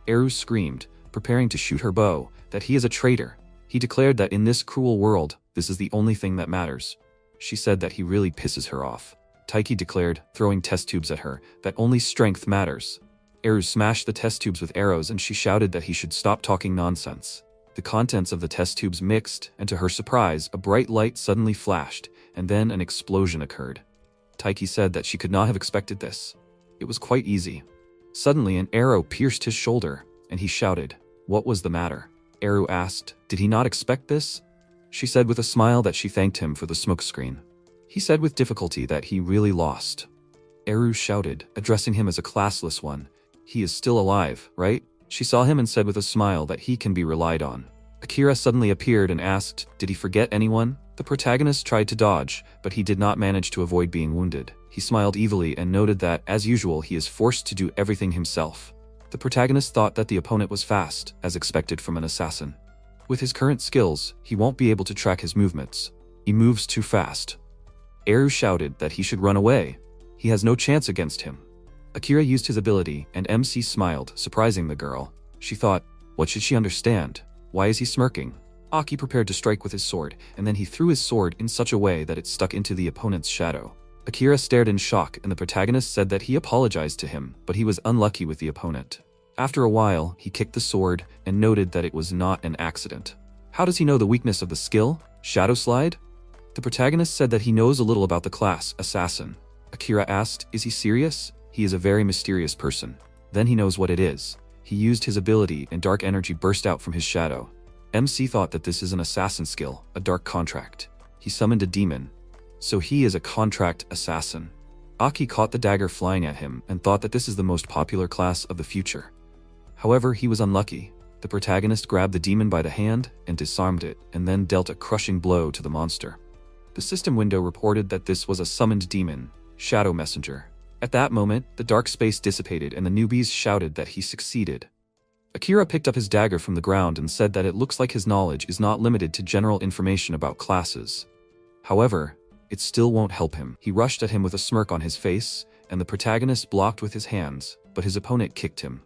Eru screamed, preparing to shoot her bow, that he is a traitor. He declared that in this cruel world, this is the only thing that matters. She said that he really pisses her off. Taiki declared, throwing test tubes at her, that only strength matters. Eru smashed the test tubes with arrows and she shouted that he should stop talking nonsense. The contents of the test tubes mixed, and to her surprise, a bright light suddenly flashed, and then an explosion occurred. Taiki said that she could not have expected this. It was quite easy. Suddenly an arrow pierced his shoulder, and he shouted, "What was the matter?" Eru asked, "Did he not expect this?" She said with a smile that she thanked him for the smokescreen. He said with difficulty that he really lost. Eru shouted, addressing him as a classless one, "He is still alive, right?" She saw him and said with a smile that he can be relied on. Akira suddenly appeared and asked, "Did he forget anyone?" The protagonist tried to dodge, but he did not manage to avoid being wounded. He smiled evilly and noted that, as usual, he is forced to do everything himself. The protagonist thought that the opponent was fast, as expected from an assassin. With his current skills, he won't be able to track his movements. He moves too fast. Eru shouted that he should run away. He has no chance against him. Akira used his ability, and MC smiled, surprising the girl. She thought, what should she understand? Why is he smirking? Aki prepared to strike with his sword, and then he threw his sword in such a way that it stuck into the opponent's shadow. Akira stared in shock, and the protagonist said that he apologized to him, but he was unlucky with the opponent. After a while, he kicked the sword, and noted that it was not an accident. How does he know the weakness of the skill? Shadow Slide? The protagonist said that he knows a little about the class, Assassin. Akira asked, is he serious? He is a very mysterious person. Then he knows what it is. He used his ability and dark energy burst out from his shadow. MC thought that this is an assassin skill, a dark contract. He summoned a demon. So he is a contract assassin. Aki caught the dagger flying at him and thought that this is the most popular class of the future. However, he was unlucky. The protagonist grabbed the demon by the hand and disarmed it, and then dealt a crushing blow to the monster. The system window reported that this was a summoned demon, Shadow Messenger. At that moment, the dark space dissipated and the newbies shouted that he succeeded. Akira picked up his dagger from the ground and said that it looks like his knowledge is not limited to general information about classes. However, it still won't help him. He rushed at him with a smirk on his face, and the protagonist blocked with his hands, but his opponent kicked him.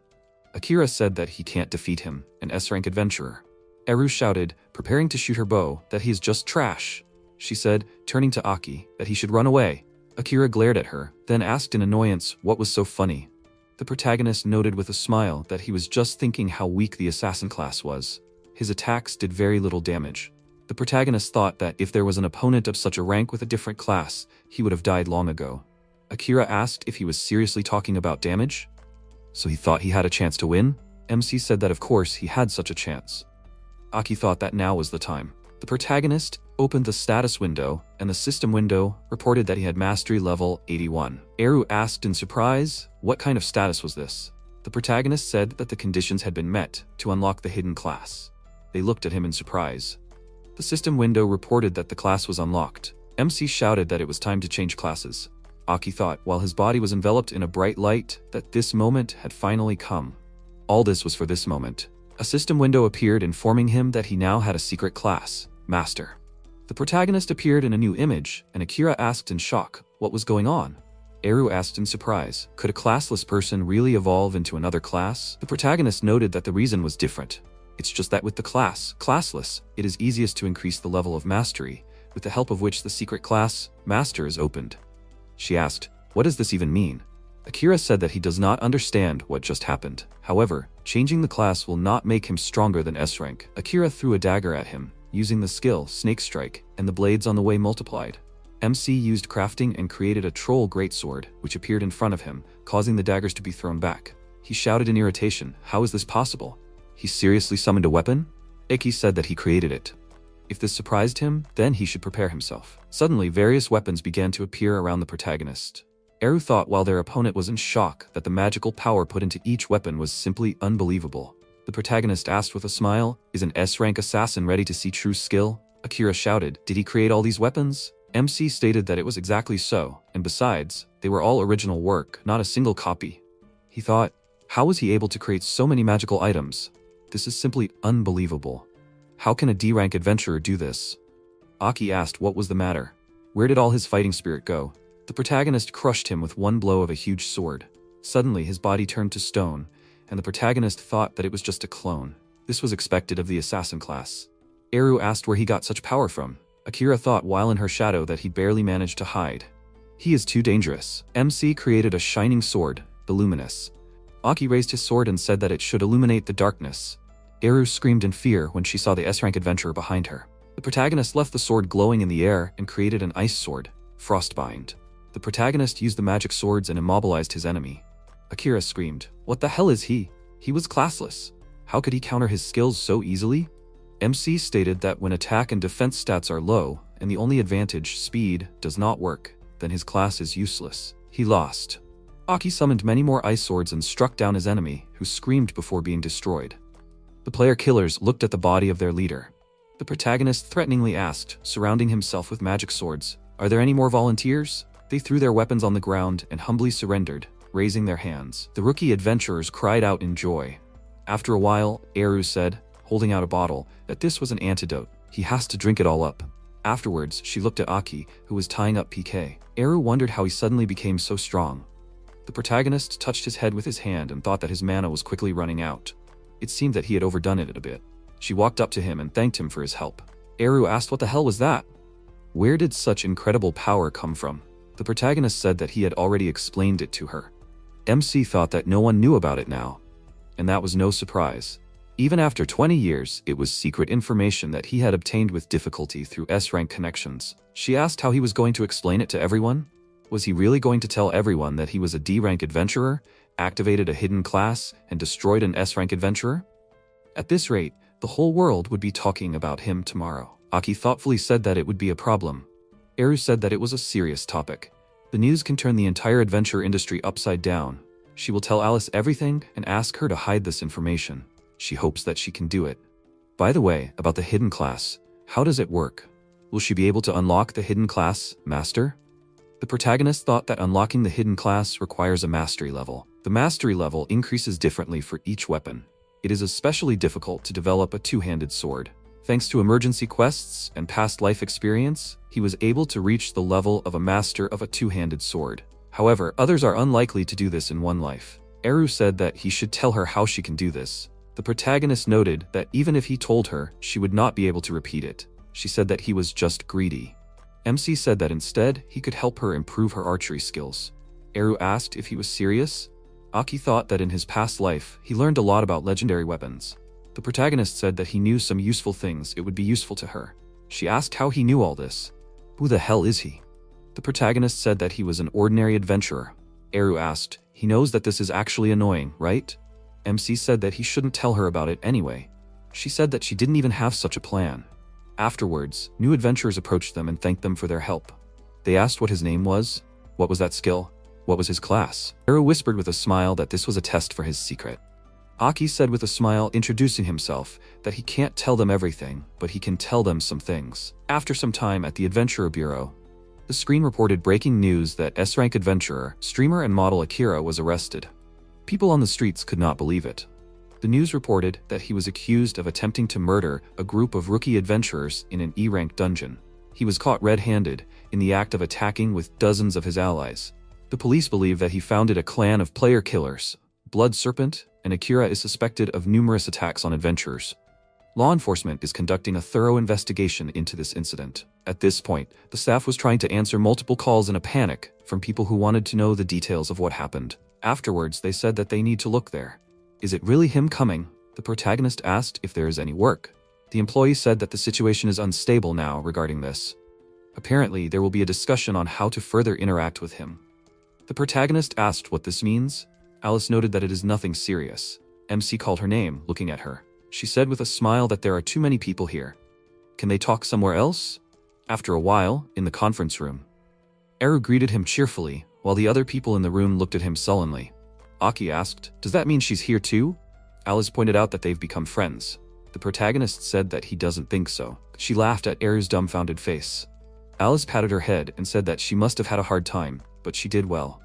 Akira said that he can't defeat him, an S-rank adventurer. Eru shouted, preparing to shoot her bow, that he is just trash. She said, turning to Aki, that he should run away. Akira glared at her, then asked in annoyance what was so funny. The protagonist noted with a smile that he was just thinking how weak the assassin class was. His attacks did very little damage. The protagonist thought that if there was an opponent of such a rank with a different class, he would have died long ago. Akira asked if he was seriously talking about damage. So he thought he had a chance to win? MC said that of course he had such a chance. Aki thought that now was the time. The protagonist opened the status window, and the system window reported that he had mastery level 81. Eru asked in surprise, what kind of status was this? The protagonist said that the conditions had been met to unlock the hidden class. They looked at him in surprise. The system window reported that the class was unlocked. MC shouted that it was time to change classes. Aki thought, while his body was enveloped in a bright light, that this moment had finally come. All this was for this moment. A system window appeared informing him that he now had a secret class, Master. The protagonist appeared in a new image, and Akira asked in shock, what was going on? Eru asked in surprise, could a classless person really evolve into another class? The protagonist noted that the reason was different. It's just that with the class, classless, it is easiest to increase the level of mastery, with the help of which the secret class, Master, is opened. She asked, what does this even mean? Akira said that he does not understand what just happened. However, changing the class will not make him stronger than S-rank. Akira threw a dagger at him, using the skill Snake Strike, and the blades on the way multiplied. MC used crafting and created a troll greatsword, which appeared in front of him, causing the daggers to be thrown back. He shouted in irritation, how is this possible? He seriously summoned a weapon? Eki said that he created it. If this surprised him, then he should prepare himself. Suddenly, various weapons began to appear around the protagonist. Eru thought while their opponent was in shock that the magical power put into each weapon was simply unbelievable. The protagonist asked with a smile, "Is an S-rank assassin ready to see true skill?" Akira shouted, "Did he create all these weapons?" MC stated that it was exactly so, and besides, they were all original work, not a single copy. He thought, how was he able to create so many magical items? This is simply unbelievable. How can a D-rank adventurer do this? Aki asked what was the matter. Where did all his fighting spirit go? The protagonist crushed him with one blow of a huge sword. Suddenly, his body turned to stone, and the protagonist thought that it was just a clone. This was expected of the assassin class. Eru asked where he got such power from. Akira thought while in her shadow that he barely managed to hide. He is too dangerous. MC created a shining sword, the Luminous. Aki raised his sword and said that it should illuminate the darkness. Eru screamed in fear when she saw the S-rank adventurer behind her. The protagonist left the sword glowing in the air and created an ice sword, Frostbind. The protagonist used the magic swords and immobilized his enemy. Akira screamed, "What the hell is he? He was classless. How could he counter his skills so easily?" MC stated that when attack and defense stats are low, and the only advantage, speed, does not work, then his class is useless. He lost. Aki summoned many more ice swords and struck down his enemy, who screamed before being destroyed. The player killers looked at the body of their leader. The protagonist threateningly asked, surrounding himself with magic swords, "Are there any more volunteers?" They threw their weapons on the ground and humbly surrendered, raising their hands. The rookie adventurers cried out in joy. After a while, Eru said, holding out a bottle, that this was an antidote. He has to drink it all up. Afterwards, she looked at Aki, who was tying up PK. Eru wondered how he suddenly became so strong. The protagonist touched his head with his hand and thought that his mana was quickly running out. It seemed that he had overdone it a bit. She walked up to him and thanked him for his help. Eru asked what the hell was that? Where did such incredible power come from? The protagonist said that he had already explained it to her. MC thought that no one knew about it now, and that was no surprise. Even after 20 years, it was secret information that he had obtained with difficulty through S-rank connections. She asked how he was going to explain it to everyone. Was he really going to tell everyone that he was a D-rank adventurer, activated a hidden class, and destroyed an S-rank adventurer? At this rate, the whole world would be talking about him tomorrow. Aki thoughtfully said that it would be a problem. Eru said that it was a serious topic. The news can turn the entire adventure industry upside down. She will tell Alice everything and ask her to hide this information. She hopes that she can do it. By the way, about the hidden class, how does it work? Will she be able to unlock the hidden class, Master? The protagonist thought that unlocking the hidden class requires a mastery level. The mastery level increases differently for each weapon. It is especially difficult to develop a two-handed sword. Thanks to emergency quests and past life experience, he was able to reach the level of a master of a two-handed sword. However, others are unlikely to do this in one life. Eru said that he should tell her how she can do this. The protagonist noted that even if he told her, she would not be able to repeat it. She said that he was just greedy. MC said that instead, he could help her improve her archery skills. Eru asked if he was serious. Aki thought that in his past life, he learned a lot about legendary weapons. The protagonist said that he knew some useful things it would be useful to her. She asked how he knew all this. Who the hell is he? The protagonist said that he was an ordinary adventurer. Eru asked, he knows that this is actually annoying, right? MC said that he shouldn't tell her about it anyway. She said that she didn't even have such a plan. Afterwards, new adventurers approached them and thanked them for their help. They asked what his name was, what was that skill, what was his class. Eru whispered with a smile that this was a test for his secret. Aki said with a smile, introducing himself, that he can't tell them everything, but he can tell them some things. After some time at the Adventurer Bureau, the screen reported breaking news that S-rank adventurer, streamer and model Akira was arrested. People on the streets could not believe it. The news reported that he was accused of attempting to murder a group of rookie adventurers in an E-rank dungeon. He was caught red-handed in the act of attacking with dozens of his allies. The police believe that he founded a clan of player killers, Blood Serpent, and Akira is suspected of numerous attacks on adventurers. Law enforcement is conducting a thorough investigation into this incident. At this point, the staff was trying to answer multiple calls in a panic from people who wanted to know the details of what happened. Afterwards, they said that they need to look there. Is it really him coming? The protagonist asked if there is any work. The employee said that the situation is unstable now regarding this. Apparently, there will be a discussion on how to further interact with him. The protagonist asked what this means. Alice noted that it is nothing serious. MC called her name, looking at her. She said with a smile that there are too many people here. Can they talk somewhere else? After a while, in the conference room, Eru greeted him cheerfully, while the other people in the room looked at him sullenly. Aki asked, "Does that mean she's here too?" Alice pointed out that they've become friends. The protagonist said that he doesn't think so. She laughed at Eru's dumbfounded face. Alice patted her head and said that she must have had a hard time, but she did well.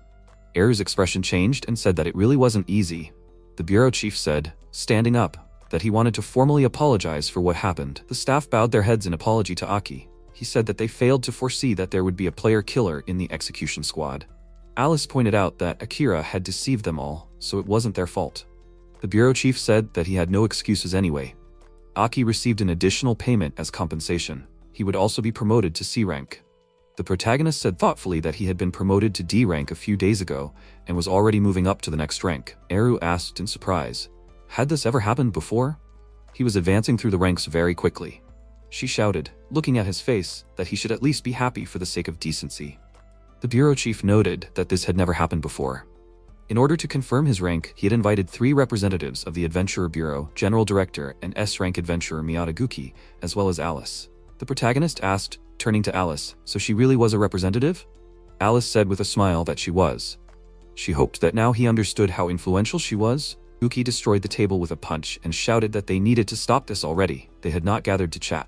Eru's expression changed and said that it really wasn't easy. The bureau chief said, standing up, that he wanted to formally apologize for what happened. The staff bowed their heads in apology to Aki. He said that they failed to foresee that there would be a player killer in the execution squad. Alice pointed out that Akira had deceived them all, so it wasn't their fault. The bureau chief said that he had no excuses anyway. Aki received an additional payment as compensation. He would also be promoted to C rank. The protagonist said thoughtfully that he had been promoted to D rank a few days ago and was already moving up to the next rank. Eru asked in surprise, had this ever happened before? He was advancing through the ranks very quickly. She shouted, looking at his face, that he should at least be happy for the sake of decency. The bureau chief noted that this had never happened before. In order to confirm his rank, he had invited 3 representatives of the Adventurer Bureau, General Director and S-rank adventurer Miyata Guki, as well as Alice. The protagonist asked, turning to Alice, so she really was a representative? Alice said with a smile that she was. She hoped that now he understood how influential she was. Guki destroyed the table with a punch and shouted that they needed to stop this already. They had not gathered to chat.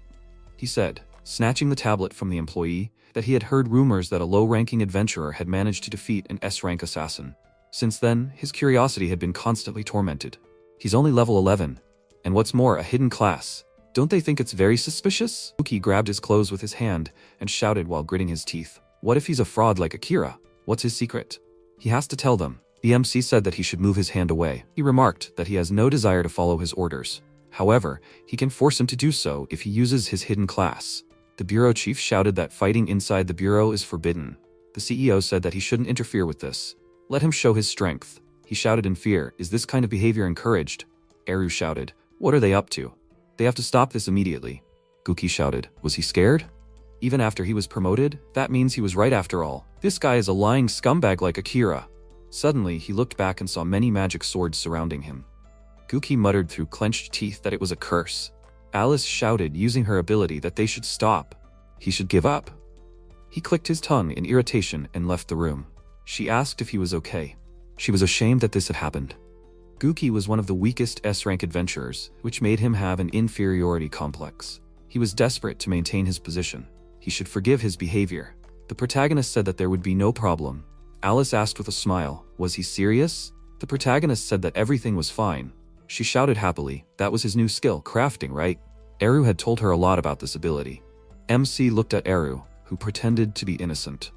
He said, snatching the tablet from the employee, that he had heard rumors that a low-ranking adventurer had managed to defeat an S-rank assassin. Since then, his curiosity had been constantly tormented. He's only level 11. And what's more, a hidden class. Don't they think it's very suspicious? Guki grabbed his clothes with his hand and shouted while gritting his teeth. What if he's a fraud like Akira? What's his secret? He has to tell them. The MC said that he should move his hand away. He remarked that he has no desire to follow his orders. However, he can force him to do so if he uses his hidden class. The bureau chief shouted that fighting inside the bureau is forbidden. The CEO said that he shouldn't interfere with this. Let him show his strength. He shouted in fear, is this kind of behavior encouraged? Eru shouted, what are they up to? They have to stop this immediately. Guki shouted, was he scared? Even after he was promoted, that means he was right after all. This guy is a lying scumbag like Akira. Suddenly, he looked back and saw many magic swords surrounding him. Guki muttered through clenched teeth that it was a curse. Alice shouted, using her ability, that they should stop. He should give up. He clicked his tongue in irritation and left the room. She asked if he was okay. She was ashamed that this had happened. Guki was one of the weakest S-rank adventurers, which made him have an inferiority complex. He was desperate to maintain his position. He should forgive his behavior. The protagonist said that there would be no problem. Alice asked with a smile, was he serious? The protagonist said that everything was fine. She shouted happily, that was his new skill, crafting, right? Eru had told her a lot about this ability. MC looked at Eru, who pretended to be innocent.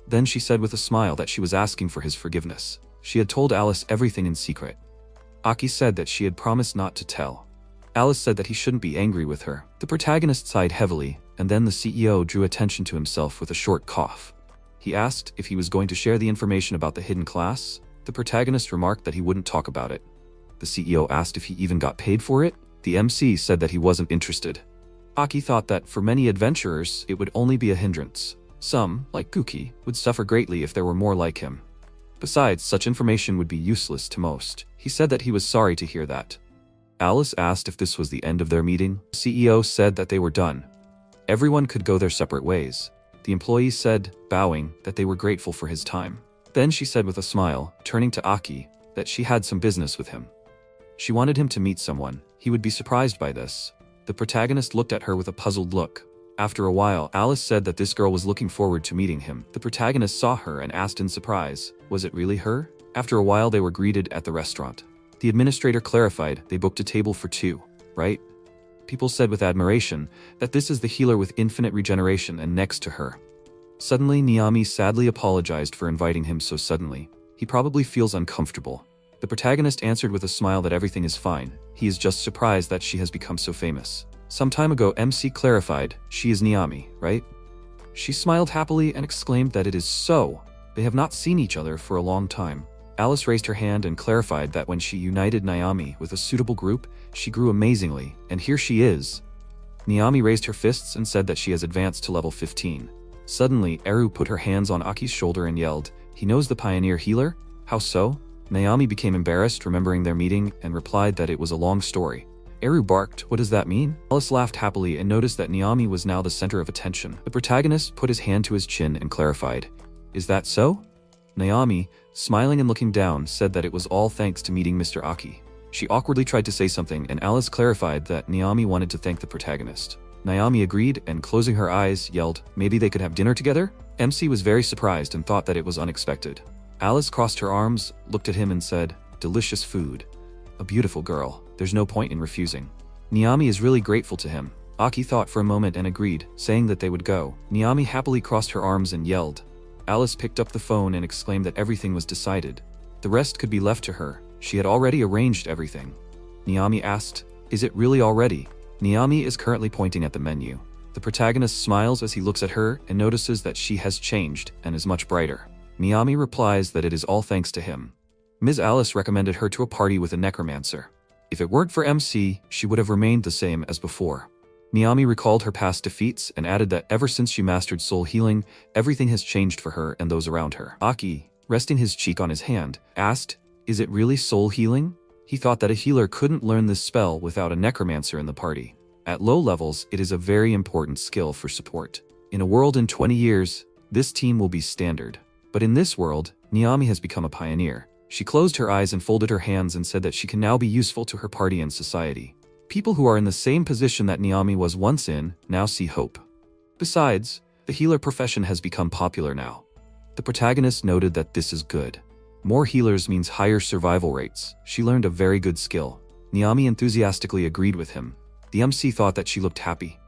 Then she said with a smile that she was asking for his forgiveness. She had told Alice everything in secret. Aki said that she had promised not to tell. Alice said that he shouldn't be angry with her. The protagonist sighed heavily, and then the CEO drew attention to himself with a short cough. He asked if he was going to share the information about the hidden class. The protagonist remarked that he wouldn't talk about it. The CEO asked if he even got paid for it. The MC said that he wasn't interested. Aki thought that for many adventurers, it would only be a hindrance. Some, like Guki, would suffer greatly if there were more like him. Besides, such information would be useless to most. He said that he was sorry to hear that. Alice asked if this was the end of their meeting. The CEO said that they were done. Everyone could go their separate ways. The employees said, bowing, that they were grateful for his time. Then she said with a smile, turning to Aki, that she had some business with him. She wanted him to meet someone. He would be surprised by this. The protagonist looked at her with a puzzled look. After a while, Alice said that this girl was looking forward to meeting him. The protagonist saw her and asked in surprise, was it really her? After a while, they were greeted at the restaurant. The administrator clarified they booked a table for 2, right? People said with admiration that this is the healer with infinite regeneration and next to her. Suddenly, Niami sadly apologized for inviting him so suddenly. He probably feels uncomfortable. The protagonist answered with a smile that everything is fine. He is just surprised that she has become so famous. Some time ago, MC clarified, she is Niami, right? She smiled happily and exclaimed that it is so. They have not seen each other for a long time. Alice raised her hand and clarified that when she united Niami with a suitable group, she grew amazingly, and here she is. Niami raised her fists and said that she has advanced to level 15. Suddenly, Eru put her hands on Aki's shoulder and yelled, he knows the pioneer healer? How so? Niami became embarrassed remembering their meeting and replied that it was a long story. Eru barked, "What does that mean?" Alice laughed happily and noticed that Naomi was now the center of attention. The protagonist put his hand to his chin and clarified, "Is that so?" Naomi, smiling and looking down, said that it was all thanks to meeting Mr. Aki. She awkwardly tried to say something, and Alice clarified that Naomi wanted to thank the protagonist. Naomi agreed and, closing her eyes, yelled, "Maybe they could have dinner together?" MC was very surprised and thought that it was unexpected. Alice crossed her arms, looked at him and said, "Delicious food. A beautiful girl. There's no point in refusing." Naomi is really grateful to him. Aki thought for a moment and agreed, saying that they would go. Naomi happily crossed her arms and yelled. Alice picked up the phone and exclaimed that everything was decided. The rest could be left to her. She had already arranged everything. Naomi asked, "Is it really already?" Naomi is currently pointing at the menu. The protagonist smiles as he looks at her and notices that she has changed and is much brighter. Naomi replies that it is all thanks to him. Ms. Alice recommended her to a party with a necromancer. If it weren't for MC, she would have remained the same as before. Naomi recalled her past defeats and added that ever since she mastered soul healing, everything has changed for her and those around her. Aki, resting his cheek on his hand, asked, "Is it really soul healing?" He thought that a healer couldn't learn this spell without a necromancer in the party. At low levels, it is a very important skill for support. In a world in 20 years, this team will be standard. But in this world, Naomi has become a pioneer. She closed her eyes and folded her hands and said that she can now be useful to her party and society. People who are in the same position that Naomi was once in now see hope. Besides, the healer profession has become popular now. The protagonist noted that this is good. More healers means higher survival rates. She learned a very good skill. Naomi enthusiastically agreed with him. The MC thought that she looked happy.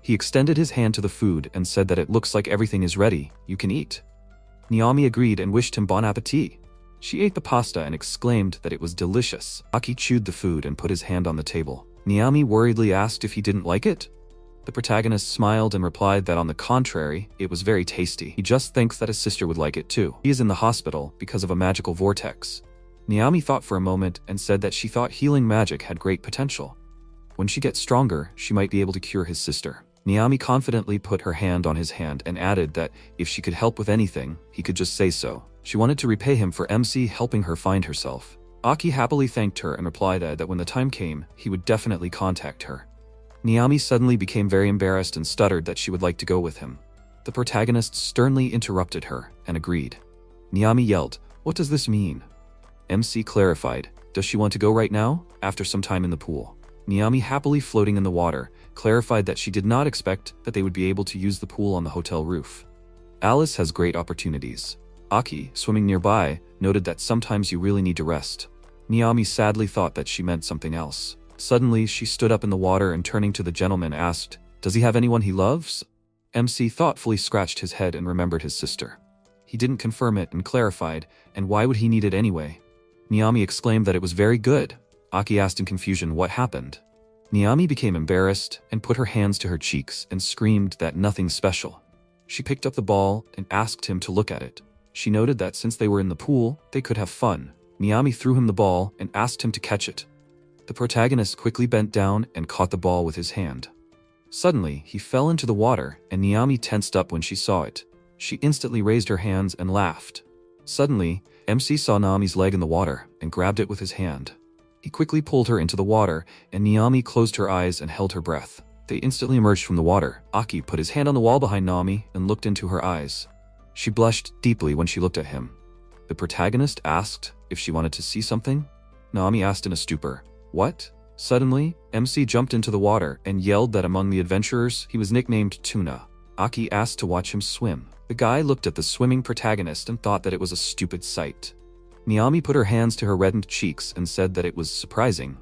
He extended his hand to the food and said that it looks like everything is ready. You can eat. Naomi agreed and wished him bon appetit. She ate the pasta and exclaimed that it was delicious. Aki chewed the food and put his hand on the table. Naomi worriedly asked if he didn't like it. The protagonist smiled and replied that on the contrary, it was very tasty. He just thinks that his sister would like it too. He is in the hospital because of a magical vortex. Naomi thought for a moment and said that she thought healing magic had great potential. When she gets stronger, she might be able to cure his sister. Naomi confidently put her hand on his hand and added that if she could help with anything, he could just say so. She wanted to repay him for MC helping her find herself. Aki happily thanked her and replied that when the time came, he would definitely contact her. Naomi suddenly became very embarrassed and stuttered that she would like to go with him. The protagonist sternly interrupted her and agreed. Naomi yelled, "What does this mean?" MC clarified, "Does she want to go right now, after some time in the pool?" Naomi, happily floating in the water, clarified that she did not expect that they would be able to use the pool on the hotel roof. Alice has great opportunities. Aki, swimming nearby, noted that sometimes you really need to rest. Naomi sadly thought that she meant something else. Suddenly, she stood up in the water and turning to the gentleman asked, "Does he have anyone he loves?" MC thoughtfully scratched his head and remembered his sister. He didn't confirm it and clarified, and why would he need it anyway? Naomi exclaimed that it was very good. Aki asked in confusion what happened. Naomi became embarrassed and put her hands to her cheeks and screamed that nothing special. She picked up the ball and asked him to look at it. She noted that since they were in the pool, they could have fun. Naomi threw him the ball and asked him to catch it. The protagonist quickly bent down and caught the ball with his hand. Suddenly, he fell into the water, and Naomi tensed up when she saw it. She instantly raised her hands and laughed. Suddenly, MC saw Naomi's leg in the water and grabbed it with his hand. He quickly pulled her into the water, and Naomi closed her eyes and held her breath. They instantly emerged from the water. Aki put his hand on the wall behind Naomi and looked into her eyes. She blushed deeply when she looked at him. The protagonist asked if she wanted to see something. Naomi asked in a stupor, "What?" Suddenly, MC jumped into the water and yelled that among the adventurers, he was nicknamed Tuna. Aki asked to watch him swim. The guy looked at the swimming protagonist and thought that it was a stupid sight. Naomi put her hands to her reddened cheeks and said that it was surprising.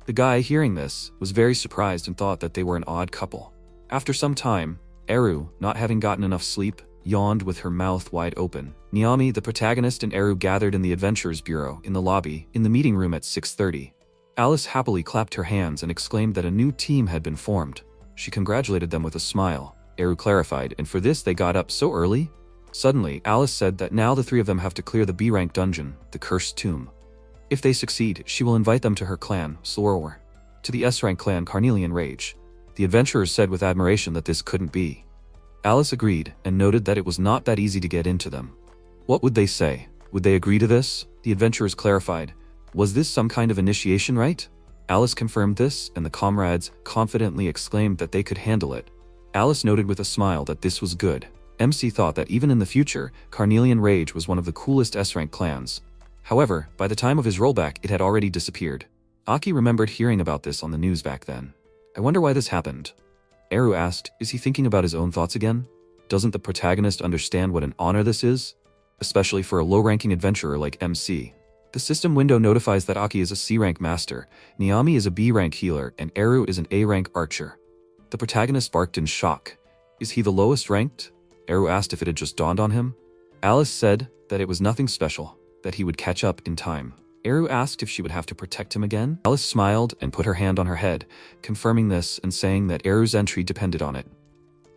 The guy, hearing this, was very surprised and thought that they were an odd couple. After some time, Eru, not having gotten enough sleep, yawned with her mouth wide open. Naomi, the protagonist, and Eru gathered in the Adventurers Bureau in the lobby in the meeting room at 6:30. Alice happily clapped her hands and exclaimed that a new team had been formed. She congratulated them with a smile. Eru clarified, "And for this they got up so early?" Suddenly, Alice said that now the three of them have to clear the B-rank dungeon, the Cursed Tomb. If they succeed, she will invite them to her clan, Sloror, to the S-rank clan Carnelian Rage. The adventurers said with admiration that this couldn't be. Alice agreed and noted that it was not that easy to get into them. What would they say? Would they agree to this? The adventurers clarified, "Was this some kind of initiation rite?" Alice confirmed this, and the comrades confidently exclaimed that they could handle it. Alice noted with a smile that this was good. MC thought that even in the future, Carnelian Rage was one of the coolest S-rank clans. However, by the time of his rollback, it had already disappeared. Aki remembered hearing about this on the news back then. I wonder why this happened. Eru asked, is he thinking about his own thoughts again? Doesn't the protagonist understand what an honor this is? Especially for a low-ranking adventurer like MC. The system window notifies that Aki is a C-rank master, Niami is a B-rank healer, and Eru is an A-rank archer. The protagonist barked in shock. Is he the lowest ranked? Eru asked if it had just dawned on him. Alice said that it was nothing special, that he would catch up in time. Eru asked if she would have to protect him again. Alice smiled and put her hand on her head, confirming this and saying that Eru's entry depended on it.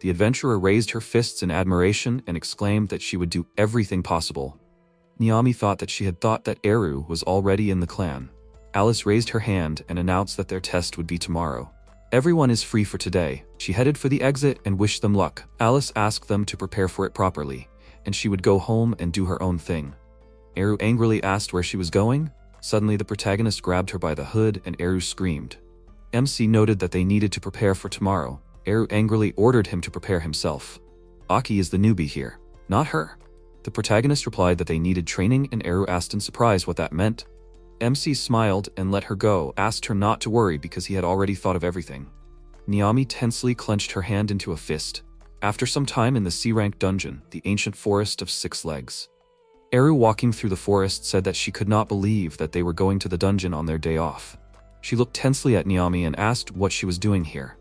The adventurer raised her fists in admiration and exclaimed that she would do everything possible. Niami thought that she had thought that Eru was already in the clan. Alice raised her hand and announced that their test would be tomorrow. Everyone is free for today. She headed for the exit and wished them luck. Alice asked them to prepare for it properly, and she would go home and do her own thing. Eru angrily asked where she was going. Suddenly the protagonist grabbed her by the hood and Eru screamed. MC noted that they needed to prepare for tomorrow. Eru angrily ordered him to prepare himself. Aki is the newbie here, not her. The protagonist replied that they needed training, and Eru asked in surprise what that meant. MC smiled and let her go, asked her not to worry because he had already thought of everything. Niami tensely clenched her hand into a fist. After some time in the C-rank dungeon, the ancient forest of 6 legs. Eru, walking through the forest, said that she could not believe that they were going to the dungeon on their day off. She looked tensely at Niami and asked what she was doing here.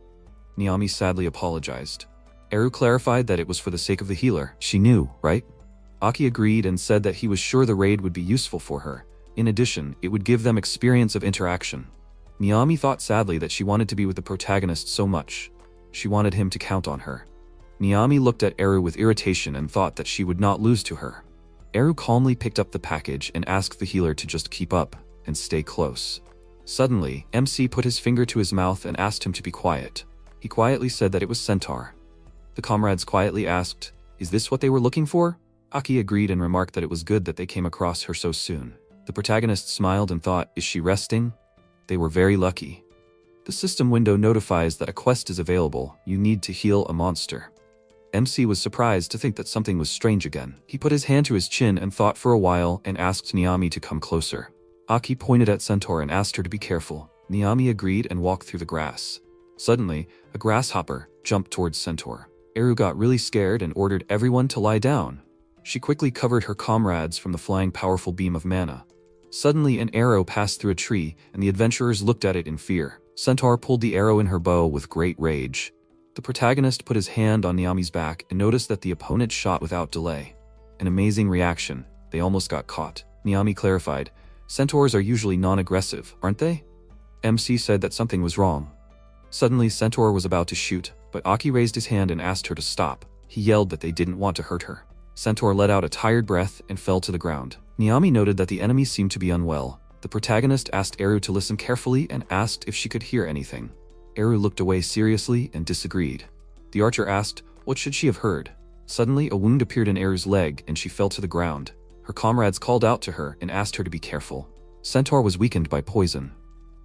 Niami sadly apologized. Eru clarified that it was for the sake of the healer. She knew, right? Aki agreed and said that he was sure the raid would be useful for her. In addition, it would give them experience of interaction. Niami thought sadly that she wanted to be with the protagonist so much. She wanted him to count on her. Niami looked at Eru with irritation and thought that she would not lose to her. Eru calmly picked up the package and asked the healer to just keep up and stay close. Suddenly, MC put his finger to his mouth and asked him to be quiet. He quietly said that it was Centaur. The comrades quietly asked, "Is this what they were looking for?" Aki agreed and remarked that it was good that they came across her so soon. The protagonist smiled and thought, is she resting? They were very lucky. The system window notifies that a quest is available. You need to heal a monster. MC was surprised to think that something was strange again. He put his hand to his chin and thought for a while and asked Niami to come closer. Aki pointed at Centaur and asked her to be careful. Niami agreed and walked through the grass. Suddenly, a grasshopper jumped towards Centaur. Eru got really scared and ordered everyone to lie down. She quickly covered her comrades from the flying powerful beam of mana. Suddenly an arrow passed through a tree, and the adventurers looked at it in fear. Centaur pulled the arrow in her bow with great rage. The protagonist put his hand on Niami's back and noticed that the opponent shot without delay. An amazing reaction. They almost got caught. Niami clarified, "Centaurs are usually non-aggressive, aren't they?" MC said that something was wrong. Suddenly Centaur was about to shoot, but Aki raised his hand and asked her to stop. He yelled that they didn't want to hurt her. Centaur let out a tired breath and fell to the ground. Niami noted that the enemy seemed to be unwell. The protagonist asked Eru to listen carefully and asked if she could hear anything. Eru looked away seriously and disagreed. The archer asked, what should she have heard? Suddenly a wound appeared in Eru's leg and she fell to the ground. Her comrades called out to her and asked her to be careful. Centaur was weakened by poison.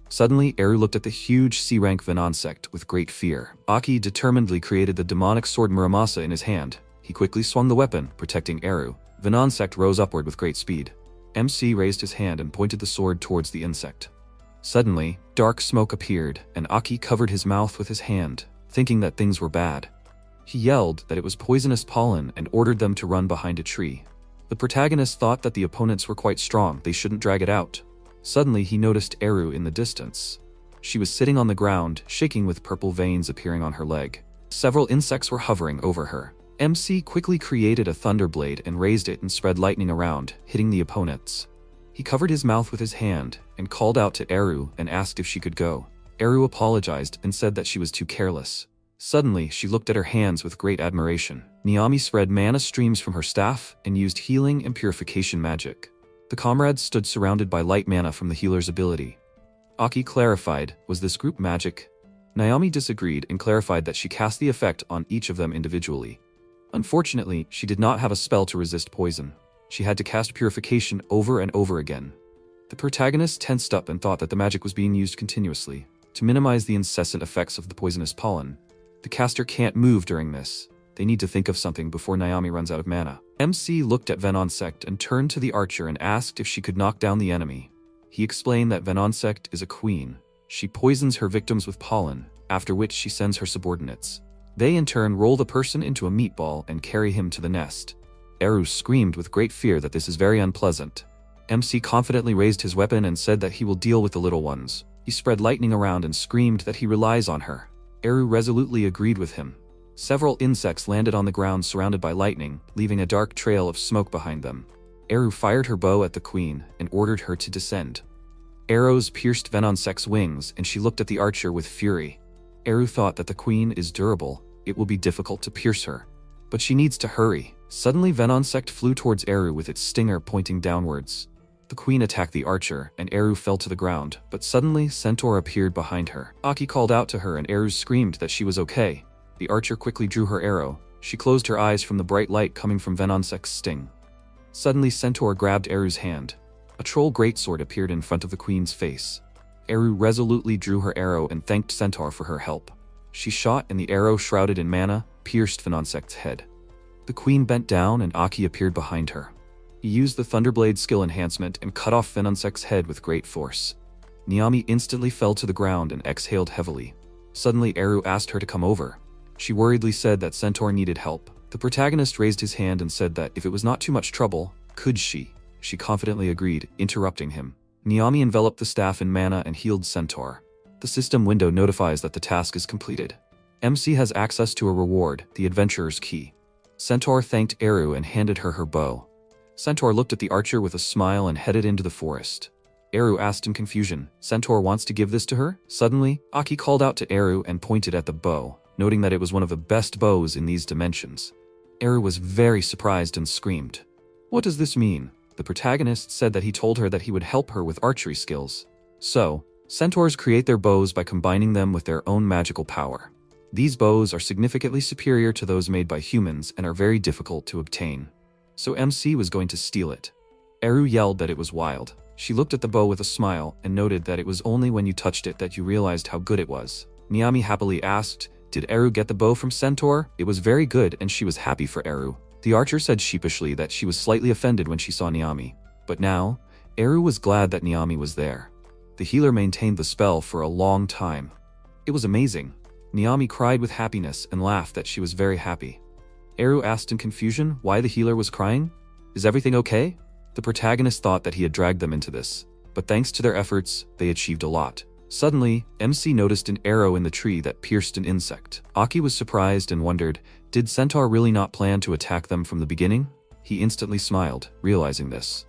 Suddenly, Eru looked at the huge C-rank Venonsect with great fear. Aki determinedly created the demonic sword Muramasa in his hand. He quickly swung the weapon, protecting Eru. Venonsect rose upward with great speed. MC raised his hand and pointed the sword towards the insect. Suddenly, dark smoke appeared, and Aki covered his mouth with his hand, thinking that things were bad. He yelled that it was poisonous pollen and ordered them to run behind a tree. The protagonist thought that the opponents were quite strong, they shouldn't drag it out. Suddenly, he noticed Eru in the distance. She was sitting on the ground, shaking with purple veins appearing on her leg. Several insects were hovering over her. MC quickly created a thunderblade and raised it and spread lightning around, hitting the opponents. He covered his mouth with his hand and called out to Eru and asked if she could go. Eru apologized and said that she was too careless. Suddenly, she looked at her hands with great admiration. Niami spread mana streams from her staff and used healing and purification magic. The comrades stood surrounded by light mana from the healer's ability. Aki clarified, was this group magic? Niami disagreed and clarified that she cast the effect on each of them individually. Unfortunately, she did not have a spell to resist poison. She had to cast purification over and over again. The protagonist tensed up and thought that the magic was being used continuously to minimize the incessant effects of the poisonous pollen. The caster can't move during this. They need to think of something before Naomi runs out of mana. MC looked at Venonsect and turned to the archer and asked if she could knock down the enemy. He explained that Venonsect is a queen. She poisons her victims with pollen, after which she sends her subordinates. They in turn roll the person into a meatball and carry him to the nest. Eru screamed with great fear that this is very unpleasant. MC confidently raised his weapon and said that he will deal with the little ones. He spread lightning around and screamed that he relies on her. Eru resolutely agreed with him. Several insects landed on the ground surrounded by lightning, leaving a dark trail of smoke behind them. Eru fired her bow at the queen and ordered her to descend. Arrows pierced Venonsect's wings and she looked at the archer with fury. Eru thought that the queen is durable. It will be difficult to pierce her. But she needs to hurry. Suddenly Venonsect flew towards Eru with its stinger pointing downwards. The queen attacked the archer, and Eru fell to the ground, but suddenly Centaur appeared behind her. Aki called out to her and Eru screamed that she was okay. The archer quickly drew her arrow. She closed her eyes from the bright light coming from Venonsect's sting. Suddenly Centaur grabbed Eru's hand. A troll greatsword appeared in front of the queen's face. Eru resolutely drew her arrow and thanked Centaur for her help. She shot and the arrow, shrouded in mana, pierced Venonsect's head. The queen bent down and Aki appeared behind her. He used the Thunderblade skill enhancement and cut off Venonsect's head with great force. Naomi instantly fell to the ground and exhaled heavily. Suddenly Eru asked her to come over. She worriedly said that Centaur needed help. The protagonist raised his hand and said that if it was not too much trouble, could she? She confidently agreed, interrupting him. Naomi enveloped the staff in mana and healed Centaur. The system window notifies that the task is completed. MC has access to a reward, the Adventurer's Key. Centaur thanked Eru and handed her her bow. Centaur looked at the archer with a smile and headed into the forest. Eru asked in confusion, Centaur wants to give this to her? Suddenly, Aki called out to Eru and pointed at the bow, noting that it was one of the best bows in these dimensions. Eru was very surprised and screamed. What does this mean? The protagonist said that he told her that he would help her with archery skills. So, centaurs create their bows by combining them with their own magical power. These bows are significantly superior to those made by humans and are very difficult to obtain. So MC was going to steal it. Eru yelled that it was wild. She looked at the bow with a smile and noted that it was only when you touched it that you realized how good it was. Naomi happily asked, did Eru get the bow from Centaur? It was very good and she was happy for Eru. The archer said sheepishly that she was slightly offended when she saw Naomi. But now, Eru was glad that Naomi was there. The healer maintained the spell for a long time. It was amazing. Naomi cried with happiness and laughed that she was very happy. Eru asked in confusion why the healer was crying. Is everything okay? The protagonist thought that he had dragged them into this, but thanks to their efforts, they achieved a lot. Suddenly, MC noticed an arrow in the tree that pierced an insect. Aki was surprised and wondered, did Centaur really not plan to attack them from the beginning? He instantly smiled, realizing this.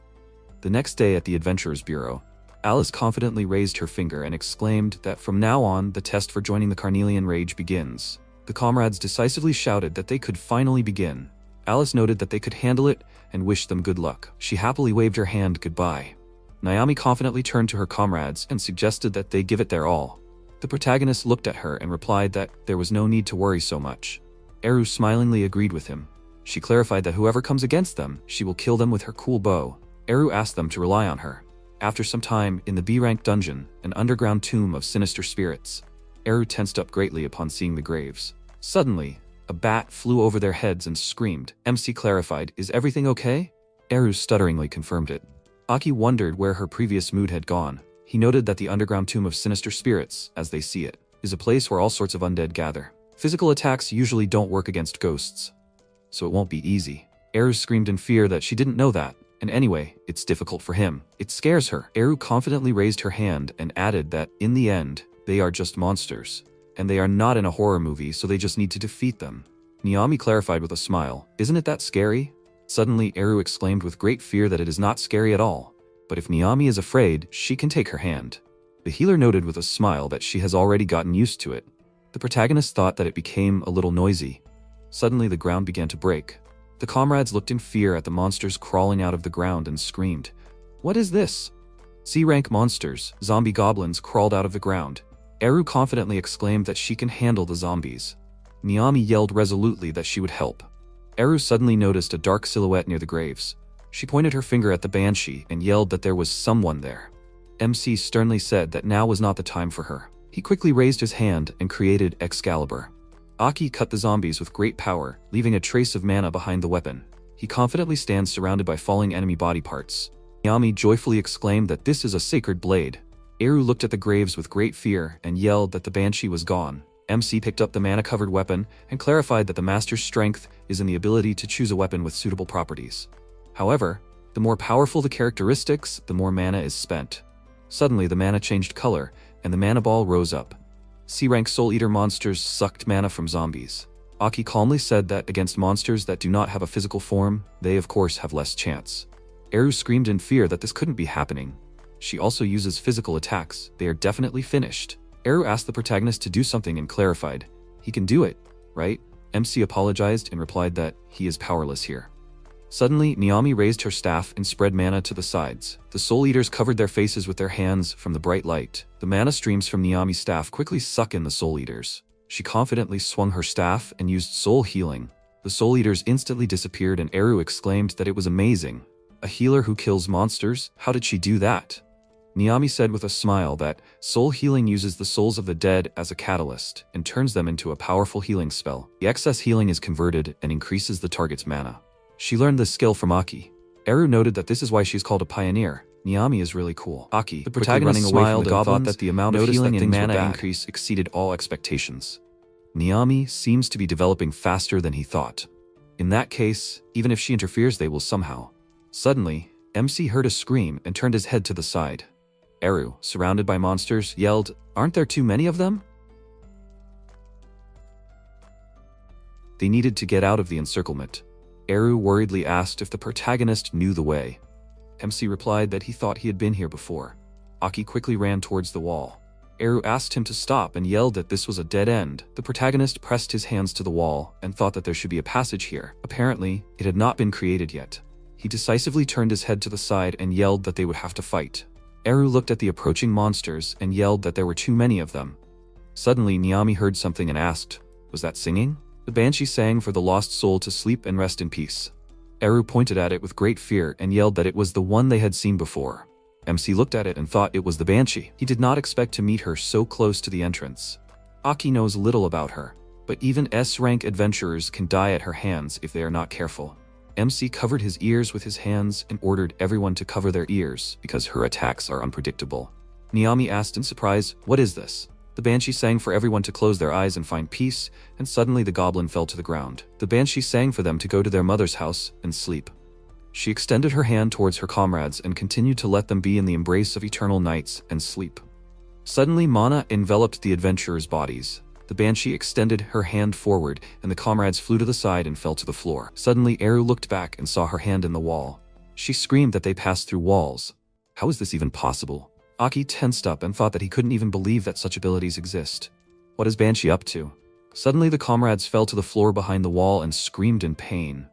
The next day at the Adventurers Bureau, Alice confidently raised her finger and exclaimed that from now on, the test for joining the Carnelian Rage begins. The comrades decisively shouted that they could finally begin. Alice noted that they could handle it and wished them good luck. She happily waved her hand goodbye. Naomi confidently turned to her comrades and suggested that they give it their all. The protagonist looked at her and replied that there was no need to worry so much. Eru smilingly agreed with him. She clarified that whoever comes against them, she will kill them with her cool bow. Eru asked them to rely on her. After some time, in the B-rank dungeon, an underground tomb of sinister spirits, Eru tensed up greatly upon seeing the graves. Suddenly, a bat flew over their heads and screamed. MC clarified, is everything okay? Eru stutteringly confirmed it. Aki wondered where her previous mood had gone. He noted that the underground tomb of sinister spirits, as they see it, is a place where all sorts of undead gather. Physical attacks usually don't work against ghosts, so it won't be easy. Eru screamed in fear that she didn't know that, and anyway, it's difficult for him. It scares her. Eru confidently raised her hand and added that, in the end, they are just monsters. And they are not in a horror movie, so they just need to defeat them. Naomi clarified with a smile, isn't it that scary? Suddenly, Eru exclaimed with great fear that it is not scary at all. But if Naomi is afraid, she can take her hand. The healer noted with a smile that she has already gotten used to it. The protagonist thought that it became a little noisy. Suddenly, the ground began to break. The comrades looked in fear at the monsters crawling out of the ground and screamed, what is this? C-rank monsters, zombie goblins, crawled out of the ground. Eru confidently exclaimed that she can handle the zombies. Naomi yelled resolutely that she would help. Eru suddenly noticed a dark silhouette near the graves. She pointed her finger at the banshee and yelled that there was someone there. MC sternly said that now was not the time for her. He quickly raised his hand and created Excalibur. Aki cut the zombies with great power, leaving a trace of mana behind the weapon. He confidently stands surrounded by falling enemy body parts. Miami joyfully exclaimed that this is a sacred blade. Eru looked at the graves with great fear and yelled that the Banshee was gone. MC picked up the mana-covered weapon and clarified that the master's strength is in the ability to choose a weapon with suitable properties. However, the more powerful the characteristics, the more mana is spent. Suddenly, the mana changed color, and the mana ball rose up. C-rank Soul Eater monsters sucked mana from zombies. Aki calmly said that against monsters that do not have a physical form, they of course have less chance. Eru screamed in fear that this couldn't be happening. She also uses physical attacks. They are definitely finished. Eru asked the protagonist to do something and clarified, "He can do it, right?" MC apologized and replied that he is powerless here. Suddenly, Miami raised her staff and spread mana to the sides. The Soul Eaters covered their faces with their hands from the bright light. The mana streams from Miami's staff quickly suck in the Soul Eaters. She confidently swung her staff and used Soul Healing. The Soul Eaters instantly disappeared and Eru exclaimed that it was amazing. A healer who kills monsters? How did she do that? Miami said with a smile that Soul Healing uses the souls of the dead as a catalyst and turns them into a powerful healing spell. The excess healing is converted and increases the target's mana. She learned this skill from Aki. Eru noted that this is why she's called a pioneer. Miami is really cool. Aki, the protagonist, smiled and thought that the amount of healing and mana increase exceeded all expectations. Miami seems to be developing faster than he thought. In that case, even if she interferes, they will somehow. Suddenly, MC heard a scream and turned his head to the side. Eru, surrounded by monsters, yelled, "Aren't there too many of them?" They needed to get out of the encirclement. Eru worriedly asked if the protagonist knew the way. MC replied that he thought he had been here before. Aki quickly ran towards the wall. Eru asked him to stop and yelled that this was a dead end. The protagonist pressed his hands to the wall and thought that there should be a passage here. Apparently, it had not been created yet. He decisively turned his head to the side and yelled that they would have to fight. Eru looked at the approaching monsters and yelled that there were too many of them. Suddenly, Niami heard something and asked, "Was that singing?" The Banshee sang for the lost soul to sleep and rest in peace. Eru pointed at it with great fear and yelled that it was the one they had seen before. MC looked at it and thought it was the Banshee. He did not expect to meet her so close to the entrance. Aki knows little about her, but even S-rank adventurers can die at her hands if they are not careful. MC covered his ears with his hands and ordered everyone to cover their ears because her attacks are unpredictable. Niami asked in surprise, "What is this?" The Banshee sang for everyone to close their eyes and find peace, and suddenly the goblin fell to the ground. The Banshee sang for them to go to their mother's house and sleep. She extended her hand towards her comrades and continued to let them be in the embrace of eternal nights and sleep. Suddenly, mana enveloped the adventurers' bodies. The Banshee extended her hand forward, and the comrades flew to the side and fell to the floor. Suddenly, Eru looked back and saw her hand in the wall. She screamed that they passed through walls. How is this even possible? Aki tensed up and thought that he couldn't even believe that such abilities exist. What is Banshee up to? Suddenly, the comrades fell to the floor behind the wall and screamed in pain.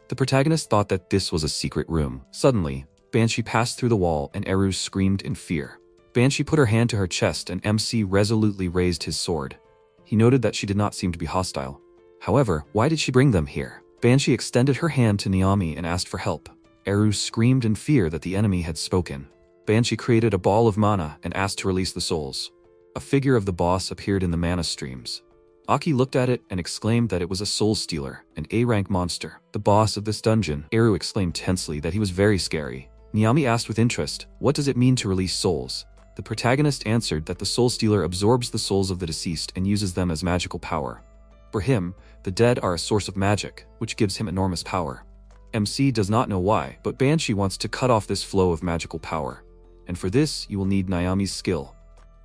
The protagonist thought that this was a secret room. Suddenly, Banshee passed through the wall and Eru screamed in fear. Banshee put her hand to her chest and MC resolutely raised his sword. He noted that she did not seem to be hostile. However, why did she bring them here? Banshee extended her hand to Niami and asked for help. Eru screamed in fear that the enemy had spoken. Banshee created a ball of mana and asked to release the souls. A figure of the boss appeared in the mana streams. Aki looked at it and exclaimed that it was a soul stealer, an A-rank monster. The boss of this dungeon. Eru exclaimed tensely that he was very scary. Niami asked with interest, "What does it mean to release souls?" The protagonist answered that the soul stealer absorbs the souls of the deceased and uses them as magical power. For him, the dead are a source of magic, which gives him enormous power. MC does not know why, but Banshee wants to cut off this flow of magical power. And for this, you will need Niami's skill.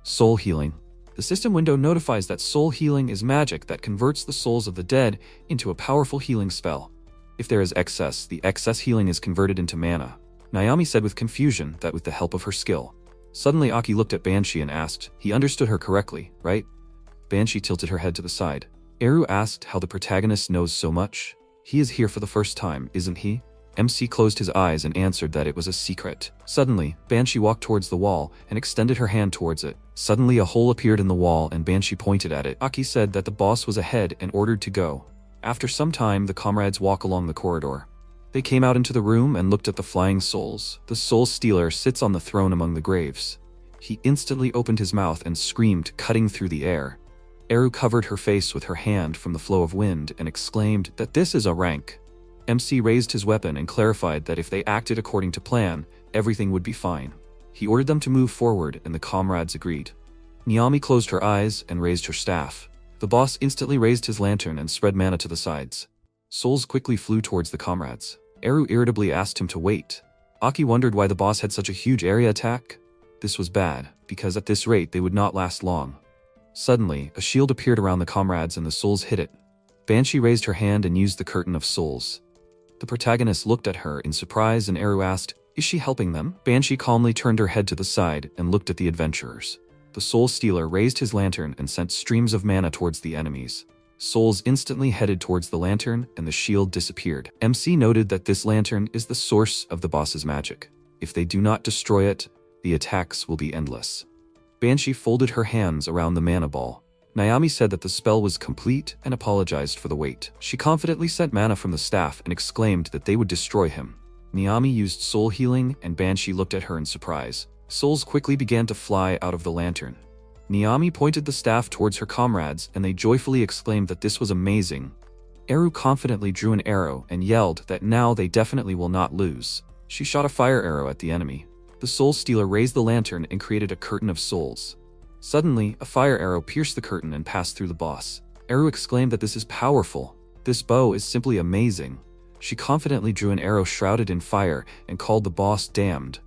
Soul Healing. The system window notifies that Soul Healing is magic that converts the souls of the dead into a powerful healing spell. If there is excess, the excess healing is converted into mana. Niami said with confusion that with the help of her skill. Suddenly Aki looked at Banshee and asked, he understood her correctly, right? Banshee tilted her head to the side. Eru asked how the protagonist knows so much. He is here for the first time, isn't he? MC closed his eyes and answered that it was a secret. Suddenly, Banshee walked towards the wall and extended her hand towards it. Suddenly a hole appeared in the wall and Banshee pointed at it. Aki said that the boss was ahead and ordered to go. After some time, the comrades walk along the corridor. They came out into the room and looked at the flying souls. The soul stealer sits on the throne among the graves. He instantly opened his mouth and screamed, cutting through the air. Eru covered her face with her hand from the flow of wind and exclaimed that this is a rank. MC raised his weapon and clarified that if they acted according to plan, everything would be fine. He ordered them to move forward and the comrades agreed. Naomi closed her eyes and raised her staff. The boss instantly raised his lantern and spread mana to the sides. Souls quickly flew towards the comrades. Eru irritably asked him to wait. Aki wondered why the boss had such a huge area attack. This was bad, because at this rate they would not last long. Suddenly, a shield appeared around the comrades and the souls hit it. Banshee raised her hand and used the curtain of souls. The protagonist looked at her in surprise and Eru asked, "Is she helping them?" Banshee calmly turned her head to the side and looked at the adventurers. The soul stealer raised his lantern and sent streams of mana towards the enemies. Souls instantly headed towards the lantern and the shield disappeared. MC noted that this lantern is the source of the boss's magic. If they do not destroy it, the attacks will be endless. Banshee folded her hands around the mana ball. Naomi said that the spell was complete and apologized for the wait. She confidently sent mana from the staff and exclaimed that they would destroy him. Naomi used soul healing and Banshee looked at her in surprise. Souls quickly began to fly out of the lantern. Naomi pointed the staff towards her comrades and they joyfully exclaimed that this was amazing. Eru confidently drew an arrow and yelled that now they definitely will not lose. She shot a fire arrow at the enemy. The soul stealer raised the lantern and created a curtain of souls. Suddenly, a fire arrow pierced the curtain and passed through the boss. Eru exclaimed that this is powerful. This bow is simply amazing. She confidently drew an arrow shrouded in fire and called the boss damned.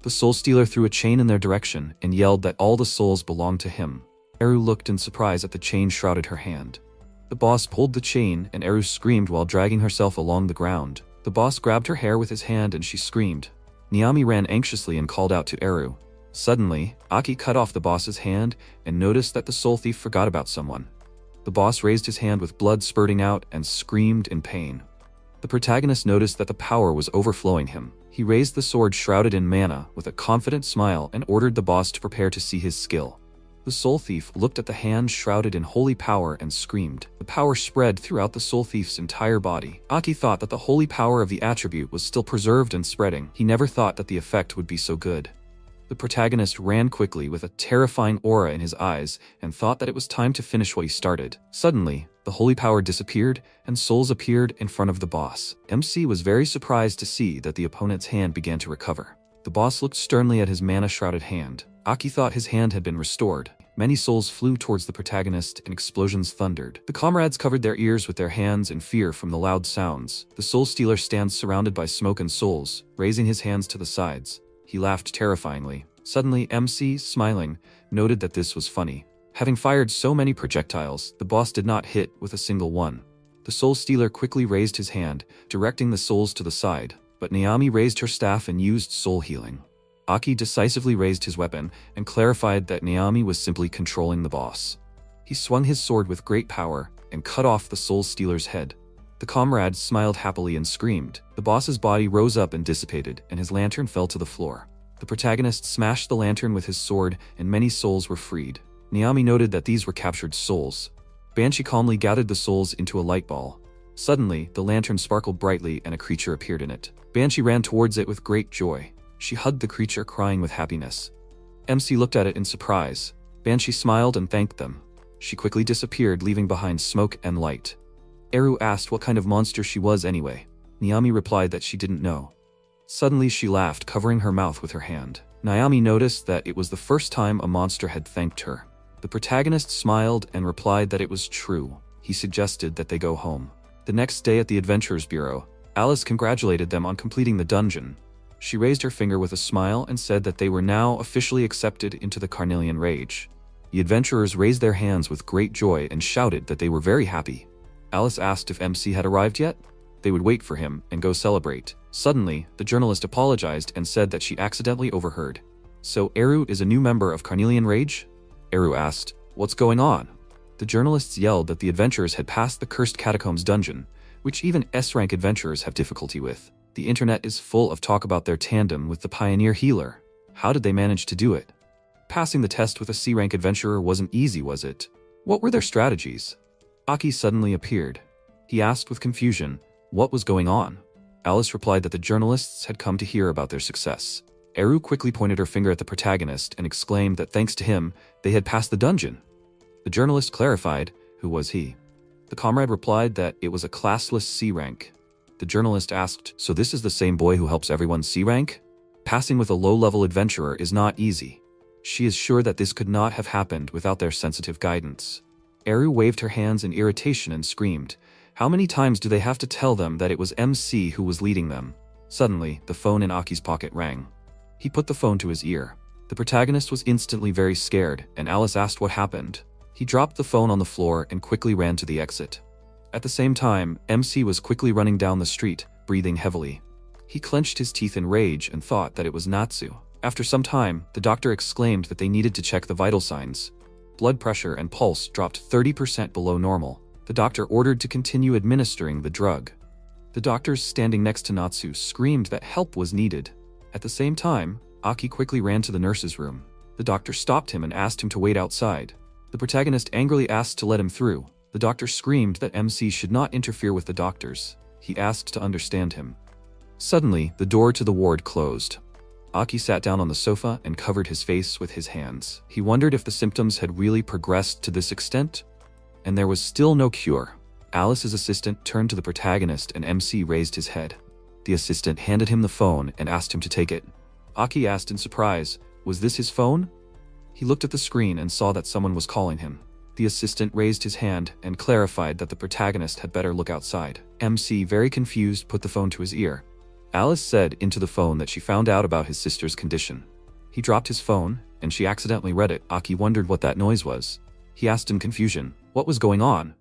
The soul stealer threw a chain in their direction and yelled that all the souls belonged to him. Eru looked in surprise at the chain shrouded her hand. The boss pulled the chain and Eru screamed while dragging herself along the ground. The boss grabbed her hair with his hand and she screamed. Naomi ran anxiously and called out to Eru. Suddenly, Aki cut off the boss's hand and noticed that the soul thief forgot about someone. The boss raised his hand with blood spurting out and screamed in pain. The protagonist noticed that the power was overflowing him. He raised the sword shrouded in mana with a confident smile and ordered the boss to prepare to see his skill. The soul thief looked at the hand shrouded in holy power and screamed. The power spread throughout the soul thief's entire body. Aki thought that the holy power of the attribute was still preserved and spreading. He never thought that the effect would be so good. The protagonist ran quickly with a terrifying aura in his eyes and thought that it was time to finish what he started. Suddenly, the holy power disappeared and souls appeared in front of the boss. MC was very surprised to see that the opponent's hand began to recover. The boss looked sternly at his mana-shrouded hand. Aki thought his hand had been restored. Many souls flew towards the protagonist and explosions thundered. The comrades covered their ears with their hands in fear from the loud sounds. The soul stealer stands surrounded by smoke and souls, raising his hands to the sides. He laughed terrifyingly. Suddenly, MC, smiling, noted that this was funny. Having fired so many projectiles, the boss did not hit with a single one. The soul stealer quickly raised his hand, directing the souls to the side, but Naomi raised her staff and used soul healing. Aki decisively raised his weapon and clarified that Naomi was simply controlling the boss. He swung his sword with great power and cut off the soul stealer's head. The comrades smiled happily and screamed. The boss's body rose up and dissipated, and his lantern fell to the floor. The protagonist smashed the lantern with his sword, and many souls were freed. Naomi noted that these were captured souls. Banshee calmly gathered the souls into a light ball. Suddenly, the lantern sparkled brightly and a creature appeared in it. Banshee ran towards it with great joy. She hugged the creature, crying with happiness. MC looked at it in surprise. Banshee smiled and thanked them. She quickly disappeared, leaving behind smoke and light. Eru asked what kind of monster she was anyway. Naomi replied that she didn't know. Suddenly she laughed, covering her mouth with her hand. Naomi noticed that it was the first time a monster had thanked her. The protagonist smiled and replied that it was true. He suggested that they go home. The next day at the Adventurers Bureau, Alice congratulated them on completing the dungeon. She raised her finger with a smile and said that they were now officially accepted into the Carnelian Rage. The adventurers raised their hands with great joy and shouted that they were very happy. Alice asked if MC had arrived yet. They would wait for him and go celebrate. Suddenly, the journalist apologized and said that she accidentally overheard. "So Eru is a new member of Carnelian Rage?" Eru asked, "What's going on?" The journalists yelled that the adventurers had passed the Cursed Catacombs dungeon, which even S-rank adventurers have difficulty with. The internet is full of talk about their tandem with the Pioneer Healer. How did they manage to do it? Passing the test with a C-rank adventurer wasn't easy, was it? What were their strategies? Aki suddenly appeared. He asked with confusion what was going on. Alice replied that the journalists had come to hear about their success. Eru quickly pointed her finger at the protagonist and exclaimed that thanks to him, they had passed the dungeon. The journalist clarified, who was he? The comrade replied that it was a classless C rank. The journalist asked, so this is the same boy who helps everyone C rank? Passing with a low-level adventurer is not easy. She is sure that this could not have happened without their sensitive guidance. Eru waved her hands in irritation and screamed, how many times do they have to tell them that it was MC who was leading them? Suddenly, the phone in Aki's pocket rang. He put the phone to his ear. The protagonist was instantly very scared, and Alice asked what happened. He dropped the phone on the floor and quickly ran to the exit. At the same time, MC was quickly running down the street, breathing heavily. He clenched his teeth in rage and thought that it was Natsu. After some time, the doctor exclaimed that they needed to check the vital signs. Blood pressure and pulse dropped 30% below normal. The doctor ordered to continue administering the drug. The doctors standing next to Natsu screamed that help was needed. At the same time, Aki quickly ran to the nurse's room. The doctor stopped him and asked him to wait outside. The protagonist angrily asked to let him through. The doctor screamed that MC should not interfere with the doctors. He asked to understand him. Suddenly, the door to the ward closed. Aki sat down on the sofa and covered his face with his hands. He wondered if the symptoms had really progressed to this extent. And there was still no cure. Alice's assistant turned to the protagonist and MC raised his head. The assistant handed him the phone and asked him to take it. Aki asked in surprise, was this his phone? He looked at the screen and saw that someone was calling him. The assistant raised his hand and clarified that the protagonist had better look outside. MC, very confused, put the phone to his ear. Alice said into the phone that she found out about his sister's condition. He dropped his phone, and she accidentally read it. Aki wondered what that noise was. He asked in confusion, what was going on?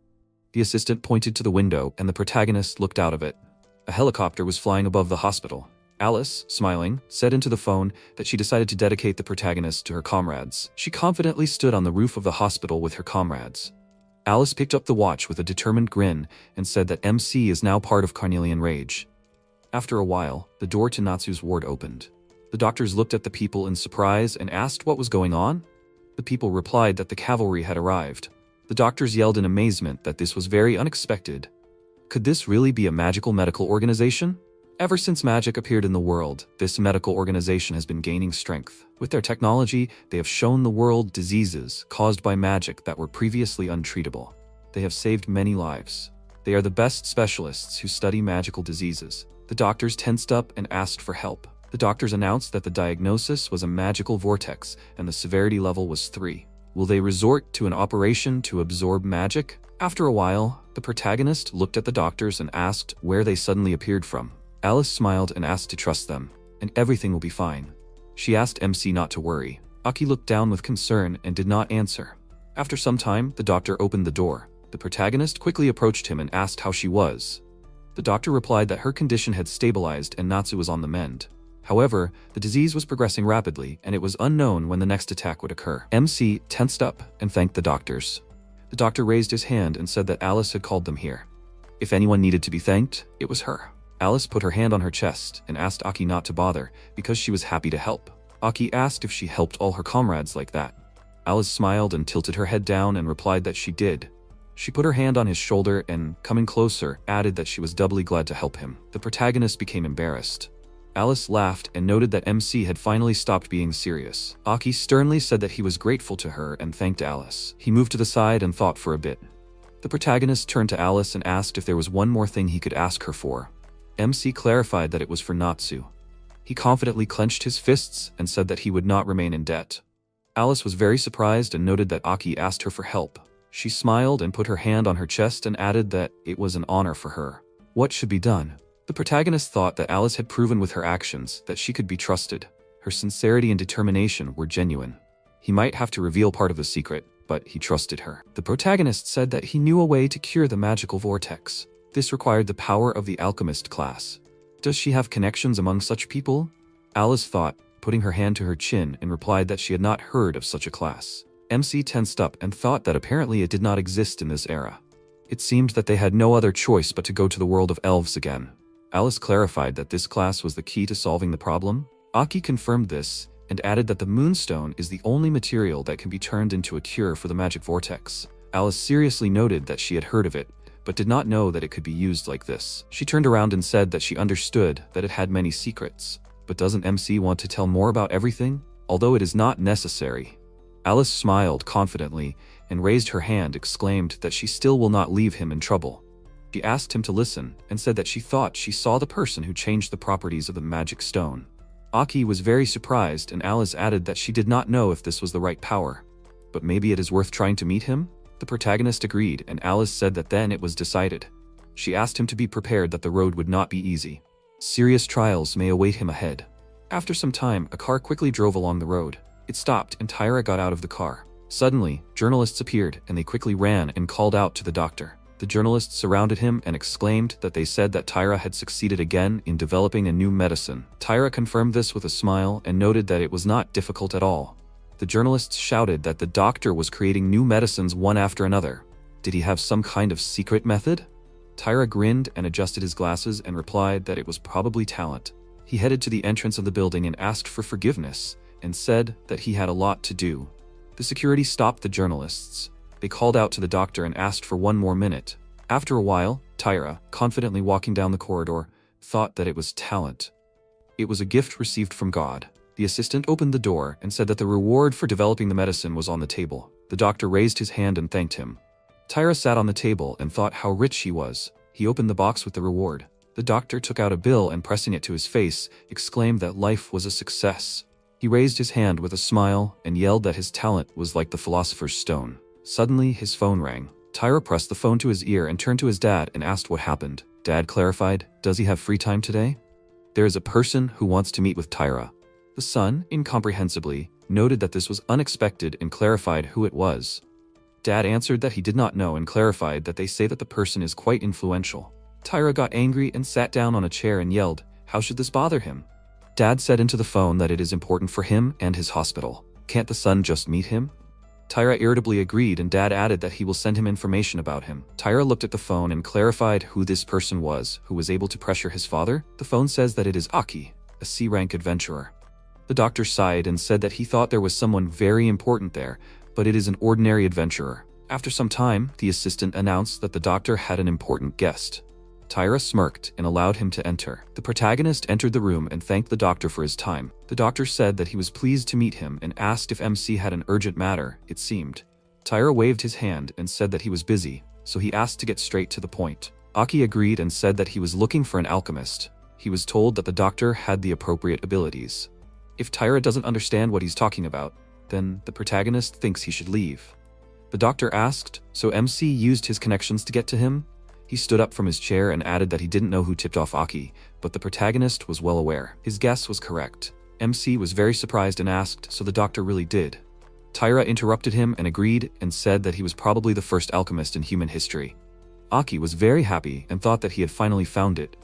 The assistant pointed to the window, and the protagonist looked out of it. A helicopter was flying above the hospital. Alice, smiling, said into the phone that she decided to dedicate the protagonist to her comrades. She confidently stood on the roof of the hospital with her comrades. Alice picked up the watch with a determined grin and said that MC is now part of Carnelian Rage. After a while, the door to Natsu's ward opened. The doctors looked at the people in surprise and asked what was going on. The people replied that the cavalry had arrived. The doctors yelled in amazement that this was very unexpected. Could this really be a magical medical organization? Ever since magic appeared in the world, this medical organization has been gaining strength. With their technology, they have shown the world diseases caused by magic that were previously untreatable. They have saved many lives. They are the best specialists who study magical diseases. The doctors tensed up and asked for help. The doctors announced that the diagnosis was a magical vortex and the severity level was 3. Will they resort to an operation to absorb magic? After a while, the protagonist looked at the doctors and asked where they suddenly appeared from. Alice smiled and asked to trust them, and everything will be fine. She asked MC not to worry. Aki looked down with concern and did not answer. After some time, the doctor opened the door. The protagonist quickly approached him and asked how she was. The doctor replied that her condition had stabilized and Natsu was on the mend. However, the disease was progressing rapidly and it was unknown when the next attack would occur. MC tensed up and thanked the doctors. The doctor raised his hand and said that Alice had called them here. If anyone needed to be thanked, it was her. Alice put her hand on her chest and asked Aki not to bother because she was happy to help. Aki asked if she helped all her comrades like that. Alice smiled and tilted her head down and replied that she did. She put her hand on his shoulder and, coming closer, added that she was doubly glad to help him. The protagonist became embarrassed. Alice laughed and noted that MC had finally stopped being serious. Aki sternly said that he was grateful to her and thanked Alice. He moved to the side and thought for a bit. The protagonist turned to Alice and asked if there was one more thing he could ask her for. MC clarified that it was for Natsu. He confidently clenched his fists and said that he would not remain in debt. Alice was very surprised and noted that Aki asked her for help. She smiled and put her hand on her chest and added that it was an honor for her. What should be done? The protagonist thought that Alice had proven with her actions that she could be trusted. Her sincerity and determination were genuine. He might have to reveal part of the secret, but he trusted her. The protagonist said that he knew a way to cure the magical vortex. This required the power of the alchemist class. Does she have connections among such people? Alice thought, putting her hand to her chin, and replied that she had not heard of such a class. MC tensed up and thought that apparently it did not exist in this era. It seemed that they had no other choice but to go to the world of elves again. Alice clarified that this class was the key to solving the problem. Aki confirmed this and added that the moonstone is the only material that can be turned into a cure for the magic vortex. Alice seriously noted that she had heard of it, but did not know that it could be used like this. She turned around and said that she understood that it had many secrets. But doesn't MC want to tell more about everything? Although it is not necessary. Alice smiled confidently and raised her hand, exclaimed that she still will not leave him in trouble. She asked him to listen and said that she thought she saw the person who changed the properties of the magic stone. Aki was very surprised, and Alice added that she did not know if this was the right power. But maybe it is worth trying to meet him? The protagonist agreed, and Alice said that then it was decided. She asked him to be prepared that the road would not be easy. Serious trials may await him ahead. After some time, a car quickly drove along the road. It stopped and Tyra got out of the car. Suddenly, journalists appeared and they quickly ran and called out to the doctor. The journalists surrounded him and exclaimed that they said that Tyra had succeeded again in developing a new medicine. Tyra confirmed this with a smile and noted that it was not difficult at all. The journalists shouted that the doctor was creating new medicines one after another. Did he have some kind of secret method? Tyra grinned and adjusted his glasses and replied that it was probably talent. He headed to the entrance of the building and asked for forgiveness and said that he had a lot to do. The security stopped the journalists. They called out to the doctor and asked for one more minute. After a while, Tyra, confidently walking down the corridor, thought that it was talent. It was a gift received from God. The assistant opened the door and said that the reward for developing the medicine was on the table. The doctor raised his hand and thanked him. Tyra sat on the table and thought how rich he was. He opened the box with the reward. The doctor took out a bill and, pressing it to his face, exclaimed that life was a success. He raised his hand with a smile and yelled that his talent was like the philosopher's stone. Suddenly, his phone rang. Tyra pressed the phone to his ear and turned to his dad and asked what happened. Dad clarified, "Does he have free time today?" "There is a person who wants to meet with Tyra." The son, incomprehensibly, noted that this was unexpected and clarified who it was. Dad answered that he did not know and clarified that they say that the person is quite influential. Tyra got angry and sat down on a chair and yelled, "How should this bother him?" Dad said into the phone that it is important for him and his hospital. Can't the son just meet him? Tyra irritably agreed, and Dad added that he will send him information about him. Tyra looked at the phone and clarified who this person was, who was able to pressure his father. The phone says that it is Aki, a C-rank adventurer. The doctor sighed and said that he thought there was someone very important there, but it is an ordinary adventurer. After some time, the assistant announced that the doctor had an important guest. Tyra smirked and allowed him to enter. The protagonist entered the room and thanked the doctor for his time. The doctor said that he was pleased to meet him and asked if MC had an urgent matter, it seemed. Tyra waved his hand and said that he was busy, so he asked to get straight to the point. Aki agreed and said that he was looking for an alchemist. He was told that the doctor had the appropriate abilities. If Tyra doesn't understand what he's talking about, then the protagonist thinks he should leave. The doctor asked, so MC used his connections to get to him? He stood up from his chair and added that he didn't know who tipped off Aki, but the protagonist was well aware. His guess was correct. MC was very surprised and asked, so the doctor really did. Tyra interrupted him and agreed and said that he was probably the first alchemist in human history. Aki was very happy and thought that he had finally found it.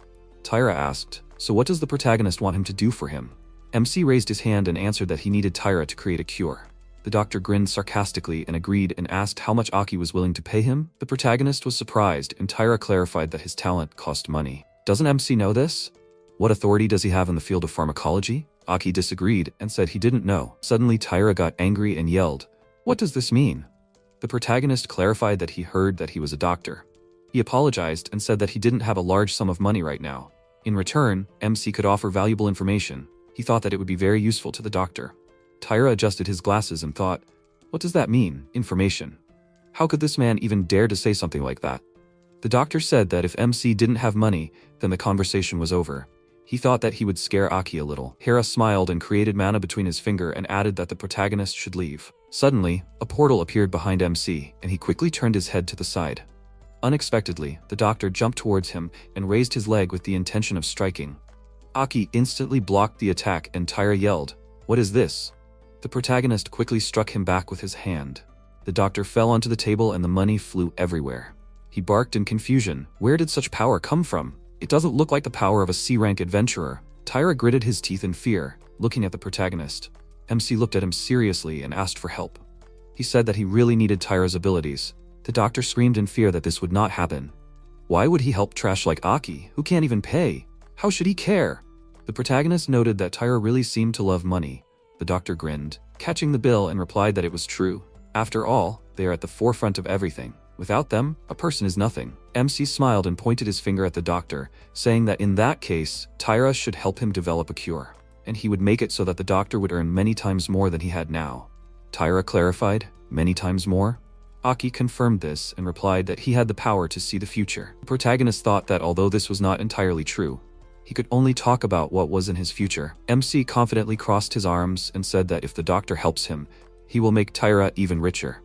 Tyra asked, so what does the protagonist want him to do for him? MC raised his hand and answered that he needed Tyra to create a cure. The doctor grinned sarcastically and agreed and asked how much Aki was willing to pay him. The protagonist was surprised and Tyra clarified that his talent cost money. Doesn't MC know this? What authority does he have in the field of pharmacology? Aki disagreed and said he didn't know. Suddenly Tyra got angry and yelled, "What does this mean?" The protagonist clarified that he heard that he was a doctor. He apologized and said that he didn't have a large sum of money right now. In return, MC could offer valuable information. He thought that it would be very useful to the doctor. Tyra adjusted his glasses and thought, what does that mean, information? How could this man even dare to say something like that? The doctor said that if MC didn't have money, then the conversation was over. He thought that he would scare Aki a little. Hera smiled and created mana between his finger and added that the protagonist should leave. Suddenly, a portal appeared behind MC, and he quickly turned his head to the side. Unexpectedly, the doctor jumped towards him and raised his leg with the intention of striking. Aki instantly blocked the attack and Tyra yelled, "What is this?" The protagonist quickly struck him back with his hand. The doctor fell onto the table and the money flew everywhere. He barked in confusion. Where did such power come from? It doesn't look like the power of a C-rank adventurer. Tyra gritted his teeth in fear, looking at the protagonist. MC looked at him seriously and asked for help. He said that he really needed Tyra's abilities. The doctor screamed in fear that this would not happen. Why would he help trash like Aki, who can't even pay? How should he care? The protagonist noted that Tyra really seemed to love money. The doctor grinned, catching the bill, and replied that it was true. After all, they are at the forefront of everything. Without them, a person is nothing. MC smiled and pointed his finger at the doctor, saying that in that case, Tyra should help him develop a cure. and he would make it so that the doctor would earn many times more than he had now. Taira clarified, many times more? Aki confirmed this and replied that he had the power to see the future. The protagonist thought that although this was not entirely true, he could only talk about what was in his future. MC confidently crossed his arms and said that if the doctor helps him, he will make Taira even richer.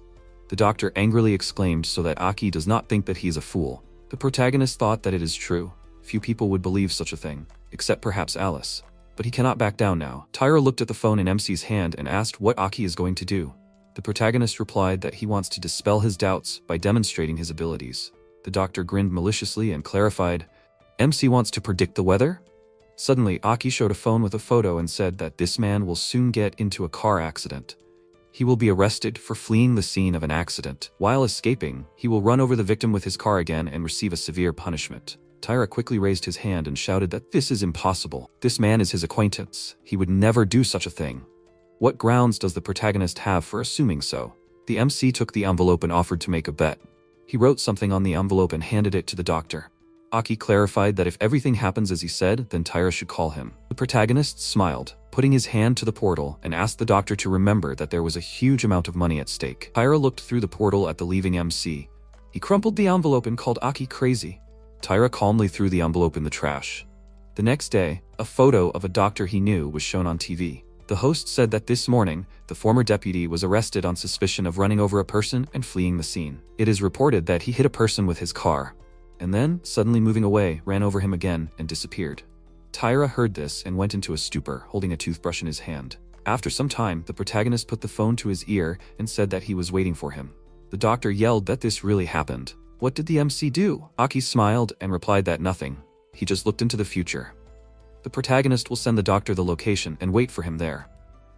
The doctor angrily exclaimed so that Aki does not think that he is a fool. The protagonist thought that it is true. Few people would believe such a thing, except perhaps Alice. But he cannot back down now. Taira looked at the phone in MC's hand and asked what Aki is going to do. The protagonist replied that he wants to dispel his doubts by demonstrating his abilities. The doctor grinned maliciously and clarified, MC wants to predict the weather? Suddenly, Aki showed a phone with a photo and said that this man will soon get into a car accident. He will be arrested for fleeing the scene of an accident. While escaping, he will run over the victim with his car again and receive a severe punishment. Taira quickly raised his hand and shouted that this is impossible. This man is his acquaintance. He would never do such a thing. What grounds does the protagonist have for assuming so? The MC took the envelope and offered to make a bet. He wrote something on the envelope and handed it to the doctor. Aki clarified that if everything happens as he said, then Taira should call him. The protagonist smiled, putting his hand to the portal, and asked the doctor to remember that there was a huge amount of money at stake. Taira looked through the portal at the leaving MC. He crumpled the envelope and called Aki crazy. Taira calmly threw the envelope in the trash. The next day, a photo of a doctor he knew was shown on TV. The host said that this morning, the former deputy was arrested on suspicion of running over a person and fleeing the scene. It is reported that he hit a person with his car, and then, suddenly moving away, ran over him again and disappeared. Taira heard this and went into a stupor, holding a toothbrush in his hand. After some time, the protagonist put the phone to his ear and said that he was waiting for him. The doctor yelled that this really happened. What did the MC do? Aki smiled and replied that nothing. He just looked into the future. The protagonist will send the doctor the location and wait for him there.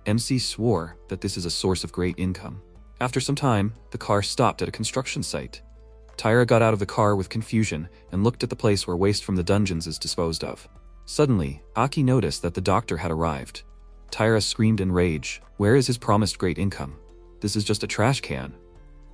MC swore that this is a source of great income. After some time, the car stopped at a construction site. Taira got out of the car with confusion and looked at the place where waste from the dungeons is disposed of. Suddenly, Aki noticed that the doctor had arrived. Taira screamed in rage. Where is his promised great income? This is just a trash can.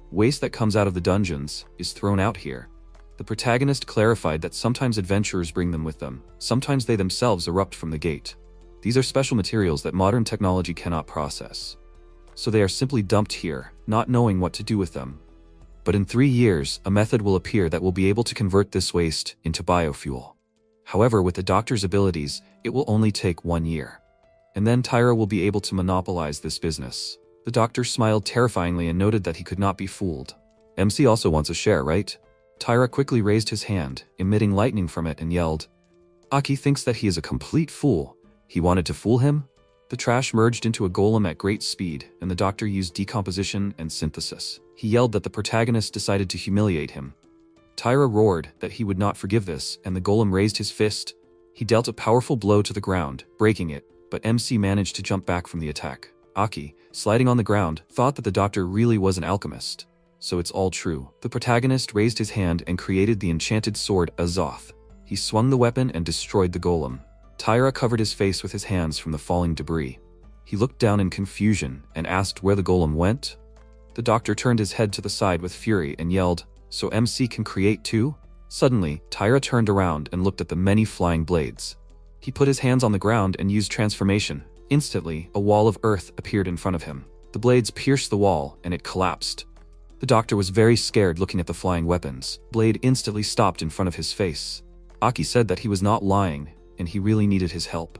Waste that comes out of the dungeons is thrown out here. The protagonist clarified that sometimes adventurers bring them with them. Sometimes they themselves erupt from the gate. These are special materials that modern technology cannot process. So they are simply dumped here, not knowing what to do with them. But in 3 years, a method will appear that will be able to convert this waste into biofuel. However, with the doctor's abilities, it will only take 1 year. And then Taira will be able to monopolize this business. The doctor smiled terrifyingly and noted that he could not be fooled. MC also wants a share, right? Taira quickly raised his hand, emitting lightning from it, and yelled, Aki thinks that he is a complete fool. He wanted to fool him? The trash merged into a golem at great speed, and the doctor used decomposition and synthesis. He yelled that the protagonist decided to humiliate him. Taira roared that he would not forgive this, and the golem raised his fist. He dealt a powerful blow to the ground, breaking it, but MC managed to jump back from the attack. Aki, sliding on the ground, thought that the doctor really was an alchemist. So it's all true. The protagonist raised his hand and created the enchanted sword Azoth. He swung the weapon and destroyed the golem. Taira covered his face with his hands from the falling debris. He looked down in confusion and asked where the golem went. The doctor turned his head to the side with fury and yelled, So MC can create too? Suddenly, Taira turned around and looked at the many flying blades. He put his hands on the ground and used transformation. Instantly, a wall of earth appeared in front of him. The blades pierced the wall and it collapsed. The doctor was very scared looking at the flying weapons. Blade instantly stopped in front of his face. Aki said that he was not lying, and he really needed his help.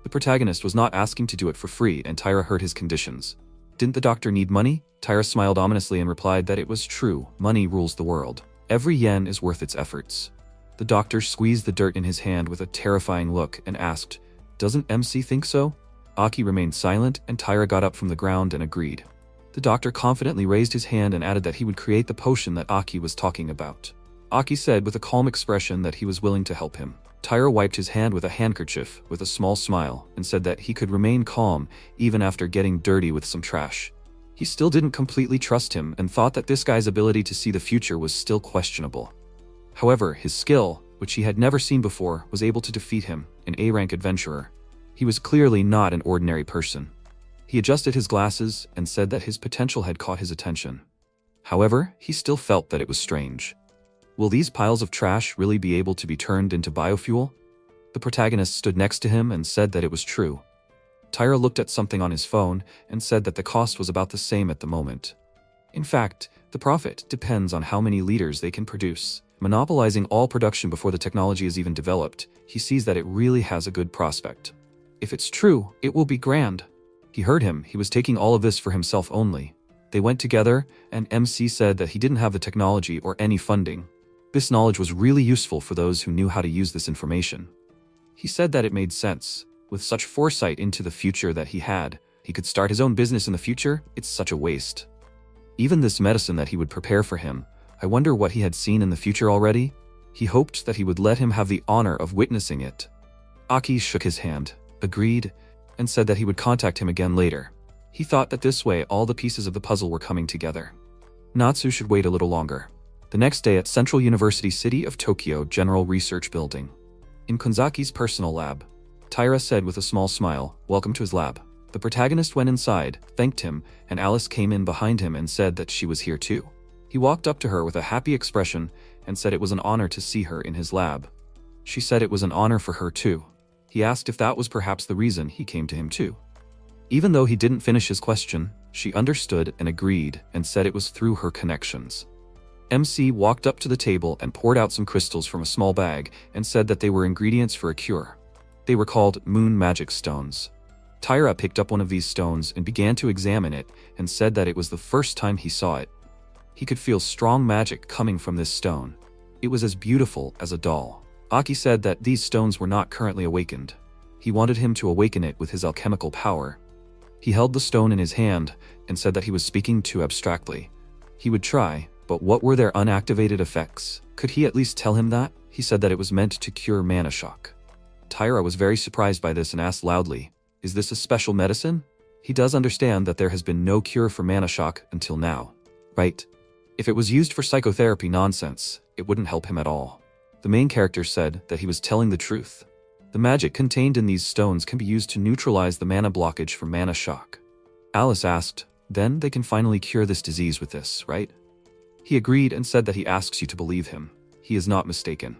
The protagonist was not asking to do it for free, and Taira heard his conditions. Didn't the doctor need money? Taira smiled ominously and replied that it was true. Money rules the world. Every yen is worth its efforts. The doctor squeezed the dirt in his hand with a terrifying look and asked, Doesn't MC think so? Aki remained silent, and Taira got up from the ground and agreed. The doctor confidently raised his hand and added that he would create the potion that Aki was talking about. Aki said with a calm expression that he was willing to help him. Taira wiped his hand with a handkerchief with a small smile and said that he could remain calm even after getting dirty with some trash. He still didn't completely trust him and thought that this guy's ability to see the future was still questionable. However, his skill, which he had never seen before, was able to defeat him, an A-rank adventurer. He was clearly not an ordinary person. He adjusted his glasses and said that his potential had caught his attention. However, he still felt that it was strange. Will these piles of trash really be able to be turned into biofuel? The protagonist stood next to him and said that it was true. Tyra looked at something on his phone and said that the cost was about the same at the moment. In fact, the profit depends on how many liters they can produce. Monopolizing all production before the technology is even developed, he sees that it really has a good prospect. If it's true, it will be grand. He heard him, he was taking all of this for himself only. They went together, and MC said that he didn't have the technology or any funding. This knowledge was really useful for those who knew how to use this information. He said that it made sense. With such foresight into the future that he had, he could start his own business in the future. It's such a waste. Even this medicine that he would prepare for him, I wonder what he had seen in the future already? He hoped that he would let him have the honor of witnessing it. Aki shook his hand, agreed, and said that he would contact him again later. He thought that this way all the pieces of the puzzle were coming together. Natsu should wait a little longer. The next day at Central University City of Tokyo General Research Building. In Konzaki's personal lab, Tyra said with a small smile, "Welcome to his lab." The protagonist went inside, thanked him, and Alice came in behind him and said that she was here too. He walked up to her with a happy expression and said it was an honor to see her in his lab. She said it was an honor for her too. He asked if that was perhaps the reason he came to him too. Even though he didn't finish his question, she understood and agreed and said it was through her connections. MC walked up to the table and poured out some crystals from a small bag and said that they were ingredients for a cure. They were called moon magic stones. Tyra picked up one of these stones and began to examine it and said that it was the first time he saw it. He could feel strong magic coming from this stone. It was as beautiful as a doll. Aki said that these stones were not currently awakened. He wanted him to awaken it with his alchemical power. He held the stone in his hand and said that he was speaking too abstractly. He would try, but what were their unactivated effects? Could he at least tell him that? He said that it was meant to cure mana shock. Tyra was very surprised by this and asked loudly, "Is this a special medicine?" He does understand that there has been no cure for mana shock until now, right? If it was used for psychotherapy nonsense, it wouldn't help him at all. The main character said that he was telling the truth. The magic contained in these stones can be used to neutralize the mana blockage from mana shock. Alice asked, "Then they can finally cure this disease with this, right?" He agreed and said that he asks you to believe him. He is not mistaken.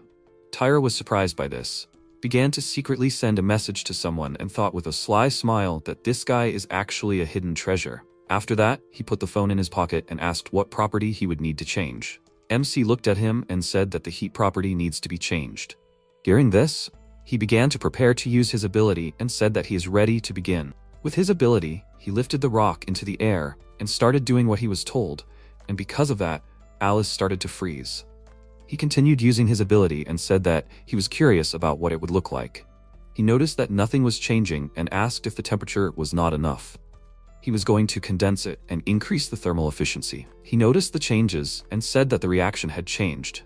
Tyra was surprised by this, began to secretly send a message to someone and thought with a sly smile that this guy is actually a hidden treasure. After that, he put the phone in his pocket and asked what property he would need to change. MC looked at him and said that the heat property needs to be changed. Hearing this, he began to prepare to use his ability and said that he is ready to begin. With his ability, he lifted the rock into the air and started doing what he was told, and because of that, Alice started to freeze. He continued using his ability and said that he was curious about what it would look like. He noticed that nothing was changing and asked if the temperature was not enough. He was going to condense it and increase the thermal efficiency. He noticed the changes and said that the reaction had changed.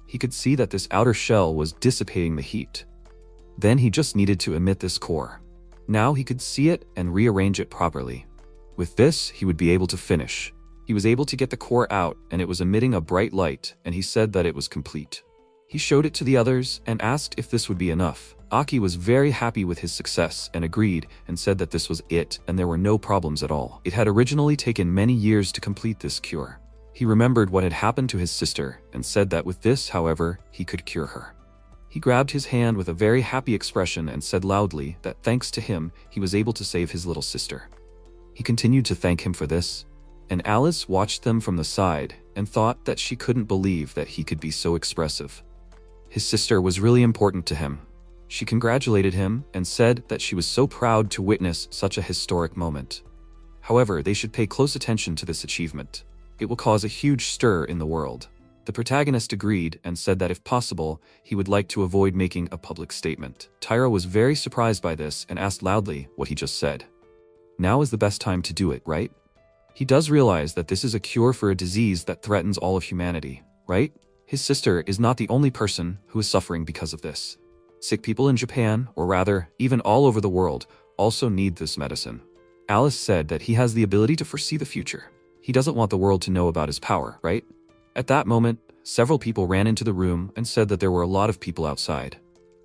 He could see that this outer shell was dissipating the heat. Then he just needed to emit this core. Now he could see it and rearrange it properly. With this, he would be able to finish. He was able to get the core out and it was emitting a bright light, and he said that it was complete. He showed it to the others and asked if this would be enough. Aki was very happy with his success and agreed and said that this was it and there were no problems at all. It had originally taken many years to complete this cure. He remembered what had happened to his sister and said that with this, however, he could cure her. He grabbed his hand with a very happy expression and said loudly that thanks to him, he was able to save his little sister. He continued to thank him for this, and Alice watched them from the side and thought that she couldn't believe that he could be so expressive. His sister was really important to him. She congratulated him and said that she was so proud to witness such a historic moment. However, they should pay close attention to this achievement. It will cause a huge stir in the world. The protagonist agreed and said that if possible, he would like to avoid making a public statement. Tyra was very surprised by this and asked loudly what he just said. Now is the best time to do it, right? He does realize that this is a cure for a disease that threatens all of humanity, right? His sister is not the only person who is suffering because of this. Sick people in Japan, or rather, even all over the world, also need this medicine. Alice said that he has the ability to foresee the future. He doesn't want the world to know about his power, right? At that moment, several people ran into the room and said that there were a lot of people outside.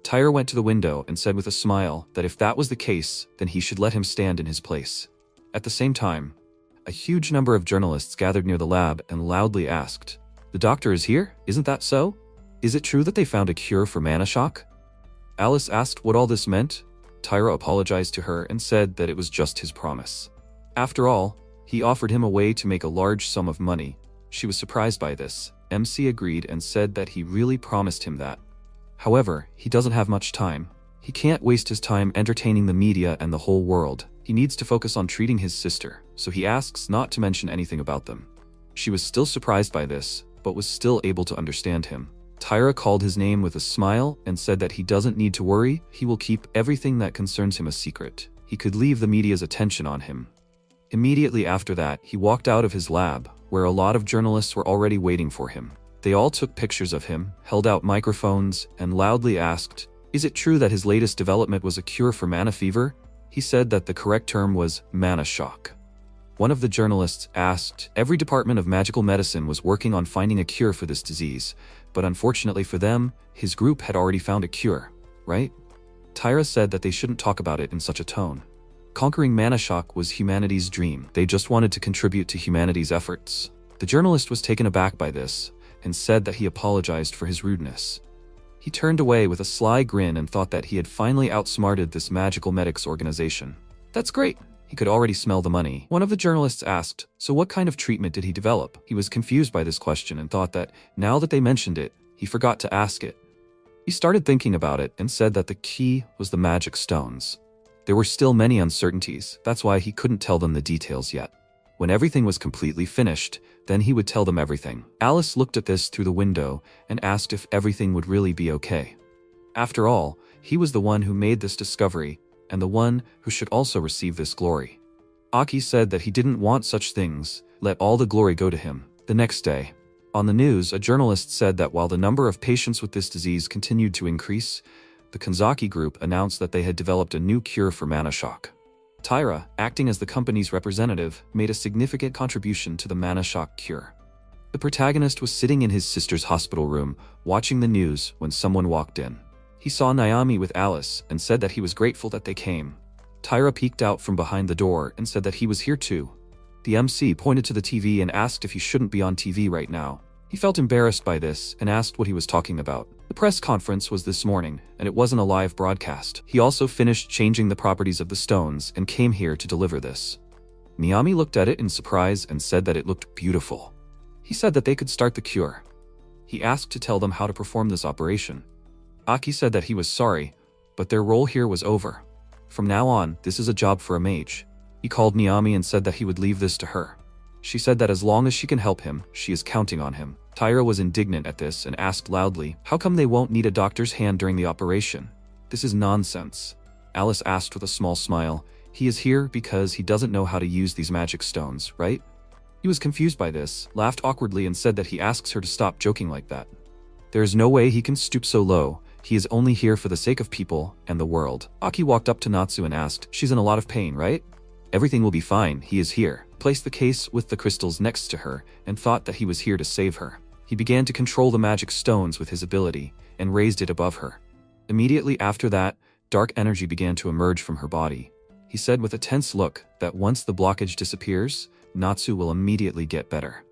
Tyra went to the window and said with a smile that if that was the case, then he should let him stand in his place. At the same time, a huge number of journalists gathered near the lab and loudly asked, "The doctor is here? Isn't that so? Is it true that they found a cure for mana shock?" Alice asked what all this meant. Tyra apologized to her and said that it was just his promise. After all, he offered him a way to make a large sum of money. She was surprised by this. MC agreed and said that he really promised him that. However, he doesn't have much time. He can't waste his time entertaining the media and the whole world. He needs to focus on treating his sister, so he asks not to mention anything about them. She was still surprised by this, but was still able to understand him. Tyra called his name with a smile and said that he doesn't need to worry, he will keep everything that concerns him a secret. He could leave the media's attention on him. Immediately after that, he walked out of his lab, where a lot of journalists were already waiting for him. They all took pictures of him, held out microphones, and loudly asked, "Is it true that his latest development was a cure for mana fever?" He said that the correct term was mana shock. One of the journalists asked, "Every department of magical medicine was working on finding a cure for this disease, but unfortunately for them, his group had already found a cure, right?" Tyra said that they shouldn't talk about it in such a tone. Conquering mana shock was humanity's dream. They just wanted to contribute to humanity's efforts. The journalist was taken aback by this and said that he apologized for his rudeness. He turned away with a sly grin and thought that he had finally outsmarted this magical medics organization. "That's great." He could already smell the money. One of the journalists asked, "So what kind of treatment did he develop?" He was confused by this question and thought that, now that they mentioned it, he forgot to ask it. He started thinking about it and said that the key was the magic stones. There were still many uncertainties, that's why he couldn't tell them the details yet. When everything was completely finished, then he would tell them everything. Alice looked at this through the window and asked if everything would really be okay. After all, he was the one who made this discovery, and the one who should also receive this glory. Aki said that he didn't want such things, let all the glory go to him. The next day, on the news, a journalist said that while the number of patients with this disease continued to increase, the Kanzaki group announced that they had developed a new cure for mana shock. Tyra, acting as the company's representative, made a significant contribution to the mana shock cure. The protagonist was sitting in his sister's hospital room, watching the news when someone walked in. He saw Naomi with Alice and said that he was grateful that they came. Tyra peeked out from behind the door and said that he was here too. The MC pointed to the TV and asked if he shouldn't be on TV right now. He felt embarrassed by this and asked what he was talking about. The press conference was this morning, and it wasn't a live broadcast. He also finished changing the properties of the stones and came here to deliver this. Naomi looked at it in surprise and said that it looked beautiful. He said that they could start the cure. He asked to tell them how to perform this operation. Aki said that he was sorry, but their role here was over. From now on, this is a job for a mage. He called Naomi and said that he would leave this to her. She said that as long as she can help him, she is counting on him. Tyra was indignant at this and asked loudly, "How come they won't need a doctor's hand during the operation? This is nonsense." Alice asked with a small smile, "He is here because he doesn't know how to use these magic stones, right?" He was confused by this, laughed awkwardly and said that he asks her to stop joking like that. There is no way he can stoop so low. He is only here for the sake of people and the world. Aki walked up to Natsu and asked, "She's in a lot of pain, right?" "Everything will be fine, he is here." Placed the case with the crystals next to her and thought that he was here to save her. He began to control the magic stones with his ability and raised it above her. Immediately after that, dark energy began to emerge from her body. He said with a tense look that once the blockage disappears, Natsu will immediately get better.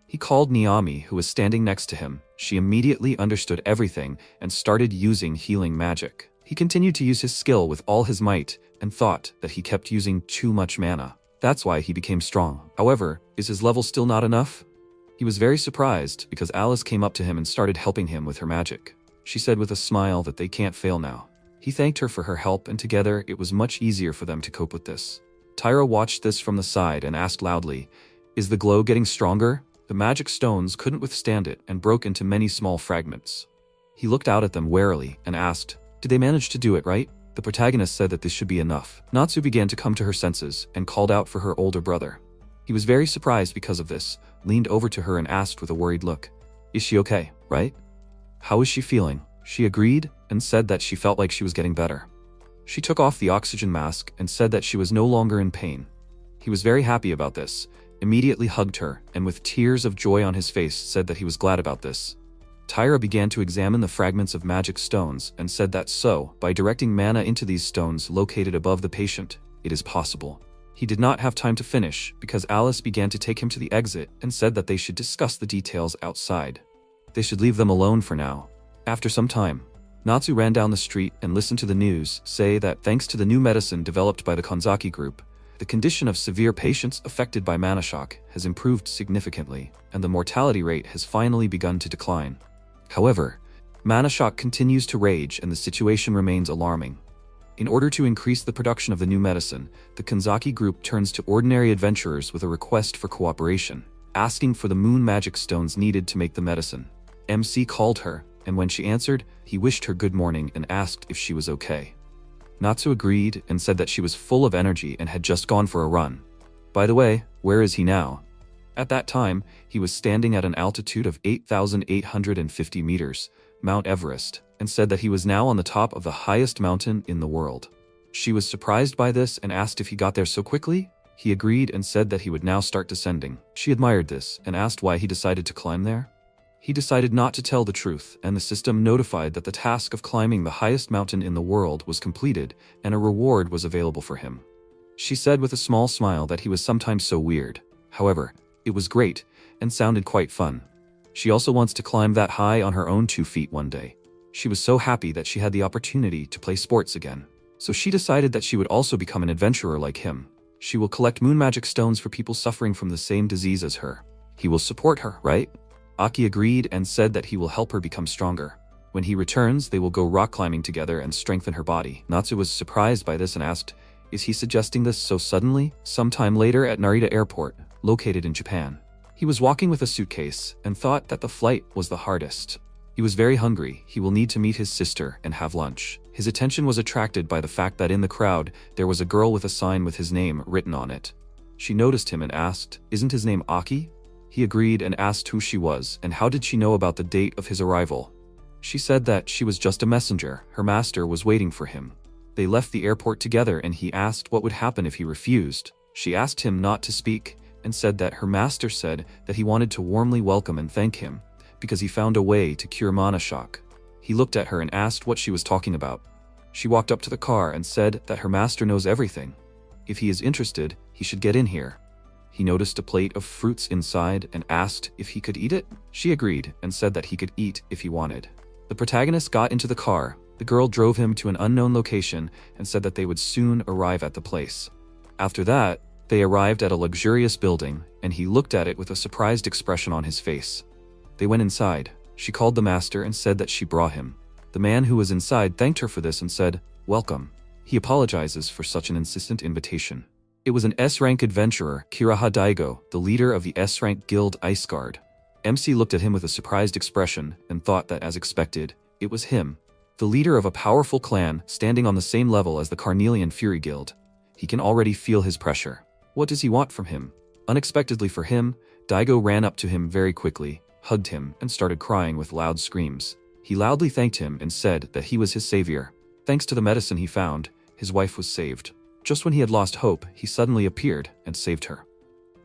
He called Naomi, who was standing next to him. She immediately understood everything and started using healing magic. He continued to use his skill with all his might and thought that he kept using too much mana. That's why he became strong. However, is his level still not enough? He was very surprised because Alice came up to him and started helping him with her magic. She said with a smile that they can't fail now. He thanked her for her help and together it was much easier for them to cope with this. Tyra watched this from the side and asked loudly, "Is the glow getting stronger?" The magic stones couldn't withstand it and broke into many small fragments. He looked out at them warily and asked, "Did they manage to do it right?" The protagonist said that this should be enough. Natsu began to come to her senses and called out for her older brother. He was very surprised because of this, leaned over to her and asked with a worried look, "Is she okay, right? How is she feeling?" She agreed and said that she felt like she was getting better. She took off the oxygen mask and said that she was no longer in pain. He was very happy about this, immediately hugged her, and with tears of joy on his face said that he was glad about this. Tyra began to examine the fragments of magic stones and said that by directing mana into these stones located above the patient, it is possible. He did not have time to finish because Alice began to take him to the exit and said that they should discuss the details outside. They should leave them alone for now. After some time, Natsu ran down the street and listened to the news say that thanks to the new medicine developed by the Kanzaki group, the condition of severe patients affected by mana shock has improved significantly, and the mortality rate has finally begun to decline. However, mana shock continues to rage and the situation remains alarming. In order to increase the production of the new medicine, the Kanzaki group turns to ordinary adventurers with a request for cooperation, asking for the moon magic stones needed to make the medicine. MC called her, and when she answered, he wished her good morning and asked if she was okay. Natsu agreed and said that she was full of energy and had just gone for a run. By the way, where is he now? At that time, he was standing at an altitude of 8,850 meters, Mount Everest, and said that he was now on the top of the highest mountain in the world. She was surprised by this and asked if he got there so quickly. He agreed and said that he would now start descending. She admired this and asked why he decided to climb there. He decided not to tell the truth, and the system notified that the task of climbing the highest mountain in the world was completed and a reward was available for him. She said with a small smile that he was sometimes so weird. However, it was great and sounded quite fun. She also wants to climb that high on her own 2 feet one day. She was so happy that she had the opportunity to play sports again. So she decided that she would also become an adventurer like him. She will collect moon magic stones for people suffering from the same disease as her. He will support her, right? Aki agreed and said that he will help her become stronger. When he returns, they will go rock climbing together and strengthen her body. Natsu was surprised by this and asked, is he suggesting this so suddenly? Sometime later at Narita Airport, located in Japan. He was walking with a suitcase and thought that the flight was the hardest. He was very hungry. He will need to meet his sister and have lunch. His attention was attracted by the fact that in the crowd, there was a girl with a sign with his name written on it. She noticed him and asked, isn't his name Aki? He agreed and asked who she was and how did she know about the date of his arrival. She said that she was just a messenger. Her master was waiting for him. They left the airport together and he asked what would happen if he refused. She asked him not to speak and said that her master said that he wanted to warmly welcome and thank him because he found a way to cure mana shock. He looked at her and asked what she was talking about. She walked up to the car and said that her master knows everything. If he is interested, he should get in here. He noticed a plate of fruits inside and asked if he could eat it. She agreed and said that he could eat if he wanted. The protagonist got into the car. The girl drove him to an unknown location and said that they would soon arrive at the place. After that, they arrived at a luxurious building and he looked at it with a surprised expression on his face. They went inside. She called the master and said that she brought him. The man who was inside thanked her for this and said, welcome. He apologizes for such an insistent invitation. It was an S-rank adventurer, Kiraha Daigo, the leader of the S-rank guild Ice Guard. MC looked at him with a surprised expression and thought that as expected, it was him. The leader of a powerful clan standing on the same level as the Carnelian Fury Guild. He can already feel his pressure. What does he want from him? Unexpectedly for him, Daigo ran up to him very quickly, hugged him, and started crying with loud screams. He loudly thanked him and said that he was his savior. Thanks to the medicine he found, his wife was saved. Just when he had lost hope, he suddenly appeared and saved her.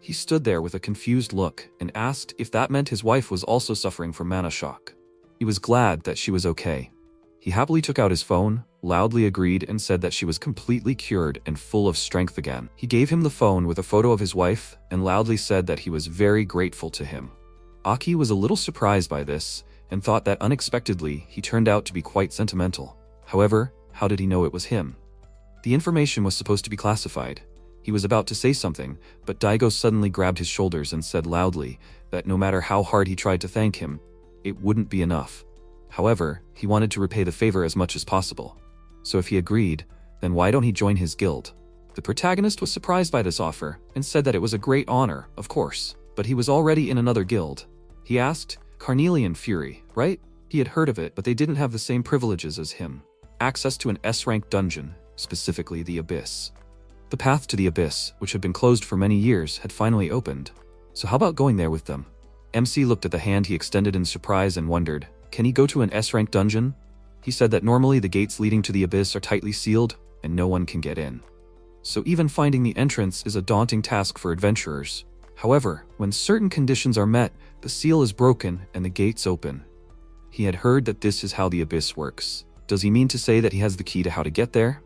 He stood there with a confused look and asked if that meant his wife was also suffering from mana shock. He was glad that she was okay. He happily took out his phone, loudly agreed and said that she was completely cured and full of strength again. He gave him the phone with a photo of his wife and loudly said that he was very grateful to him. Aki was a little surprised by this and thought that unexpectedly he turned out to be quite sentimental. However, how did he know it was him? The information was supposed to be classified. He was about to say something, but Daigo suddenly grabbed his shoulders and said loudly that no matter how hard he tried to thank him, it wouldn't be enough. However, he wanted to repay the favor as much as possible. So if he agreed, then why don't he join his guild? The protagonist was surprised by this offer and said that it was a great honor, of course, but he was already in another guild. He asked, Carnelian Fury, right? He had heard of it, but they didn't have the same privileges as him. Access to an S-rank dungeon, specifically the Abyss. The path to the Abyss, which had been closed for many years, had finally opened. So how about going there with them? MC looked at the hand he extended in surprise and wondered, can he go to an S-rank dungeon? He said that normally the gates leading to the Abyss are tightly sealed and no one can get in. So even finding the entrance is a daunting task for adventurers. However, when certain conditions are met, the seal is broken and the gates open. He had heard that this is how the Abyss works. Does he mean to say that he has the key to how to get there?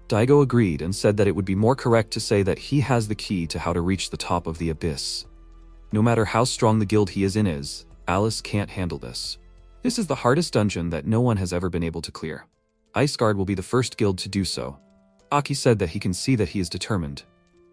Daigo agreed and said that it would be more correct to say that he has the key to how to reach the top of the Abyss. No matter how strong the guild he is in is, Alice can't handle this. This is the hardest dungeon that no one has ever been able to clear. Ice Guard will be the first guild to do so. Aki said that he can see that he is determined.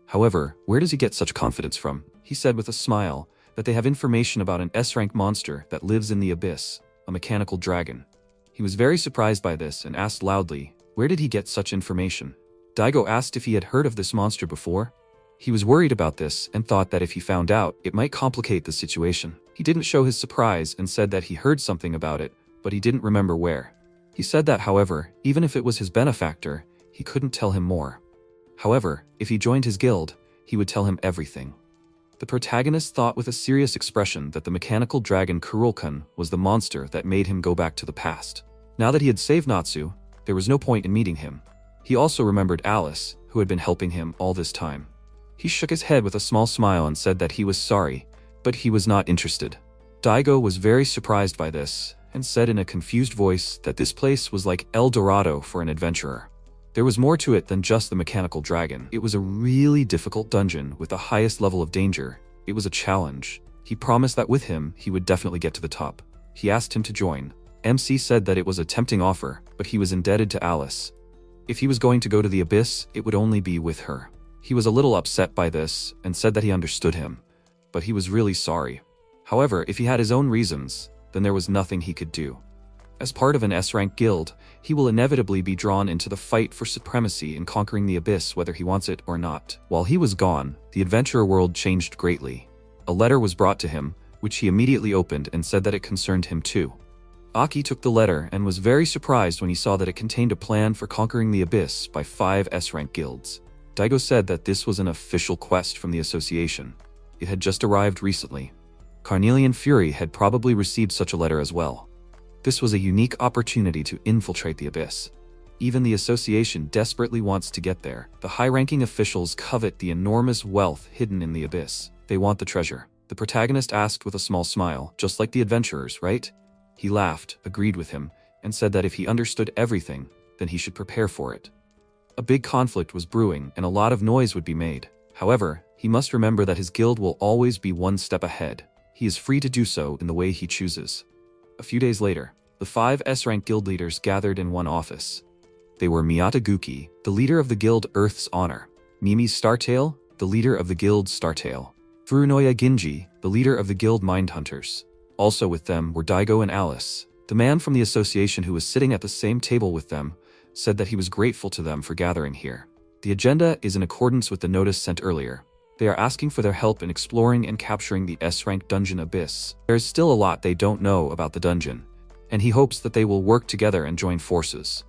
However, where does he get such confidence from? He said with a smile that they have information about an S-rank monster that lives in the abyss, a mechanical dragon. He was very surprised by this and asked loudly, where did he get such information? Daigo asked if he had heard of this monster before. He was worried about this and thought that if he found out, it might complicate the situation. He didn't show his surprise and said that he heard something about it, but he didn't remember where. He said that, however, even if it was his benefactor, he couldn't tell him more. However, if he joined his guild, he would tell him everything. The protagonist thought with a serious expression that the mechanical dragon Kurulkan was the monster that made him go back to the past. Now that he had saved Natsu, there was no point in meeting him. He also remembered Alice, who had been helping him all this time. He shook his head with a small smile and said that he was sorry, but he was not interested. Daigo was very surprised by this, and said in a confused voice that this place was like El Dorado for an adventurer. There was more to it than just the mechanical dragon. It was a really difficult dungeon with the highest level of danger. It was a challenge. He promised that with him, he would definitely get to the top. He asked him to join. MC said that it was a tempting offer, but he was indebted to Alice. If he was going to go to the abyss, it would only be with her. He was a little upset by this and said that he understood him, but he was really sorry. However, if he had his own reasons, then there was nothing he could do. As part of an S-rank guild, he will inevitably be drawn into the fight for supremacy in conquering the abyss whether he wants it or not. While he was gone, the adventurer world changed greatly. A letter was brought to him, which he immediately opened and said that it concerned him too. Aki took the letter and was very surprised when he saw that it contained a plan for conquering the abyss by 5 S-rank guilds. Daigo said that this was an official quest from the association. It had just arrived recently. Carnelian Fury had probably received such a letter as well. This was a unique opportunity to infiltrate the abyss. Even the association desperately wants to get there. The high-ranking officials covet the enormous wealth hidden in the abyss. They want the treasure. The protagonist asked with a small smile, just like the adventurers, right? He laughed, agreed with him, and said that if he understood everything, then he should prepare for it. A big conflict was brewing and a lot of noise would be made. However, he must remember that his guild will always be one step ahead. He is free to do so in the way he chooses. A few days later, the 5 S-rank guild leaders gathered in one office. They were Miyata Guki, the leader of the guild Earth's Honor, Mimi Startail, the leader of the guild Startail, Furunoya Ginji, the leader of the guild Mindhunters. Also with them were Daigo and Alice. The man from the association who was sitting at the same table with them said that he was grateful to them for gathering here. The agenda is in accordance with the notice sent earlier. They are asking for their help in exploring and capturing the S-rank dungeon abyss. There is still a lot they don't know about the dungeon, and he hopes that they will work together and join forces.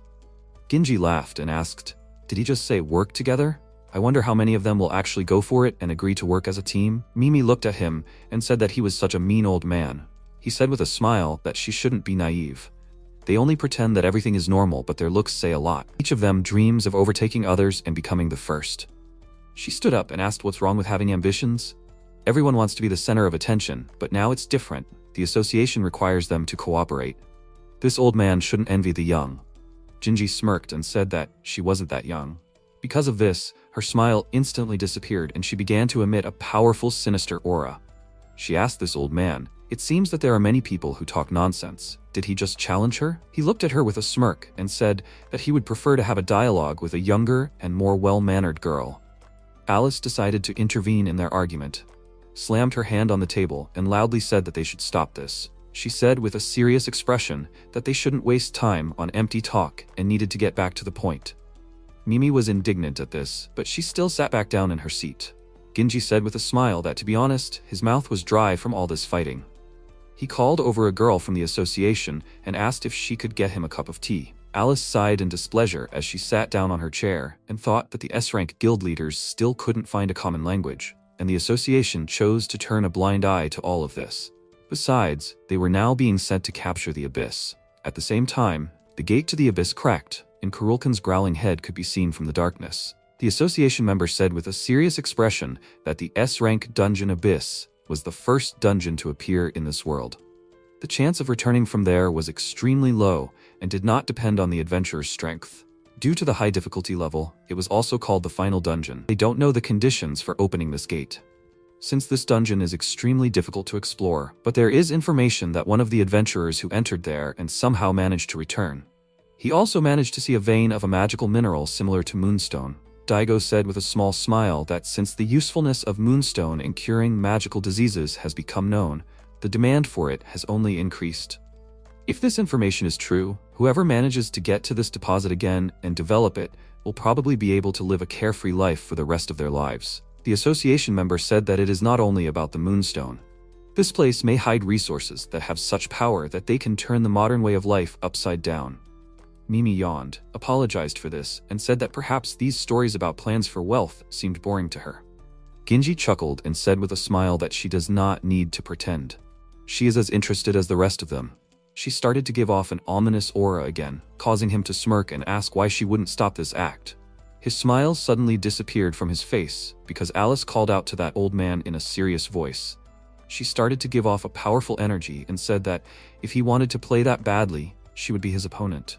Ginji laughed and asked, "Did he just say work together? I wonder how many of them will actually go for it and agree to work as a team?" Mimi looked at him and said that he was such a mean old man. He said with a smile that she shouldn't be naive. They only pretend that everything is normal, but their looks say a lot. Each of them dreams of overtaking others and becoming the first. She stood up and asked what's wrong with having ambitions. Everyone wants to be the center of attention, but now it's different. The association requires them to cooperate. This old man shouldn't envy the young. Ginji smirked and said that she wasn't that young. Because of this, her smile instantly disappeared and she began to emit a powerful, sinister aura. She asked this old man, "It seems that there are many people who talk nonsense. Did he just challenge her?" He looked at her with a smirk and said that he would prefer to have a dialogue with a younger and more well-mannered girl. Alice decided to intervene in their argument, slammed her hand on the table, and loudly said that they should stop this. She said with a serious expression that they shouldn't waste time on empty talk and needed to get back to the point. Mimi was indignant at this, but she still sat back down in her seat. Ginji said with a smile that, to be honest, his mouth was dry from all this fighting. He called over a girl from the association and asked if she could get him a cup of tea. Alice sighed in displeasure as she sat down on her chair and thought that the S-rank guild leaders still couldn't find a common language, and the association chose to turn a blind eye to all of this. Besides, they were now being sent to capture the abyss. At the same time, the gate to the abyss cracked, and Kurulkan's growling head could be seen from the darkness. The association member said with a serious expression that the S-rank dungeon abyss was the first dungeon to appear in this world. The chance of returning from there was extremely low and did not depend on the adventurer's strength. Due to the high difficulty level, it was also called the final dungeon. They don't know the conditions for opening this gate. since this dungeon is extremely difficult to explore, but there is information that one of the adventurers who entered there and somehow managed to return. He also managed to see a vein of a magical mineral similar to moonstone. Daigo said with a small smile that since the usefulness of moonstone in curing magical diseases has become known, the demand for it has only increased. If this information is true, whoever manages to get to this deposit again and develop it will probably be able to live a carefree life for the rest of their lives. The association member said that it is not only about the moonstone. This place may hide resources that have such power that they can turn the modern way of life upside down. Mimi yawned, apologized for this, and said that perhaps these stories about plans for wealth seemed boring to her. Ginji chuckled and said with a smile that she does not need to pretend. She is as interested as the rest of them. She started to give off an ominous aura again, causing him to smirk and ask why she wouldn't stop this act. His smile suddenly disappeared from his face because Alice called out to that old man in a serious voice. She started to give off a powerful energy and said that if he wanted to play that badly, she would be his opponent.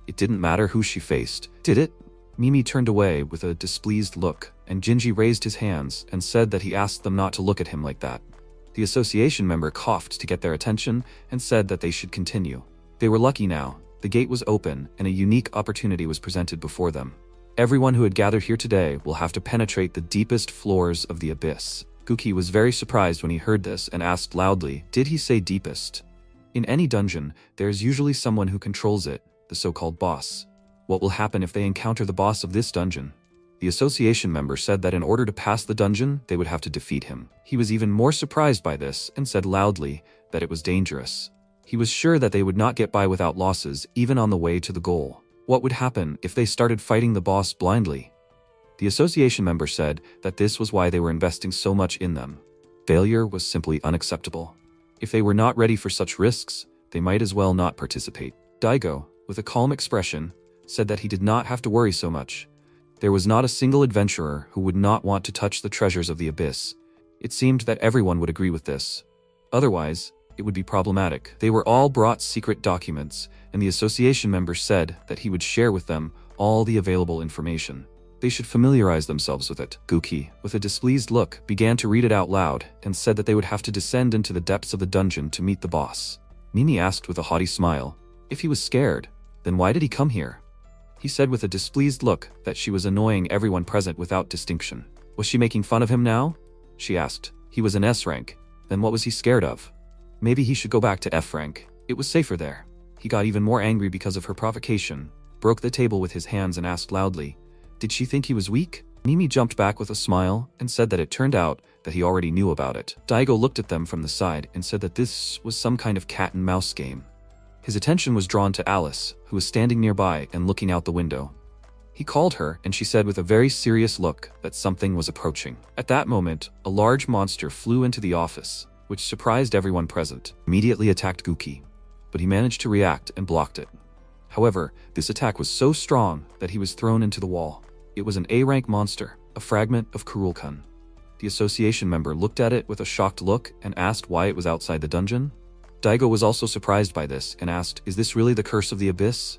It didn't matter who she faced, did it? Mimi turned away with a displeased look, and Ginji raised his hands and said that he asked them not to look at him like that. The association member coughed to get their attention and said that they should continue. They were lucky now. The gate was open and a unique opportunity was presented before them. Everyone who had gathered here today will have to penetrate the deepest floors of the abyss. Guki was very surprised when he heard this and asked loudly, did he say deepest? In any dungeon, there is usually someone who controls it, the so-called boss. What will happen if they encounter the boss of this dungeon? The association member said that in order to pass the dungeon, they would have to defeat him. He was even more surprised by this and said loudly that it was dangerous. He was sure that they would not get by without losses, even on the way to the goal. What would happen if they started fighting the boss blindly? The association member said that this was why they were investing so much in them. Failure was simply unacceptable. If they were not ready for such risks, they might as well not participate. Daigo, with a calm expression, said that he did not have to worry so much. There was not a single adventurer who would not want to touch the treasures of the abyss. It seemed that everyone would agree with this. Otherwise, it would be problematic. They were all brought secret documents, and the association member said that he would share with them all the available information. They should familiarize themselves with it. Guki, with a displeased look, began to read it out loud and said that they would have to descend into the depths of the dungeon to meet the boss. Mimi asked with a haughty smile, if he was scared, then why did he come here? He said with a displeased look that she was annoying everyone present without distinction. Was she making fun of him now? She asked. He was an S rank. Then what was he scared of? Maybe he should go back to F rank. It was safer there. He got even more angry because of her provocation, broke the table with his hands and asked loudly, did she think he was weak? Mimi jumped back with a smile and said that it turned out that he already knew about it. Daigo looked at them from the side and said that this was some kind of cat and mouse game. His attention was drawn to Alice, who was standing nearby and looking out the window. He called her and she said with a very serious look that something was approaching. At that moment, a large monster flew into the office, which surprised everyone present, immediately attacked Guki. But he managed to react and blocked it. However, this attack was so strong that he was thrown into the wall. It was an A-rank monster, a fragment of Kurulkan. The association member looked at it with a shocked look and asked why it was outside the dungeon. Daigo was also surprised by this and asked, is this really the curse of the abyss?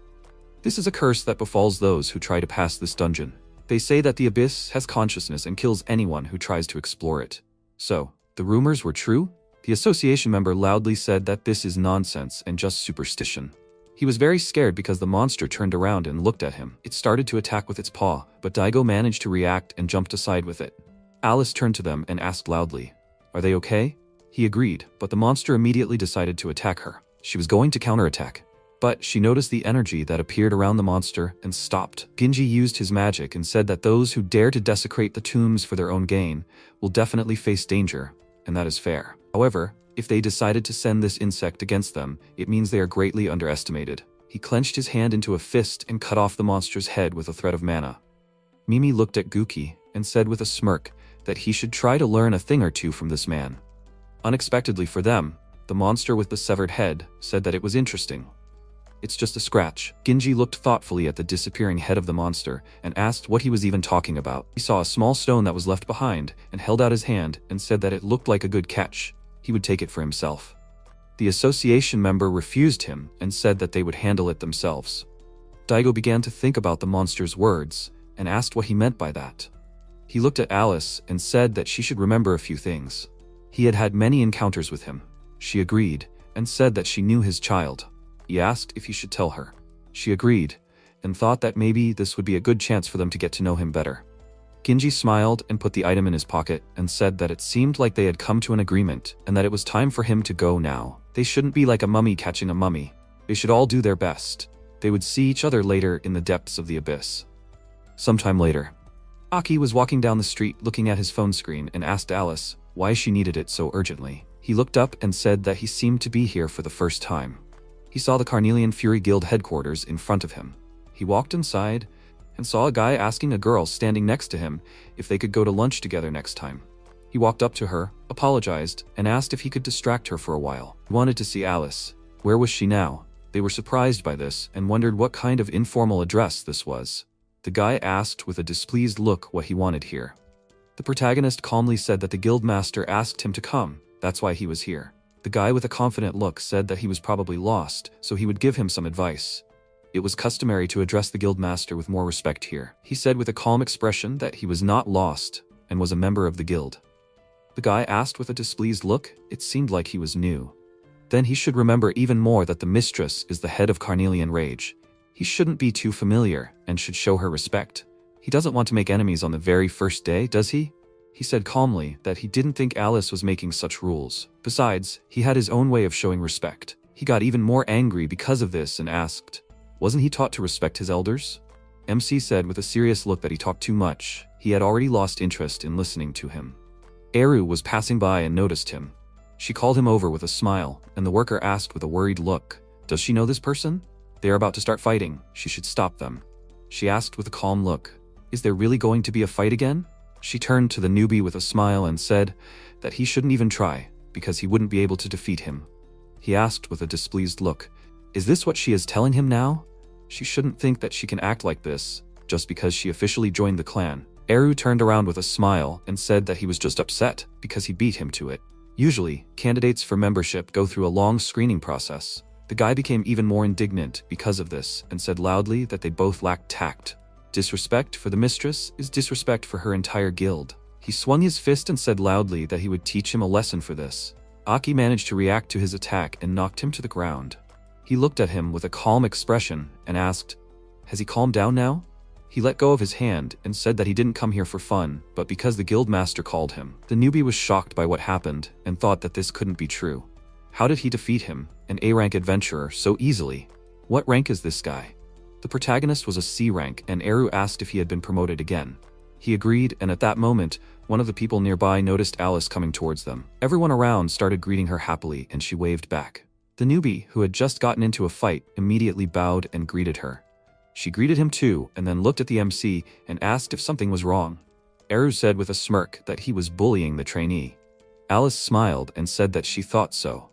This is a curse that befalls those who try to pass this dungeon. They say that the abyss has consciousness and kills anyone who tries to explore it. So, the rumors were true? The association member loudly said that this is nonsense and just superstition. He was very scared because the monster turned around and looked at him. It started to attack with its paw, but Daigo managed to react and jumped aside with it. Alice turned to them and asked loudly, are they okay? He agreed, but the monster immediately decided to attack her. She was going to counterattack, but she noticed the energy that appeared around the monster and stopped. Ginji used his magic and said that those who dare to desecrate the tombs for their own gain will definitely face danger, and that is fair. However, if they decided to send this insect against them, it means they are greatly underestimated. He clenched his hand into a fist and cut off the monster's head with a thread of mana. Mimi looked at Guki and said with a smirk that he should try to learn a thing or two from this man. Unexpectedly for them, the monster with the severed head said that it was interesting. It's just a scratch. Ginji looked thoughtfully at the disappearing head of the monster and asked what he was even talking about. He saw a small stone that was left behind and held out his hand and said that it looked like a good catch. He would take it for himself. The association member refused him and said that they would handle it themselves. Daigo began to think about the monster's words and asked what he meant by that. He looked at Alice and said that she should remember a few things. He had had many encounters with him. She agreed and said that she knew his child. He asked if he should tell her. She agreed and thought that maybe this would be a good chance for them to get to know him better. Ginji smiled and put the item in his pocket and said that it seemed like they had come to an agreement and that it was time for him to go now. They shouldn't be like a mummy catching a mummy. They should all do their best. They would see each other later in the depths of the abyss. Sometime later, Aki was walking down the street looking at his phone screen and asked Alice why she needed it so urgently. He looked up and said that he seemed to be here for the first time. He saw the Carnelian Fury Guild headquarters in front of him. He walked inside and saw a guy asking a girl standing next to him if they could go to lunch together next time. He walked up to her, apologized, and asked if he could distract her for a while. He wanted to see Alice. Where was she now? They were surprised by this and wondered what kind of informal address this was. The guy asked with a displeased look what he wanted here. The protagonist calmly said that the guildmaster asked him to come, that's why he was here. The guy with a confident look said that he was probably lost, so he would give him some advice. It was customary to address the guildmaster with more respect here. He said with a calm expression that he was not lost and was a member of the guild. The guy asked with a displeased look. It seemed like he was new. Then he should remember even more that the mistress is the head of Carnelian Rage. He shouldn't be too familiar and should show her respect. He doesn't want to make enemies on the very first day, does he? He said calmly that he didn't think Alice was making such rules. Besides, he had his own way of showing respect. He got even more angry because of this and asked, wasn't he taught to respect his elders? MC said with a serious look that he talked too much. He had already lost interest in listening to him. Eru was passing by and noticed him. She called him over with a smile, and the worker asked with a worried look, does she know this person? They are about to start fighting. She should stop them. She asked with a calm look, is there really going to be a fight again? She turned to the newbie with a smile and said that he shouldn't even try, because he wouldn't be able to defeat him. He asked with a displeased look, is this what she is telling him now? She shouldn't think that she can act like this, just because she officially joined the clan. Eru turned around with a smile and said that he was just upset because he beat him to it. Usually, candidates for membership go through a long screening process. The guy became even more indignant because of this and said loudly that they both lacked tact. Disrespect for the mistress is disrespect for her entire guild. He swung his fist and said loudly that he would teach him a lesson for this. Aki managed to react to his attack and knocked him to the ground. He looked at him with a calm expression and asked, has he calmed down now? He let go of his hand and said that he didn't come here for fun, but because the guildmaster called him. The newbie was shocked by what happened and thought that this couldn't be true. How did he defeat him, an A-rank adventurer, so easily? What rank is this guy? The protagonist was a C rank, and Eru asked if he had been promoted again. He agreed, and at that moment, one of the people nearby noticed Alice coming towards them. Everyone around started greeting her happily, and she waved back. The newbie, who had just gotten into a fight, immediately bowed and greeted her. She greeted him too, and then looked at the MC and asked if something was wrong. Eru said with a smirk that he was bullying the trainee. Alice smiled and said that she thought so.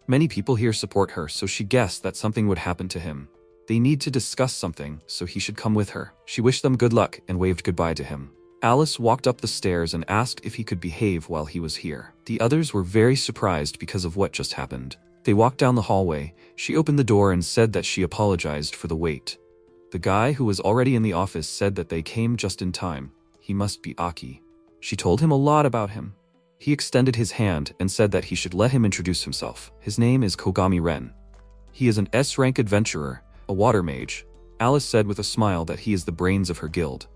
Many people here support her, so she guessed that something would happen to him. They need to discuss something, so he should come with her. She wished them good luck and waved goodbye to him. Alice walked up the stairs and asked if he could behave while he was here. The others were very surprised because of what just happened. They walked down the hallway. She opened the door and said that she apologized for the wait. The guy who was already in the office said that they came just in time. He must be Aki. She told him a lot about him. He extended his hand and said that he should let him introduce himself. His name is Kogami Ren. He is an S-rank adventurer, a water mage. Alice said with a smile that he is the brains of her guild.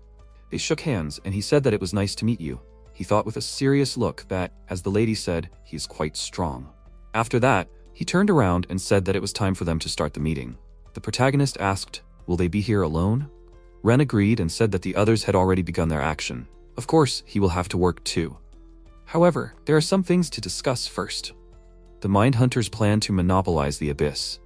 They shook hands and he said that it was nice to meet you. He thought with a serious look that, as the lady said, he is quite strong. After that, he turned around and said that it was time for them to start the meeting. The protagonist asked, will they be here alone? Ren agreed and said that the others had already begun their action. Of course, he will have to work too. However, there are some things to discuss first. The Mindhunters plan to monopolize the abyss.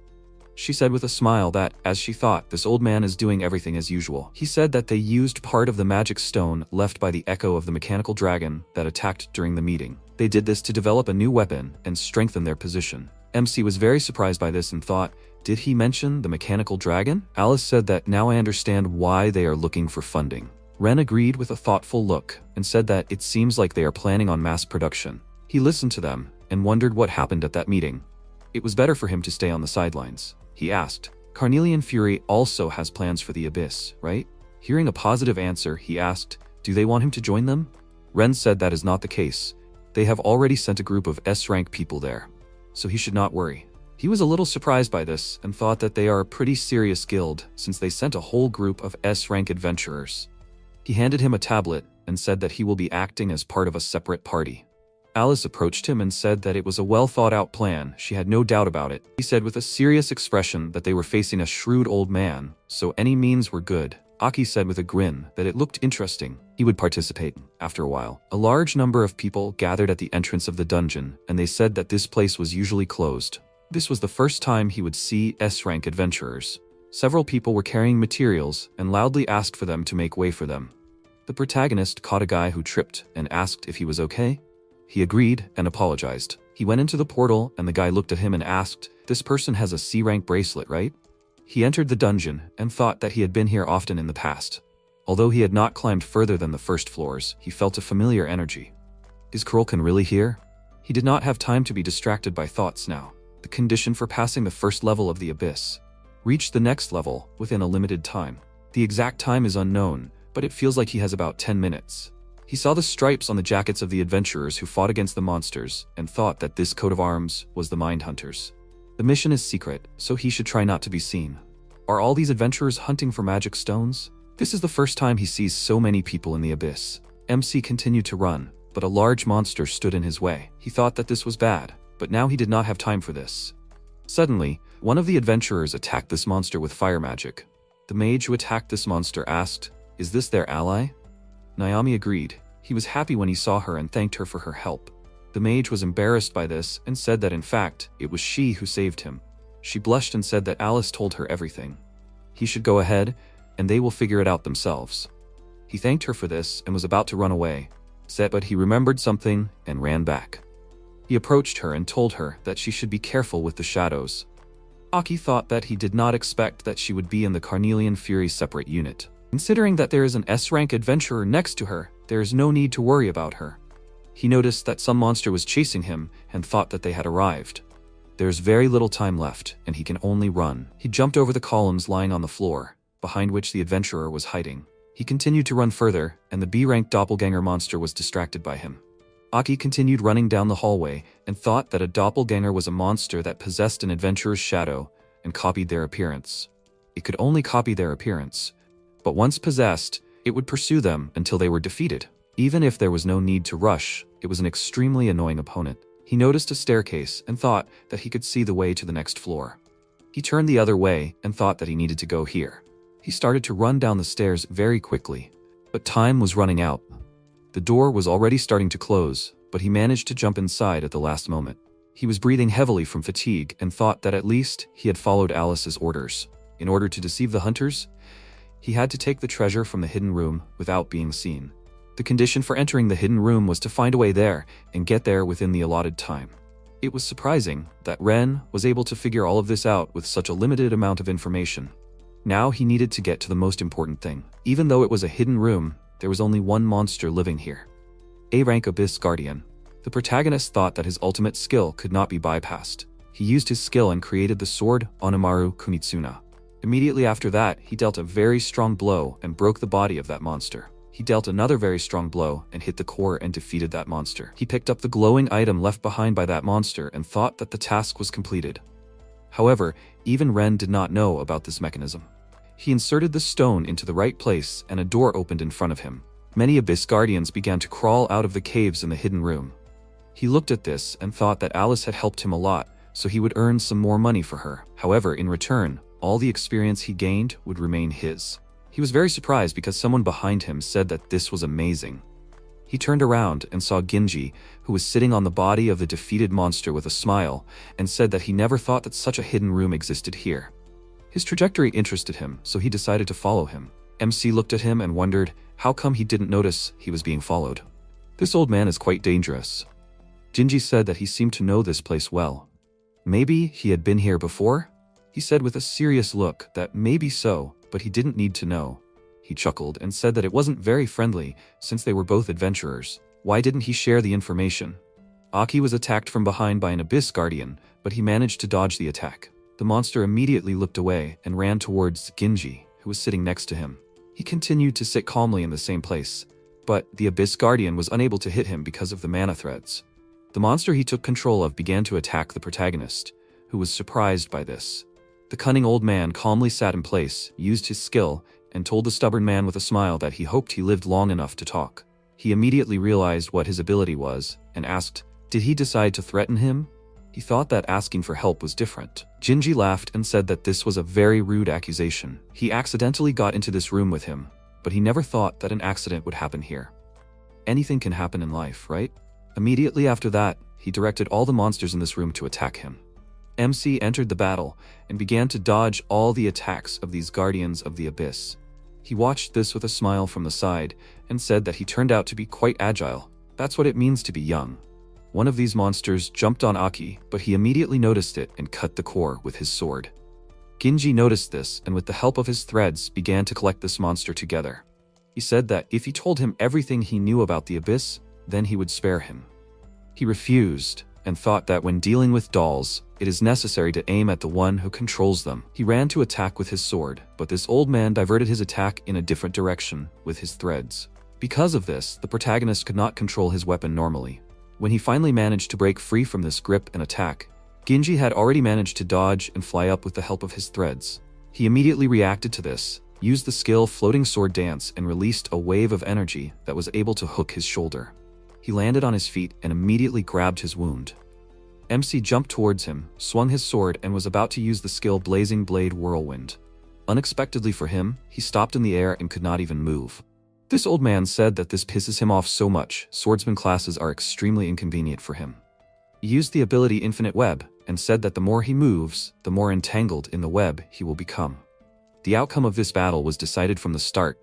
She said with a smile that, as she thought, this old man is doing everything as usual. He said that they used part of the magic stone left by the echo of the mechanical dragon that attacked during the meeting. They did this to develop a new weapon and strengthen their position. MC was very surprised by this and thought, did he mention the mechanical dragon? Alice said that now I understand why they are looking for funding. Ren agreed with a thoughtful look and said that it seems like they are planning on mass production. He listened to them and wondered what happened at that meeting. It was better for him to stay on the sidelines. He asked, Carnelian Fury also has plans for the abyss, right? Hearing a positive answer, he asked, Do they want him to join them? Ren said that is not the case. They have already sent a group of S-rank people there, so he should not worry. He was a little surprised by this and thought that they are a pretty serious guild since they sent a whole group of S-rank adventurers. He handed him a tablet and said that he will be acting as part of a separate party. Alice approached him and said that it was a well-thought-out plan. She had no doubt about it. He said with a serious expression that they were facing a shrewd old man, so any means were good. Aki said with a grin that it looked interesting. He would participate. After a while, a large number of people gathered at the entrance of the dungeon, and they said that this place was usually closed. This was the first time he would see S-rank adventurers. Several people were carrying materials and loudly asked for them to make way for them. The protagonist caught a guy who tripped and asked if he was okay. He agreed and apologized. He went into the portal and the guy looked at him and asked, "This person has a C-rank bracelet, right?" He entered the dungeon and thought that he had been here often in the past. Although he had not climbed further than the first floors, he felt a familiar energy. Is Kurolkan really here? He did not have time to be distracted by thoughts now. The condition for passing the first level of the abyss. Reach the next level within a limited time. The exact time is unknown, but it feels like he has about 10 minutes. He saw the stripes on the jackets of the adventurers who fought against the monsters and thought that this coat of arms was the Mind Hunters. The mission is secret, so he should try not to be seen. Are all these adventurers hunting for magic stones? This is the first time he sees so many people in the abyss. MC continued to run, but a large monster stood in his way. He thought that this was bad, but now he did not have time for this. Suddenly, one of the adventurers attacked this monster with fire magic. The mage who attacked this monster asked, "Is this their ally?" Naomi agreed. He was happy when he saw her and thanked her for her help. The mage was embarrassed by this and said that in fact, it was she who saved him. She blushed and said that Alice told her everything. He should go ahead, and they will figure it out themselves. He thanked her for this and was about to run away, but he remembered something and ran back. He approached her and told her that she should be careful with the shadows. Aki thought that he did not expect that she would be in the Carnelian Fury separate unit. Considering that there is an S-rank adventurer next to her, there is no need to worry about her. He noticed that some monster was chasing him and thought that they had arrived. There's very little time left, and he can only run. He jumped over the columns lying on the floor, behind which the adventurer was hiding. He continued to run further, and the B-rank doppelganger monster was distracted by him. Aki continued running down the hallway and thought that a doppelganger was a monster that possessed an adventurer's shadow and copied their appearance. It could only copy their appearance, but once possessed, it would pursue them until they were defeated. Even if there was no need to rush, it was an extremely annoying opponent. He noticed a staircase and thought that he could see the way to the next floor. He turned the other way and thought that he needed to go here. He started to run down the stairs very quickly, but time was running out. The door was already starting to close, but he managed to jump inside at the last moment. He was breathing heavily from fatigue and thought that at least he had followed Alice's orders. In order to deceive the hunters, he had to take the treasure from the hidden room without being seen. The condition for entering the hidden room was to find a way there and get there within the allotted time. It was surprising that Ren was able to figure all of this out with such a limited amount of information. Now he needed to get to the most important thing. Even though it was a hidden room, there was only one monster living here. A-rank Abyss Guardian. The protagonist thought that his ultimate skill could not be bypassed. He used his skill and created the sword Onamaru Kunitsuna. Immediately after that, he dealt a very strong blow and broke the body of that monster. He dealt another very strong blow and hit the core and defeated that monster. He picked up the glowing item left behind by that monster and thought that the task was completed. However, even Ren did not know about this mechanism. He inserted the stone into the right place and a door opened in front of him. Many Abyss Guardians began to crawl out of the caves in the hidden room. He looked at this and thought that Alice had helped him a lot, so he would earn some more money for her. However, in return, all the experience he gained would remain his. He was very surprised because someone behind him said that this was amazing. He turned around and saw Ginji, who was sitting on the body of the defeated monster with a smile, and said that he never thought that such a hidden room existed here. His trajectory interested him, so he decided to follow him. MC looked at him and wondered how come he didn't notice he was being followed. This old man is quite dangerous. Ginji said that he seemed to know this place well. Maybe he had been here before? He said with a serious look that maybe so, but he didn't need to know. He chuckled and said that it wasn't very friendly since they were both adventurers. Why didn't he share the information? Aki was attacked from behind by an Abyss Guardian, but he managed to dodge the attack. The monster immediately looked away and ran towards Ginji, who was sitting next to him. He continued to sit calmly in the same place. but the Abyss Guardian was unable to hit him because of the mana threads. The monster he took control of began to attack the protagonist, who was surprised by this. The cunning old man calmly sat in place, used his skill, and told the stubborn man with a smile that he hoped he lived long enough to talk. He immediately realized what his ability was, and asked, did he decide to threaten him? He thought that asking for help was different. Jinji laughed and said that this was a very rude accusation. He accidentally got into this room with him, but he never thought that an accident would happen here. Anything can happen in life, right? Immediately after that, he directed all the monsters in this room to attack him. MC entered the battle and began to dodge all the attacks of these guardians of the abyss. He watched this with a smile from the side and said that he turned out to be quite agile. That's what it means to be young. One of these monsters jumped on Aki, but he immediately noticed it and cut the core with his sword. Ginji noticed this and with the help of his threads began to collect this monster together. He said that if he told him everything he knew about the abyss, then he would spare him. He refused and thought that when dealing with dolls, it is necessary to aim at the one who controls them. He ran to attack with his sword, but this old man diverted his attack in a different direction with his threads. Because of this, the protagonist could not control his weapon normally. When he finally managed to break free from this grip and attack, Ginji had already managed to dodge and fly up with the help of his threads. He immediately reacted to this, used the skill Floating Sword Dance and released a wave of energy that was able to hook his shoulder. He landed on his feet and immediately grabbed his wound. MC jumped towards him, swung his sword and was about to use the skill Blazing Blade Whirlwind. Unexpectedly for him, he stopped in the air and could not even move. This old man said that this pisses him off so much, swordsman classes are extremely inconvenient for him. He used the ability Infinite Web and said that the more he moves, the more entangled in the web he will become. The outcome of this battle was decided from the start.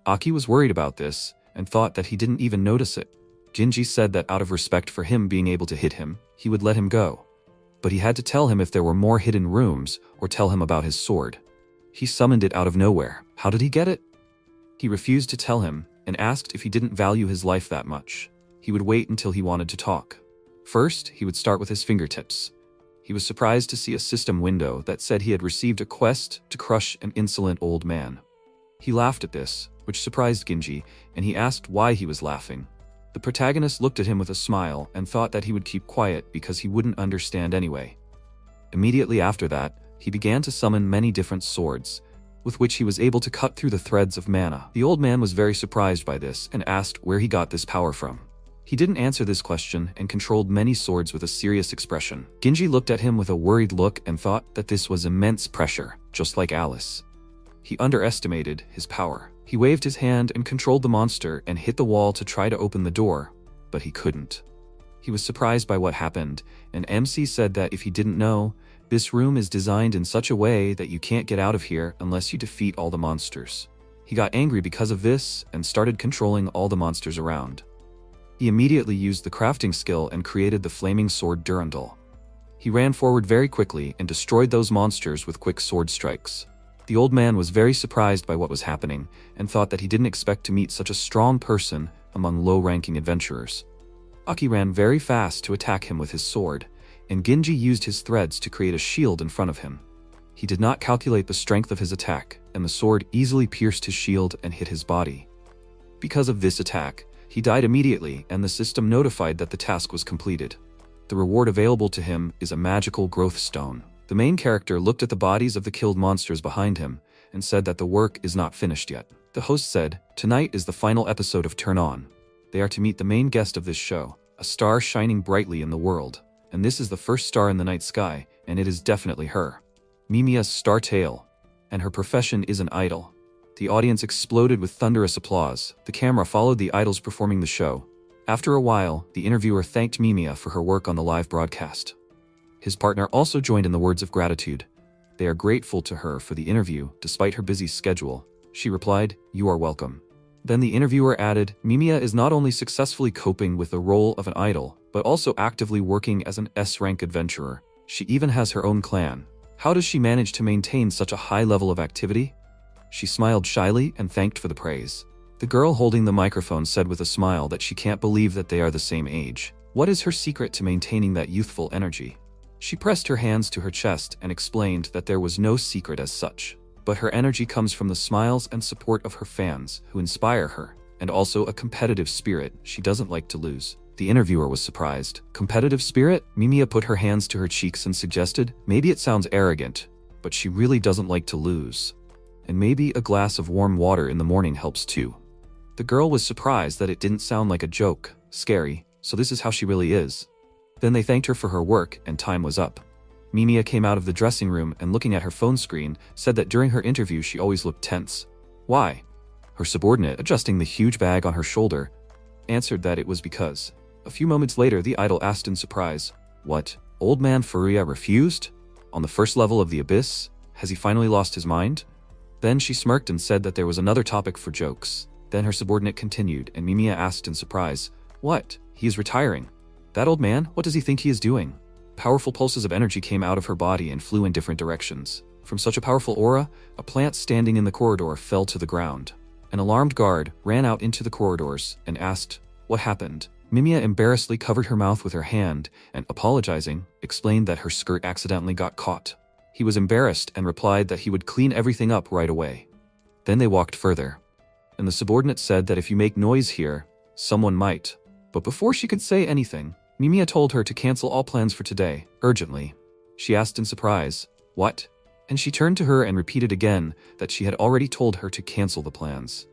Aki was worried about this and thought that he didn't even notice it. Ginji said that out of respect for him being able to hit him, he would let him go. But he had to tell him if there were more hidden rooms or tell him about his sword. He summoned it out of nowhere. How did he get it? He refused to tell him and asked if he didn't value his life that much. He would wait until he wanted to talk. First, he would start with his fingertips. He was surprised to see a system window that said he had received a quest to crush an insolent old man. He laughed at this, which surprised Ginji, and he asked why he was laughing. The protagonist looked at him with a smile and thought that he would keep quiet because he wouldn't understand anyway. Immediately after that, he began to summon many different swords, with which he was able to cut through the threads of mana. The old man was very surprised by this and asked where he got this power from. He didn't answer this question and controlled many swords with a serious expression. Ginji looked at him with a worried look and thought that this was immense pressure, just like Alice. He underestimated his power. He waved his hand and controlled the monster and hit the wall to try to open the door, but he couldn't. He was surprised by what happened, and MC said that if he didn't know, this room is designed in such a way that you can't get out of here unless you defeat all the monsters. He got angry because of this and started controlling all the monsters around. He immediately used the crafting skill and created the flaming sword Durandal. He ran forward very quickly and destroyed those monsters with quick sword strikes. The old man was very surprised by what was happening and thought that he didn't expect to meet such a strong person among low-ranking adventurers. Aki ran very fast to attack him with his sword, and Ginji used his threads to create a shield in front of him. He did not calculate the strength of his attack, and the sword easily pierced his shield and hit his body. Because of this attack, he died immediately and the system notified that the task was completed. The reward available to him is a magical growth stone. The main character looked at the bodies of the killed monsters behind him and said that the work is not finished yet. The host said, "Tonight is the final episode of Turn On. They are to meet the main guest of this show, a star shining brightly in the world. And this is the first star in the night sky, and it is definitely her. Mimiya's star tale, and her profession is an idol." The audience exploded with thunderous applause. The camera followed the idols performing the show. After a while, the interviewer thanked Mimiya for her work on the live broadcast. His partner also joined in the words of gratitude. They are grateful to her for the interview, despite her busy schedule. She replied, "You are welcome." Then the interviewer added, "Mimiya is not only successfully coping with the role of an idol, but also actively working as an S-rank adventurer. She even has her own clan. How does she manage to maintain such a high level of activity?" She smiled shyly and thanked for the praise. The girl holding the microphone said with a smile that she can't believe that they are the same age. What is her secret to maintaining that youthful energy? She pressed her hands to her chest and explained that there was no secret as such, but her energy comes from the smiles and support of her fans who inspire her. and also a competitive spirit. She doesn't like to lose. The interviewer was surprised. Competitive spirit? Mimiya put her hands to her cheeks and suggested, maybe it sounds arrogant, but she really doesn't like to lose. And maybe a glass of warm water in the morning helps too. The girl was surprised that it didn't sound like a joke, scary, so this is how she really is. Then they thanked her for her work and time was up. Mimiya came out of the dressing room and looking at her phone screen, said that during her interview she always looked tense. Why? Her subordinate, adjusting the huge bag on her shoulder, answered that it was because. A few moments later the idol asked in surprise, "What? Old man Furuya refused? On the first level of the abyss? Has he finally lost his mind?" Then she smirked and said that there was another topic for jokes. Then her subordinate continued, and Mimiya asked in surprise, "What? He is retiring. That old man, what does he think he is doing?" Powerful pulses of energy came out of her body and flew in different directions. From such a powerful aura, a plant standing in the corridor fell to the ground. An alarmed guard ran out into the corridors and asked, "What happened?" Mimiya embarrassedly covered her mouth with her hand and, apologizing, explained that her skirt accidentally got caught. He was embarrassed and replied that he would clean everything up right away. Then they walked further. And the subordinate said that if you make noise here, someone might. But before she could say anything, Mimiya told her to cancel all plans for today, urgently. She asked in surprise, "What?" And she turned to her and repeated again that she had already told her to cancel the plans.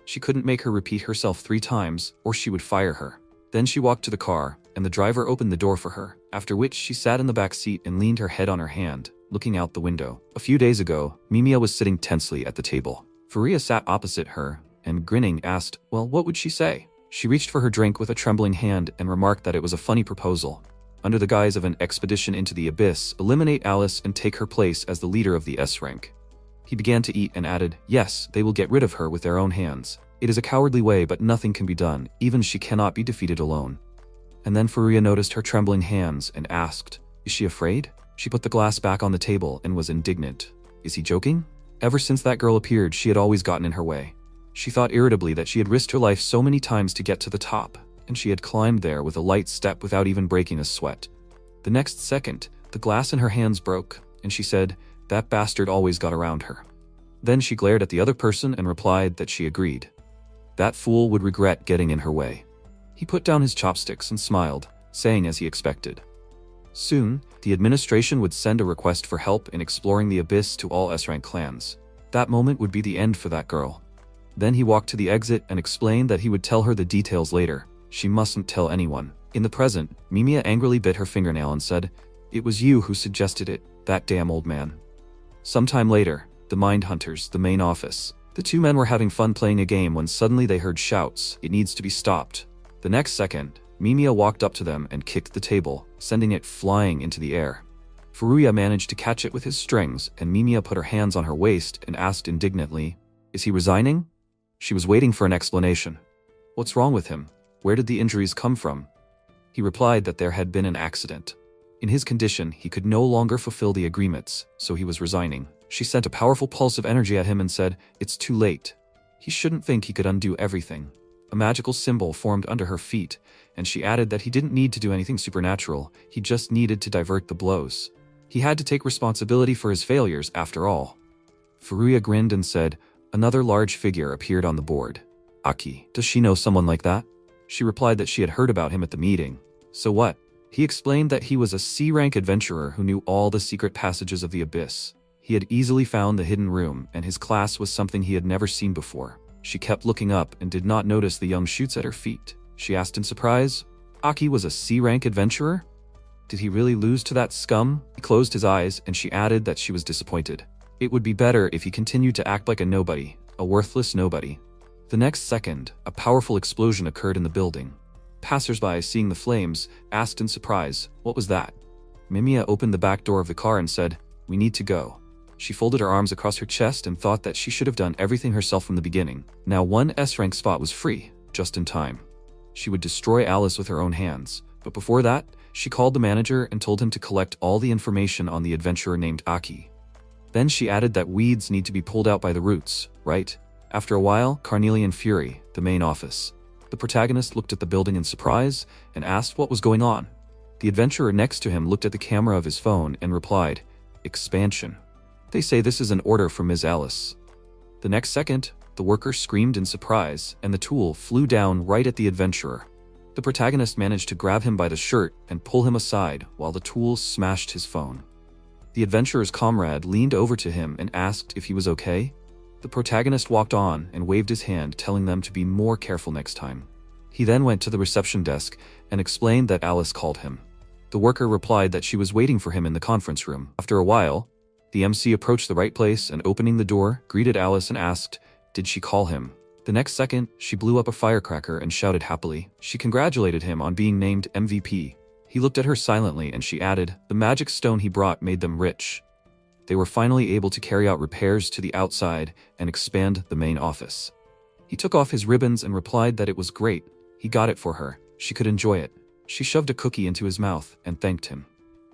She couldn't make her repeat herself 3 times, or she would fire her. Then she walked to the car, and the driver opened the door for her, after which she sat in the back seat and leaned her head on her hand, looking out the window. A few days ago, Mimiya was sitting tensely at the table. Furuya sat opposite her, and grinning asked, well, what would she say? She reached for her drink with a trembling hand and remarked that it was a funny proposal. Under the guise of an expedition into the abyss, eliminate Alice and take her place as the leader of the S rank. He began to eat and added, yes, they will get rid of her with their own hands. It is a cowardly way, but nothing can be done, even she cannot be defeated alone. And then Furuya noticed her trembling hands and asked, is she afraid? She put the glass back on the table and was indignant. Is he joking? Ever since that girl appeared, she had always gotten in her way. She thought irritably that she had risked her life so many times to get to the top, and she had climbed there with a light step without even breaking a sweat. The next second, the glass in her hands broke, and she said, that bastard always got around her. Then she glared at the other person and replied that she agreed. That fool would regret getting in her way. He put down his chopsticks and smiled, saying as he expected. Soon, the administration would send a request for help in exploring the abyss to all S-rank clans. That moment would be the end for that girl. Then he walked to the exit and explained that he would tell her the details later. She mustn't tell anyone. In the present, Mimiya angrily bit her fingernail and said, it was you who suggested it, that damn old man. Sometime later, the Mind Hunters, the main office. The 2 men were having fun playing a game when suddenly they heard shouts, it needs to be stopped. The next second, Mimiya walked up to them and kicked the table, sending it flying into the air. Furuya managed to catch it with his strings, and Mimiya put her hands on her waist and asked indignantly, is he resigning? She was waiting for an explanation. What's wrong with him? Where did the injuries come from? He replied that there had been an accident. In his condition, he could no longer fulfill the agreements, so he was resigning. She sent a powerful pulse of energy at him and said, it's too late. He shouldn't think he could undo everything. A magical symbol formed under her feet, and she added that he didn't need to do anything supernatural, he just needed to divert the blows. He had to take responsibility for his failures after all. Furuya grinned and said, another large figure appeared on the board. Aki, does she know someone like that? She replied that she had heard about him at the meeting. So what? He explained that he was a C-rank adventurer who knew all the secret passages of the abyss. He had easily found the hidden room, and his class was something he had never seen before. She kept looking up and did not notice the young shoots at her feet. She asked in surprise, Aki was a C-rank adventurer? Did he really lose to that scum? He closed his eyes, and she added that she was disappointed. It would be better if he continued to act like a nobody, a worthless nobody. The next second, a powerful explosion occurred in the building. Passers-by, seeing the flames, asked in surprise, what was that? Mimiya opened the back door of the car and said, we need to go. She folded her arms across her chest and thought that she should have done everything herself from the beginning. Now one S-rank spot was free, just in time. She would destroy Alice with her own hands, but before that, she called the manager and told him to collect all the information on the adventurer named Aki. Then she added that weeds need to be pulled out by the roots, right? After a while, Carnelian Fury, the main office. The protagonist looked at the building in surprise and asked what was going on. The adventurer next to him looked at the camera of his phone and replied, expansion. They say this is an order from Ms. Alice. The next second, the worker screamed in surprise, and the tool flew down right at the adventurer. The protagonist managed to grab him by the shirt and pull him aside while the tool smashed his phone. The adventurer's comrade leaned over to him and asked if he was okay. The protagonist walked on and waved his hand, telling them to be more careful next time. He then went to the reception desk and explained that Alice called him. The worker replied that she was waiting for him in the conference room. After a while, the MC approached the right place and, opening the door, greeted Alice and asked, did she call him? The next second, she blew up a firecracker and shouted happily. She congratulated him on being named MVP. He looked at her silently and she added, the magic stone he brought made them rich. They were finally able to carry out repairs to the outside and expand the main office. He took off his ribbons and replied that it was great. He got it for her. She could enjoy it. She shoved a cookie into his mouth and thanked him.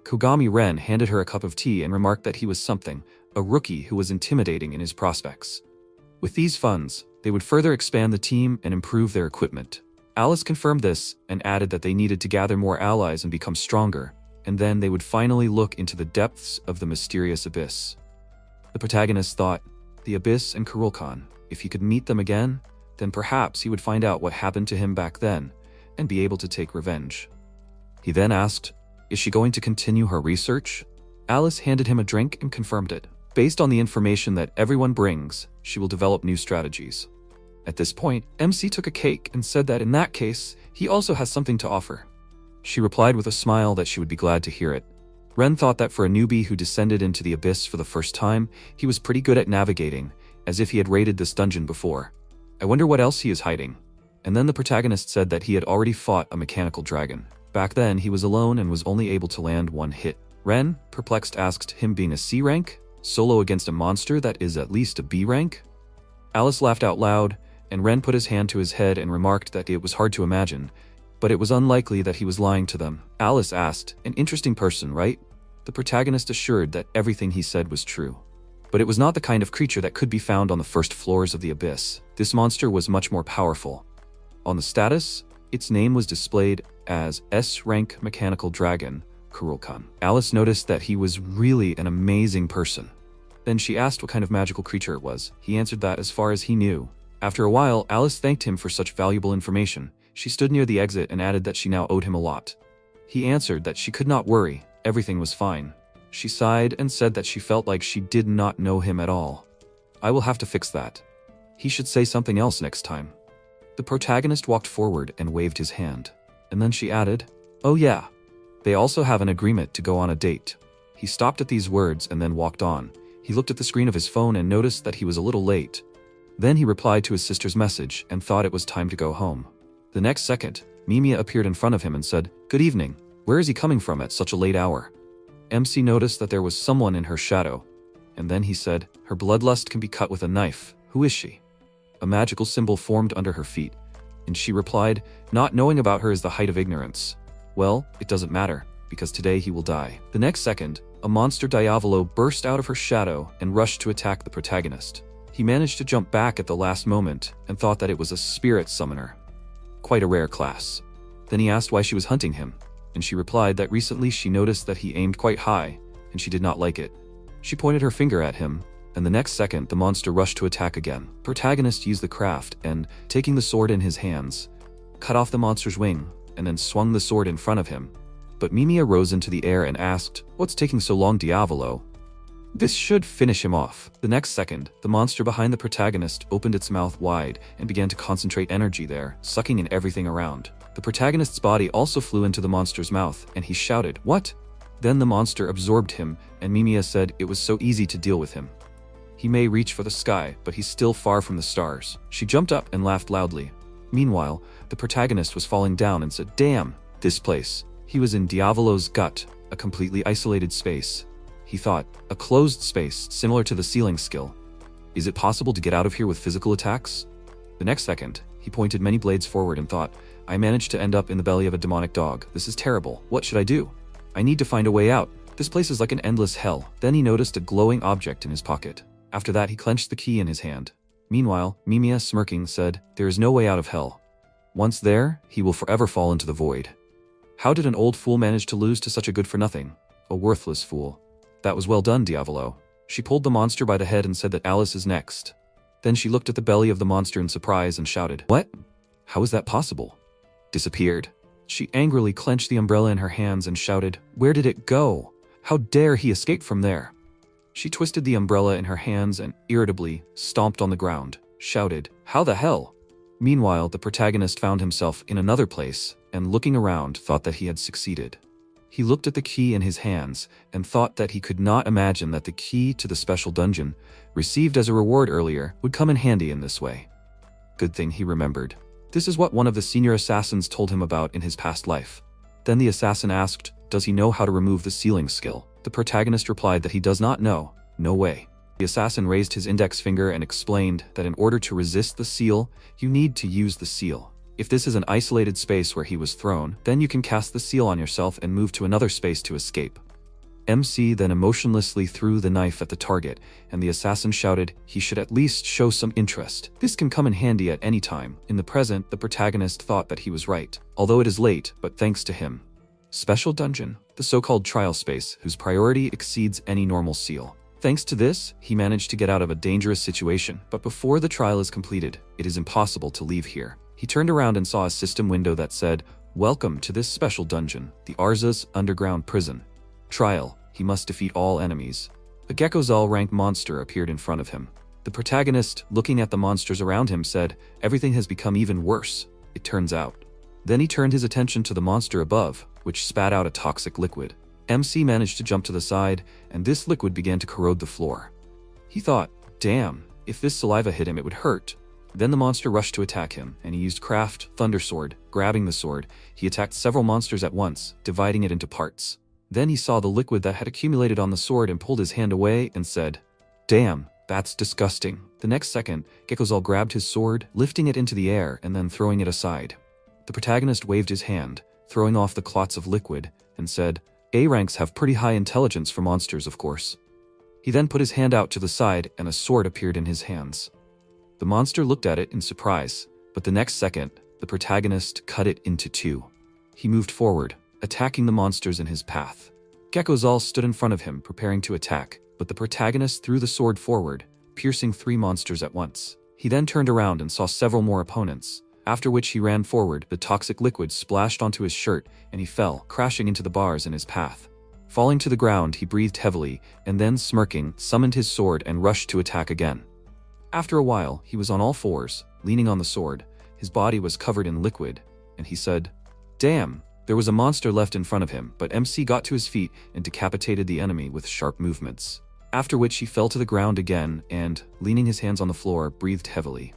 Kogami Ren handed her a cup of tea and remarked that he was something, a rookie who was intimidating in his prospects. With these funds, they would further expand the team and improve their equipment. Alice confirmed this and added that they needed to gather more allies and become stronger, and then they would finally look into the depths of the mysterious abyss. The protagonist thought, the abyss and Kurulkan, if he could meet them again, then perhaps he would find out what happened to him back then and be able to take revenge. He then asked, is she going to continue her research? Alice handed him a drink and confirmed it. Based on the information that everyone brings, she will develop new strategies. At this point, MC took a cake and said that in that case, he also has something to offer. She replied with a smile that she would be glad to hear it. Ren thought that for a newbie who descended into the abyss for the first time, he was pretty good at navigating, as if he had raided this dungeon before. I wonder what else he is hiding. And then the protagonist said that he had already fought a mechanical dragon. Back then, he was alone and was only able to land one hit. Ren, perplexed, asked him, being a C rank, solo against a monster that is at least a B rank? Alice laughed out loud, and Ren put his hand to his head and remarked that it was hard to imagine, but it was unlikely that he was lying to them. Alice asked, an interesting person, right? The protagonist assured that everything he said was true. But it was not the kind of creature that could be found on the first floors of the abyss. This monster was much more powerful. On the status, its name was displayed as S-rank mechanical dragon, Kurulkan. Alice noticed that he was really an amazing person. Then she asked what kind of magical creature it was. He answered that as far as he knew. After a while, Alice thanked him for such valuable information. She stood near the exit and added that she now owed him a lot. He answered that she could not worry, everything was fine. She sighed and said that she felt like she did not know him at all. I will have to fix that. He should say something else next time. The protagonist walked forward and waved his hand. And then she added, oh yeah, they also have an agreement to go on a date. He stopped at these words and then walked on. He looked at the screen of his phone and noticed that he was a little late. Then he replied to his sister's message and thought it was time to go home. The next second, Mimiya appeared in front of him and said, good evening, where is he coming from at such a late hour? MC noticed that there was someone in her shadow, and then he said, her bloodlust can be cut with a knife, who is she? A magical symbol formed under her feet, and she replied, not knowing about her is the height of ignorance. Well, it doesn't matter, because today he will die. The next second, a monster Diavolo burst out of her shadow and rushed to attack the protagonist. He managed to jump back at the last moment and thought that it was a spirit summoner. Quite a rare class. Then he asked why she was hunting him, and she replied that recently she noticed that he aimed quite high, and she did not like it. She pointed her finger at him, and the next second the monster rushed to attack again. Protagonist used the craft and, taking the sword in his hands, cut off the monster's wing, and then swung the sword in front of him. But Mimiya rose into the air and asked, what's taking so long, Diavolo? This should finish him off. The next second, the monster behind the protagonist opened its mouth wide and began to concentrate energy there, sucking in everything around. The protagonist's body also flew into the monster's mouth, and he shouted, what? Then the monster absorbed him, and Mimiya said it was so easy to deal with him. He may reach for the sky, but he's still far from the stars. She jumped up and laughed loudly. Meanwhile, the protagonist was falling down and said, damn, this place. He was in Diavolo's gut, a completely isolated space. He thought, a closed space, similar to the sealing skill. Is it possible to get out of here with physical attacks? The next second, he pointed many blades forward and thought, I managed to end up in the belly of a demonic dog. This is terrible. What should I do? I need to find a way out. This place is like an endless hell. Then he noticed a glowing object in his pocket. After that, he clenched the key in his hand. Meanwhile, Mimiya, smirking, said, there is no way out of hell. Once there, he will forever fall into the void. How did an old fool manage to lose to such a good-for-nothing? A worthless fool. That was well done, Diavolo. She pulled the monster by the head and said that Alice is next. Then she looked at the belly of the monster in surprise and shouted, "What? How is that possible?" "Disappeared." She angrily clenched the umbrella in her hands and shouted, "Where did it go? How dare he escape from there?" She twisted the umbrella in her hands and irritably stomped on the ground, shouted, "How the hell?" Meanwhile, the protagonist found himself in another place and, looking around, thought that he had succeeded. He looked at the key in his hands and thought that he could not imagine that the key to the special dungeon, received as a reward earlier, would come in handy in this way. Good thing he remembered. This is what one of the senior assassins told him about in his past life. Then the assassin asked, "Does he know how to remove the sealing skill?" The protagonist replied that he does not know. No way. The assassin raised his index finger and explained that in order to resist the seal, you need to use the seal. If this is an isolated space where he was thrown, then you can cast the seal on yourself and move to another space to escape. MC then emotionlessly threw the knife at the target, and the assassin shouted he should at least show some interest. This can come in handy at any time. In the present, the protagonist thought that he was right, although it is late, but thanks to him. Special dungeon, the so-called trial space, whose priority exceeds any normal seal. Thanks to this, he managed to get out of a dangerous situation, but before the trial is completed, it is impossible to leave here. He turned around and saw a system window that said, "Welcome to this special dungeon, the Arza's underground prison. Trial, he must defeat all enemies." A Gekkozal-ranked monster appeared in front of him. The protagonist, looking at the monsters around him, said, "Everything has become even worse, it turns out." Then he turned his attention to the monster above, which spat out a toxic liquid. MC managed to jump to the side, and this liquid began to corrode the floor. He thought, "Damn, if this saliva hit him it would hurt." Then the monster rushed to attack him, and he used Craft Thundersword. Grabbing the sword, he attacked several monsters at once, dividing it into parts. Then he saw the liquid that had accumulated on the sword and pulled his hand away and said, "Damn, that's disgusting." The next second, Gekkozal grabbed his sword, lifting it into the air and then throwing it aside. The protagonist waved his hand, throwing off the clots of liquid, and said, "A ranks have pretty high intelligence for monsters, of course." He then put his hand out to the side and a sword appeared in his hands. The monster looked at it in surprise, but the next second, the protagonist cut it into two. He moved forward, attacking the monsters in his path. Gekkozal stood in front of him, preparing to attack, but the protagonist threw the sword forward, piercing 3 monsters at once. He then turned around and saw several more opponents, after which he ran forward. The toxic liquid splashed onto his shirt, and he fell, crashing into the bars in his path. Falling to the ground, he breathed heavily, and then, smirking, summoned his sword and rushed to attack again. After a while, he was on all fours, leaning on the sword. His body was covered in liquid, and he said, "Damn." There was a monster left in front of him, but MC got to his feet and decapitated the enemy with sharp movements. After which he fell to the ground again and, leaning his hands on the floor, breathed heavily.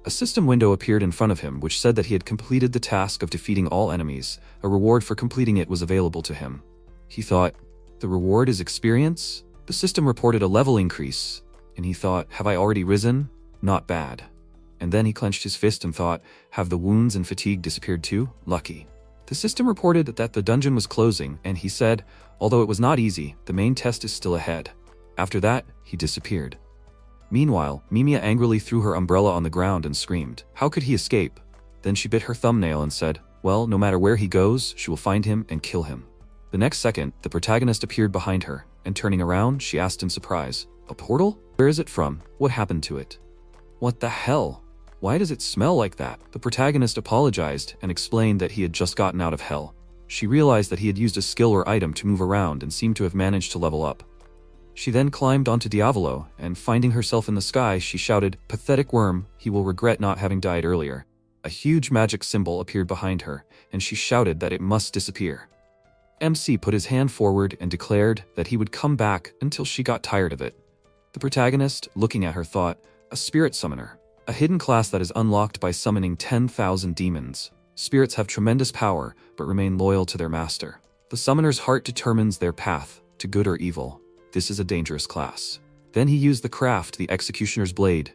A system window appeared in front of him which said that he had completed the task of defeating all enemies. A reward for completing it was available to him. He thought, "The reward is experience?" The system reported a level increase, and he thought, "Have I already risen? Not bad." And then he clenched his fist and thought, "Have the wounds and fatigue disappeared too? Lucky." The system reported that the dungeon was closing, and he said, although it was not easy, the main test is still ahead. After that, he disappeared. Meanwhile, Mimiya angrily threw her umbrella on the ground and screamed, "How could he escape?" Then she bit her thumbnail and said, "Well, no matter where he goes, she will find him and kill him." The next second, the protagonist appeared behind her, and turning around, she asked in surprise, "A portal? Where is it from? What happened to it? What the hell? Why does it smell like that?" The protagonist apologized and explained that he had just gotten out of hell. She realized that he had used a skill or item to move around and seemed to have managed to level up. She then climbed onto Diavolo, and finding herself in the sky, she shouted, "Pathetic worm, he will regret not having died earlier." A huge magic symbol appeared behind her, and she shouted that it must disappear. MC put his hand forward and declared that he would come back until she got tired of it. The protagonist, looking at her, thought, "A spirit summoner. A hidden class that is unlocked by summoning 10,000 demons. Spirits have tremendous power, but remain loyal to their master. The summoner's heart determines their path, to good or evil. This is a dangerous class." Then he used the craft, the executioner's blade.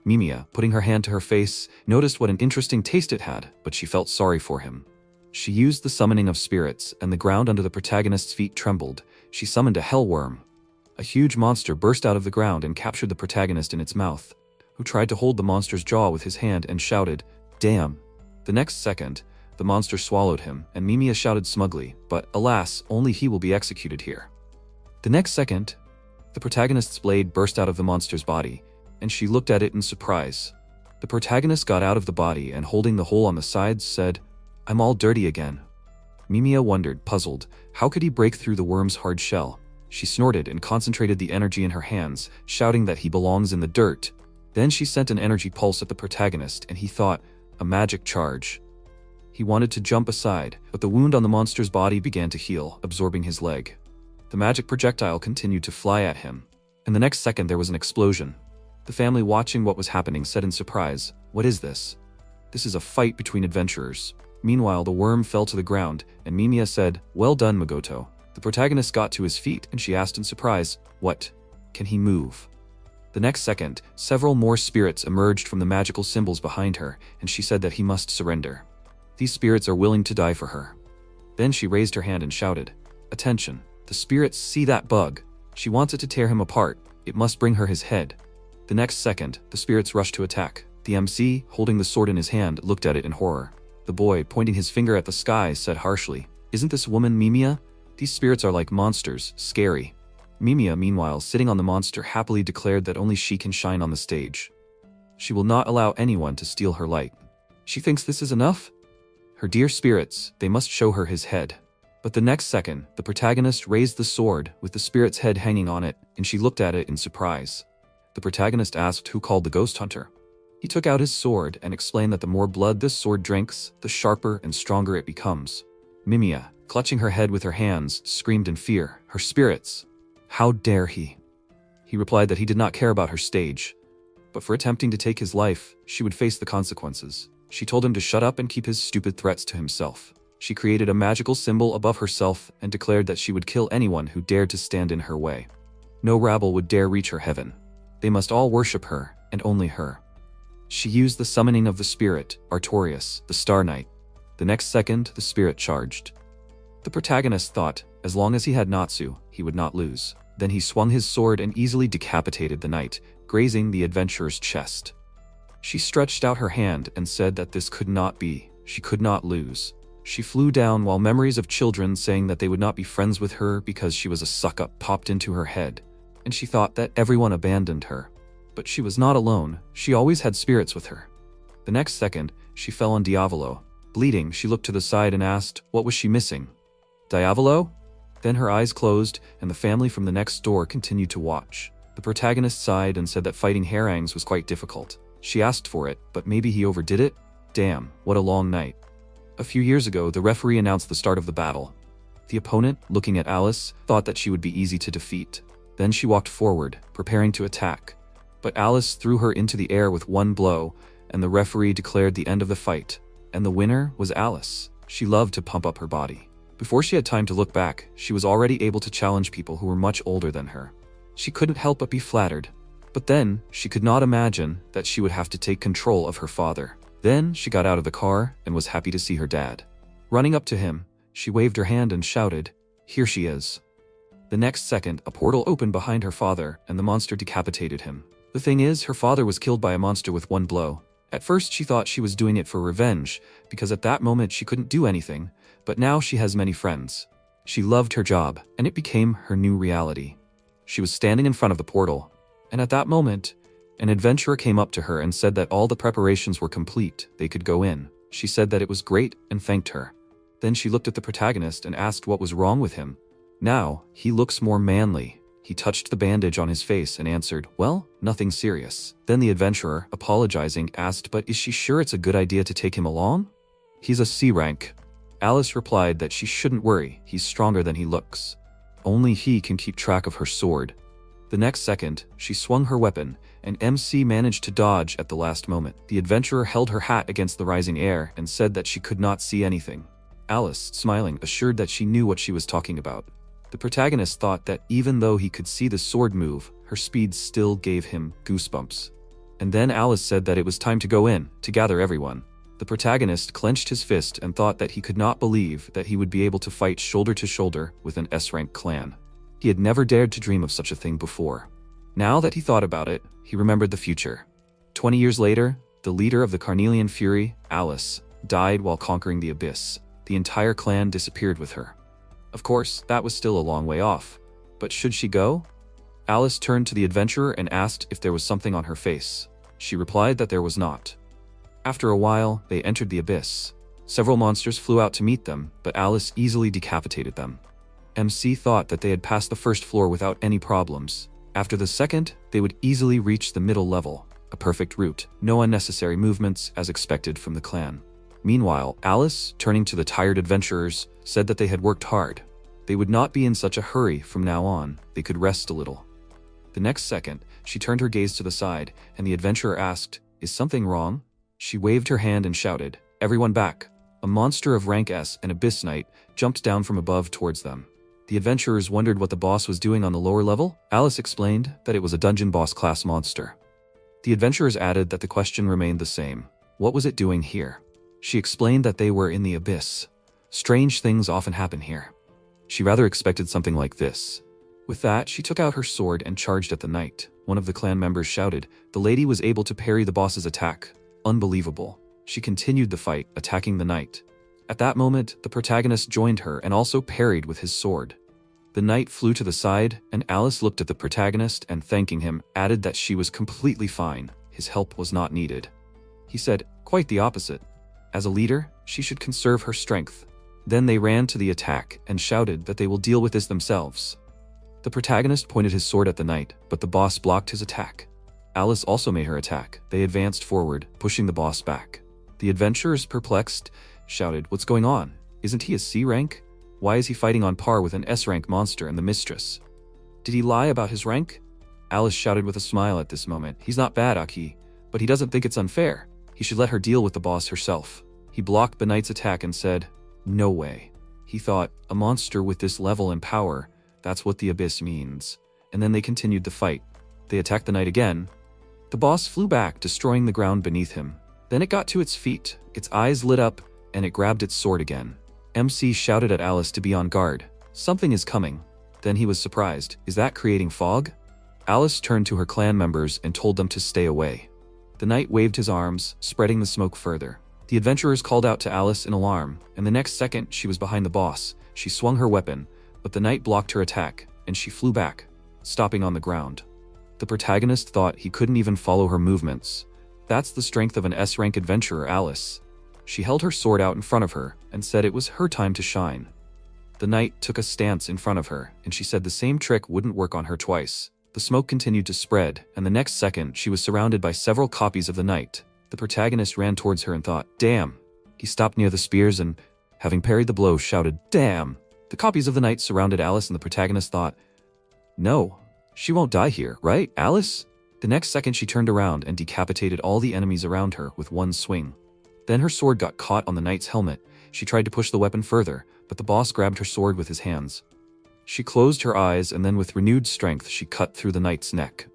Mimiya, putting her hand to her face, noticed what an interesting taste it had, but she felt sorry for him. She used the summoning of spirits, and the ground under the protagonist's feet trembled. She summoned a hell worm. A huge monster burst out of the ground and captured the protagonist in its mouth, who tried to hold the monster's jaw with his hand and shouted, "Damn." The next second, the monster swallowed him, and Mimiya shouted smugly, but alas, only he will be executed here. The next second, the protagonist's blade burst out of the monster's body, and she looked at it in surprise. The protagonist got out of the body and holding the hole on the sides said, "I'm all dirty again." Mimiya wondered, puzzled, how could he break through the worm's hard shell? She snorted and concentrated the energy in her hands, shouting that he belongs in the dirt. Then she sent an energy pulse at the protagonist and he thought, a magic charge. He wanted to jump aside, but the wound on the monster's body began to heal, absorbing his leg. The magic projectile continued to fly at him. In the next second there was an explosion. The family watching what was happening said in surprise, "What is this?" "This is a fight between adventurers." Meanwhile, the worm fell to the ground, and Mimiya said, "Well done, Magoto." The protagonist got to his feet, and she asked in surprise, "What? Can he move?" The next second, several more spirits emerged from the magical symbols behind her, and she said that he must surrender. These spirits are willing to die for her. Then she raised her hand and shouted, "Attention! The spirits see that bug. She wants it to tear him apart. It must bring her his head." The next second, the spirits rushed to attack. The MC, holding the sword in his hand, looked at it in horror. The boy, pointing his finger at the sky, said harshly, "Isn't this woman Mimiya? These spirits are like monsters, scary." Mimiya, meanwhile, sitting on the monster, happily declared that only she can shine on the stage. She will not allow anyone to steal her light. She thinks this is enough? Her dear spirits, they must show her his head. But the next second, the protagonist raised the sword with the spirit's head hanging on it, and she looked at it in surprise. The protagonist asked who called the ghost hunter. He took out his sword and explained that the more blood this sword drinks, the sharper and stronger it becomes. Mimiya, clutching her head with her hands, screamed in fear, "Her spirits! How dare he?" He replied that he did not care about her stage, but for attempting to take his life, she would face the consequences. She told him to shut up and keep his stupid threats to himself. She created a magical symbol above herself and declared that she would kill anyone who dared to stand in her way. No rabble would dare reach her heaven. They must all worship her, and only her. She used the summoning of the spirit, Artorias, the Star Knight. The next second, the spirit charged. The protagonist thought, as long as he had Natsu, he would not lose. Then he swung his sword and easily decapitated the knight, grazing the adventurer's chest. She stretched out her hand and said that this could not be. She could not lose. She flew down while memories of children saying that they would not be friends with her because she was a suck-up popped into her head, and she thought that everyone abandoned her. But she was not alone. She always had spirits with her. The next second, she fell on Diavolo. Bleeding, she looked to the side and asked, what was she missing? Diavolo? Then her eyes closed, and the family from the next door continued to watch. The protagonist sighed and said that fighting harangues was quite difficult. She asked for it, but maybe he overdid it? Damn, what a long night. A few years ago, the referee announced the start of the battle. The opponent, looking at Alice, thought that she would be easy to defeat. Then she walked forward, preparing to attack. But Alice threw her into the air with one blow, and the referee declared the end of the fight. And the winner was Alice. She loved to pump up her body. Before she had time to look back, she was already able to challenge people who were much older than her. She couldn't help but be flattered. But then, she could not imagine that she would have to take control of her father. Then, she got out of the car and was happy to see her dad. Running up to him, she waved her hand and shouted, "Here she is." The next second, a portal opened behind her father, and the monster decapitated him. The thing is, her father was killed by a monster with one blow. At first, she thought she was doing it for revenge, because at that moment she couldn't do anything, but now she has many friends. She loved her job, and it became her new reality. She was standing in front of the portal, and at that moment, an adventurer came up to her and said that all the preparations were complete, they could go in. She said that it was great and thanked her. Then she looked at the protagonist and asked what was wrong with him. Now, he looks more manly. He touched the bandage on his face and answered, "Well, nothing serious." Then the adventurer, apologizing, asked, "But is she sure it's a good idea to take him along?" "He's a C rank." Alice replied that she shouldn't worry, he's stronger than he looks. Only he can keep track of her sword. The next second, she swung her weapon, and MC managed to dodge at the last moment. The adventurer held her hat against the rising air and said that she could not see anything. Alice, smiling, assured that she knew what she was talking about. The protagonist thought that even though he could see the sword move, her speed still gave him goosebumps. And then Alice said that it was time to go in, to gather everyone. The protagonist clenched his fist and thought that he could not believe that he would be able to fight shoulder to shoulder with an S-rank clan. He had never dared to dream of such a thing before. Now that he thought about it, he remembered the future. 20 years later, the leader of the Carnelian Fury, Alice, died while conquering the Abyss. The entire clan disappeared with her. Of course, that was still a long way off. But should she go? Alice turned to the adventurer and asked if there was something on her face. She replied that there was not. After a while, they entered the abyss. Several monsters flew out to meet them, but Alice easily decapitated them. MC thought that they had passed the first floor without any problems. After the second, they would easily reach the middle level. A perfect route, no unnecessary movements as expected from the clan. Meanwhile, Alice, turning to the tired adventurers, said that they had worked hard. They would not be in such a hurry from now on, they could rest a little. The next second, she turned her gaze to the side, and the adventurer asked, "Is something wrong?" She waved her hand and shouted, "Everyone back!" A monster of rank S, an Abyss Knight, jumped down from above towards them. The adventurers wondered what the boss was doing on the lower level. Alice explained that it was a dungeon boss class monster. The adventurers added that the question remained the same. What was it doing here? She explained that they were in the abyss. Strange things often happen here. She rather expected something like this. With that, she took out her sword and charged at the knight. One of the clan members shouted, "The lady was able to parry the boss's attack. Unbelievable." She continued the fight, attacking the knight. At that moment, the protagonist joined her and also parried with his sword. The knight flew to the side, and Alice looked at the protagonist and, thanking him, added that she was completely fine. His help was not needed. He said, quite the opposite. As a leader, she should conserve her strength. Then they ran to the attack and shouted that they will deal with this themselves. The protagonist pointed his sword at the knight, but the boss blocked his attack. Alice also made her attack. They advanced forward, pushing the boss back. The adventurers, perplexed, shouted, "What's going on? Isn't he a C rank? Why is he fighting on par with an S rank monster and the mistress? Did he lie about his rank?" Alice shouted with a smile at this moment, "He's not bad, Aki, but he doesn't think it's unfair. He should let her deal with the boss herself." He blocked the knight's attack and said, "No way." He thought, a monster with this level and power, that's what the abyss means. And then they continued the fight. They attacked the knight again. The boss flew back, destroying the ground beneath him. Then it got to its feet, its eyes lit up, and it grabbed its sword again. MC shouted at Alice to be on guard. Something is coming. Then he was surprised. Is that creating fog? Alice turned to her clan members and told them to stay away. The knight waved his arms, spreading the smoke further. The adventurers called out to Alice in alarm, and the next second she was behind the boss. She swung her weapon, but the knight blocked her attack, and she flew back, stopping on the ground. The protagonist thought he couldn't even follow her movements. That's the strength of an S-rank adventurer, Alice. She held her sword out in front of her and said it was her time to shine. The knight took a stance in front of her, and she said the same trick wouldn't work on her twice. The smoke continued to spread, and the next second she was surrounded by several copies of the knight. The protagonist ran towards her and thought, "Damn." He stopped near the spears and, having parried the blow, shouted, "Damn." The copies of the knight surrounded Alice, and the protagonist thought, "No, she won't die here, right, Alice?" The next second she turned around and decapitated all the enemies around her with one swing. Then her sword got caught on the knight's helmet. She tried to push the weapon further, but the boss grabbed her sword with his hands. She closed her eyes, and then with renewed strength she cut through the knight's neck.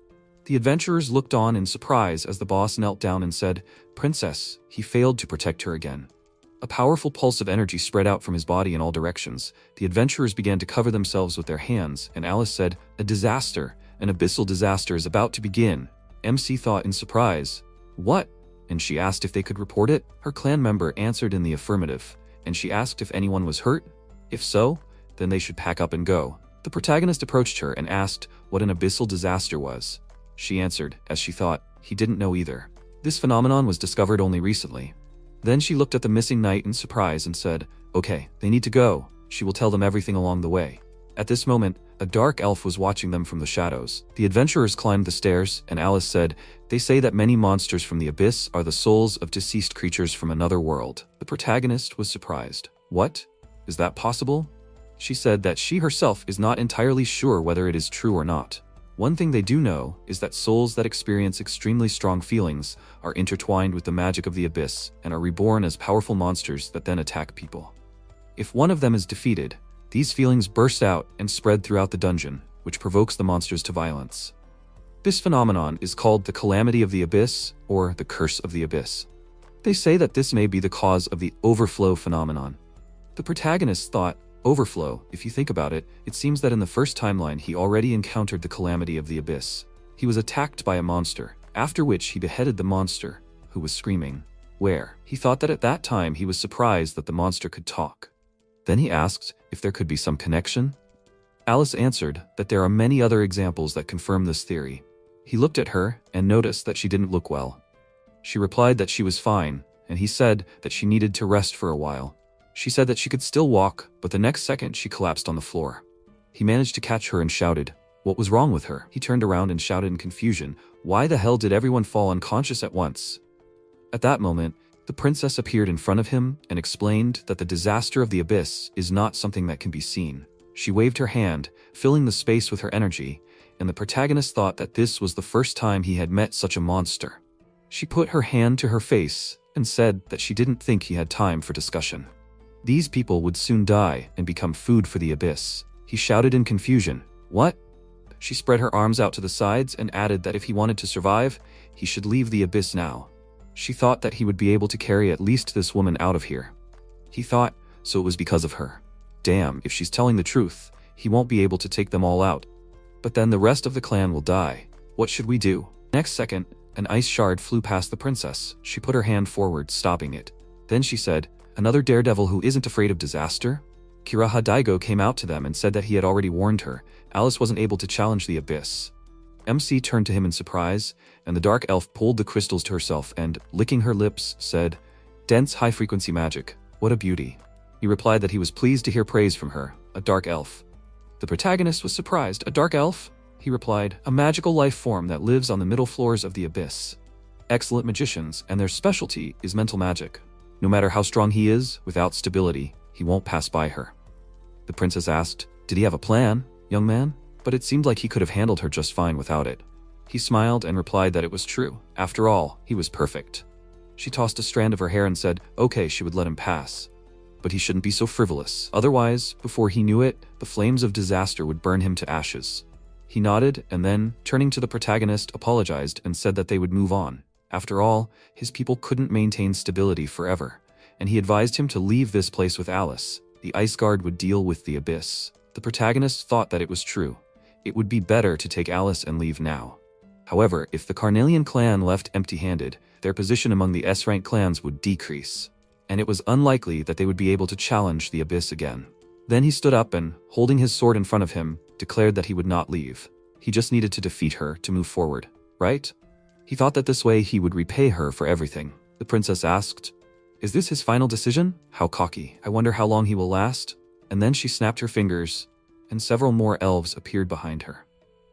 The adventurers looked on in surprise as the boss knelt down and said, "Princess." He failed to protect her again. A powerful pulse of energy spread out from his body in all directions. The adventurers began to cover themselves with their hands, and Alice said, "A disaster, an abyssal disaster is about to begin." MC thought in surprise, "What?" And she asked if they could report it. Her clan member answered in the affirmative, and she asked if anyone was hurt. If so, then they should pack up and go. The protagonist approached her and asked what an abyssal disaster was. She answered, as she thought, he didn't know either. This phenomenon was discovered only recently. Then she looked at the missing knight in surprise and said, "Okay, they need to go. She will tell them everything along the way." At this moment, a dark elf was watching them from the shadows. The adventurers climbed the stairs, and Alice said, "They say that many monsters from the abyss are the souls of deceased creatures from another world." The protagonist was surprised. "What? Is that possible?" She said that she herself is not entirely sure whether it is true or not. One thing they do know is that souls that experience extremely strong feelings are intertwined with the magic of the abyss and are reborn as powerful monsters that then attack people. If one of them is defeated, these feelings burst out and spread throughout the dungeon, which provokes the monsters to violence. This phenomenon is called the Calamity of the Abyss or the Curse of the Abyss. They say that this may be the cause of the overflow phenomenon. The protagonist thought, overflow, if you think about it, it seems that in the first timeline he already encountered the Calamity of the Abyss. He was attacked by a monster, after which he beheaded the monster, who was screaming. Where? He thought that at that time he was surprised that the monster could talk. Then he asked if there could be some connection. Alice answered that there are many other examples that confirm this theory. He looked at her and noticed that she didn't look well. She replied that she was fine, and he said that she needed to rest for a while. She said that she could still walk, but the next second she collapsed on the floor. He managed to catch her and shouted, "What was wrong with her?" He turned around and shouted in confusion, "Why the hell did everyone fall unconscious at once?" At that moment, the princess appeared in front of him and explained that the disaster of the abyss is not something that can be seen. She waved her hand, filling the space with her energy, and the protagonist thought that this was the first time he had met such a monster. She put her hand to her face and said that she didn't think he had time for discussion. These people would soon die and become food for the abyss. He shouted in confusion, "What?" She spread her arms out to the sides and added that if he wanted to survive, he should leave the abyss now. She thought that he would be able to carry at least this woman out of here. He thought, so it was because of her. Damn, if she's telling the truth, he won't be able to take them all out. But then the rest of the clan will die. What should we do? Next second, an ice shard flew past the princess. She put her hand forward, stopping it. Then she said, "Another daredevil who isn't afraid of disaster?" Kiraha Daigo came out to them and said that he had already warned her. Alice wasn't able to challenge the abyss. MC turned to him in surprise, and the dark elf pulled the crystals to herself and, licking her lips, said, "Dense high-frequency magic. What a beauty." He replied that he was pleased to hear praise from her, a dark elf. The protagonist was surprised. "A dark elf?" He replied, "A magical life form that lives on the middle floors of the abyss. Excellent magicians, and their specialty is mental magic. No matter how strong he is, without stability, he won't pass by her." The princess asked, "Did he have a plan, young man?" But it seemed like he could have handled her just fine without it. He smiled and replied that it was true. After all, he was perfect. She tossed a strand of her hair and said, okay, she would let him pass. But he shouldn't be so frivolous. Otherwise, before he knew it, the flames of disaster would burn him to ashes. He nodded and then, turning to the protagonist, apologized and said that they would move on. After all, his people couldn't maintain stability forever, and he advised him to leave this place with Alice. The ice guard would deal with the abyss. The protagonist thought that it was true. It would be better to take Alice and leave now. However, if the Carnelian clan left empty-handed, their position among the S-rank clans would decrease, and it was unlikely that they would be able to challenge the abyss again. Then he stood up and, holding his sword in front of him, declared that he would not leave. He just needed to defeat her to move forward, right? He thought that this way he would repay her for everything. The princess asked, "Is this his final decision? How cocky. I wonder how long he will last." And then she snapped her fingers, and several more elves appeared behind her.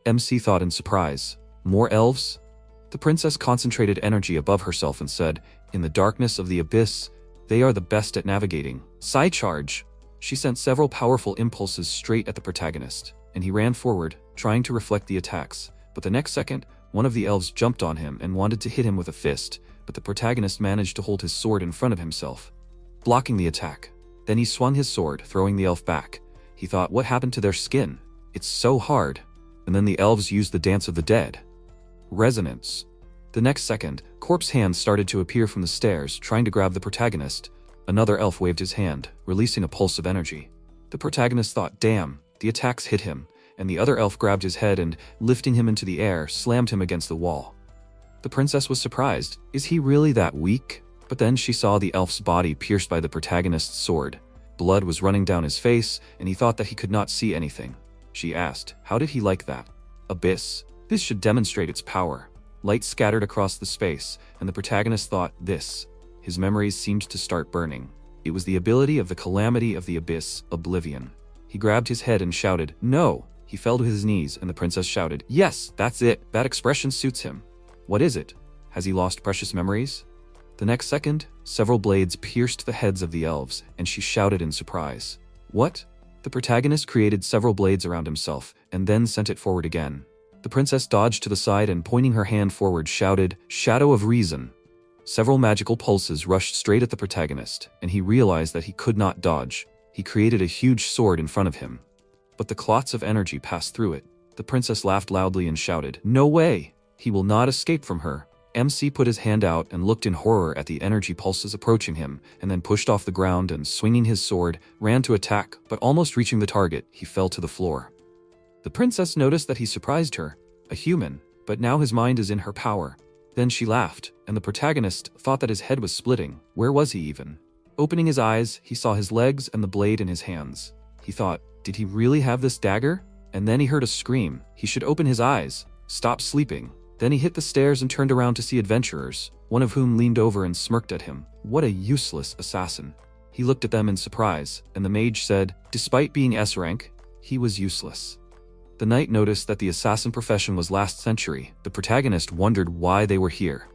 MC thought in surprise, "More elves?" The princess concentrated energy above herself and said, "In the darkness of the abyss, they are the best at navigating. Side charge!" She sent several powerful impulses straight at the protagonist, and he ran forward, trying to reflect the attacks. But the next second, one of the elves jumped on him and wanted to hit him with a fist, but the protagonist managed to hold his sword in front of himself, blocking the attack. Then he swung his sword, throwing the elf back. He thought, what happened to their skin? It's so hard. And then the elves used the Dance of the Dead. Resonance. The next second, corpse hands started to appear from the stairs, trying to grab the protagonist. Another elf waved his hand, releasing a pulse of energy. The protagonist thought, damn, the attacks hit him, and the other elf grabbed his head and, lifting him into the air, slammed him against the wall. The princess was surprised. Is he really that weak? But then she saw the elf's body pierced by the protagonist's sword. Blood was running down his face, and he thought that he could not see anything. She asked, how did he like that? Abyss. This should demonstrate its power. Light scattered across the space, and the protagonist thought, this. His memories seemed to start burning. It was the ability of the calamity of the abyss, oblivion. He grabbed his head and shouted, no! He fell to his knees, and the princess shouted, yes, that's it. That expression suits him. What is it? Has he lost precious memories? The next second, several blades pierced the heads of the elves, and she shouted in surprise. What? The protagonist created several blades around himself, and then sent it forward again. The princess dodged to the side and pointing her hand forward shouted, Shadow of Reason. Several magical pulses rushed straight at the protagonist, and he realized that he could not dodge. He created a huge sword in front of him. But the clots of energy passed through it. The princess laughed loudly and shouted, no way! He will not escape from her. MC put his hand out and looked in horror at the energy pulses approaching him, and then pushed off the ground and, swinging his sword, ran to attack, but almost reaching the target, he fell to the floor. The princess noticed that he surprised her, a human, but now his mind is in her power. Then she laughed, and the protagonist thought that his head was splitting. Where was he even? Opening his eyes, he saw his legs and the blade in his hands. He thought, Did he really have this dagger? And then he heard a scream. He should open his eyes. Stop sleeping. Then he hit the stairs and turned around to see adventurers, one of whom leaned over and smirked at him. What a useless assassin. He looked at them in surprise, and the mage said, despite being S rank, he was useless. The knight noticed that the assassin profession was last century. The protagonist wondered why they were here.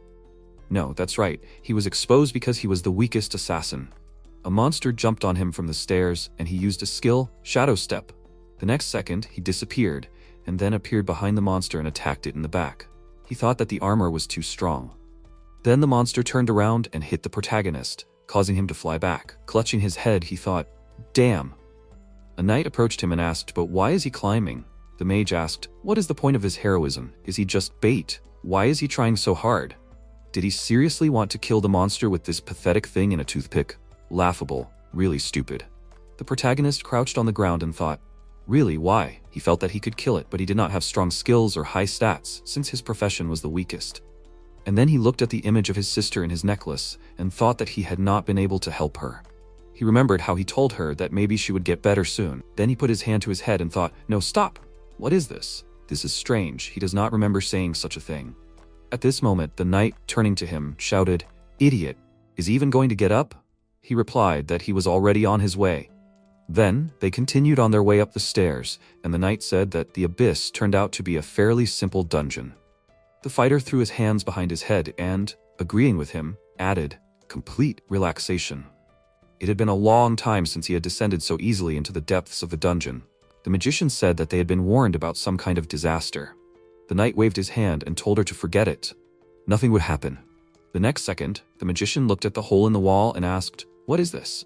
No, that's right, he was exposed because he was the weakest assassin. A monster jumped on him from the stairs, and he used a skill, Shadow Step. The next second, he disappeared, and then appeared behind the monster and attacked it in the back. He thought that the armor was too strong. Then the monster turned around and hit the protagonist, causing him to fly back. Clutching his head, he thought, damn. A knight approached him and asked, but why is he climbing? The mage asked, what is the point of his heroism? Is he just bait? Why is he trying so hard? Did he seriously want to kill the monster with this pathetic thing in a toothpick? Laughable, really stupid. The protagonist crouched on the ground and thought, really, why? He felt that he could kill it, but he did not have strong skills or high stats, since his profession was the weakest. And then he looked at the image of his sister in his necklace, and thought that he had not been able to help her. He remembered how he told her that maybe she would get better soon. Then he put his hand to his head and thought, no, stop! What is this? This is strange. He does not remember saying such a thing. At this moment, the knight, turning to him, shouted, idiot! Is he even going to get up? He replied that he was already on his way. Then, they continued on their way up the stairs, and the knight said that the abyss turned out to be a fairly simple dungeon. The fighter threw his hands behind his head and, agreeing with him, added, complete relaxation. It had been a long time since he had descended so easily into the depths of the dungeon. The magician said that they had been warned about some kind of disaster. The knight waved his hand and told her to forget it. Nothing would happen. The next second, the magician looked at the hole in the wall and asked, what is this?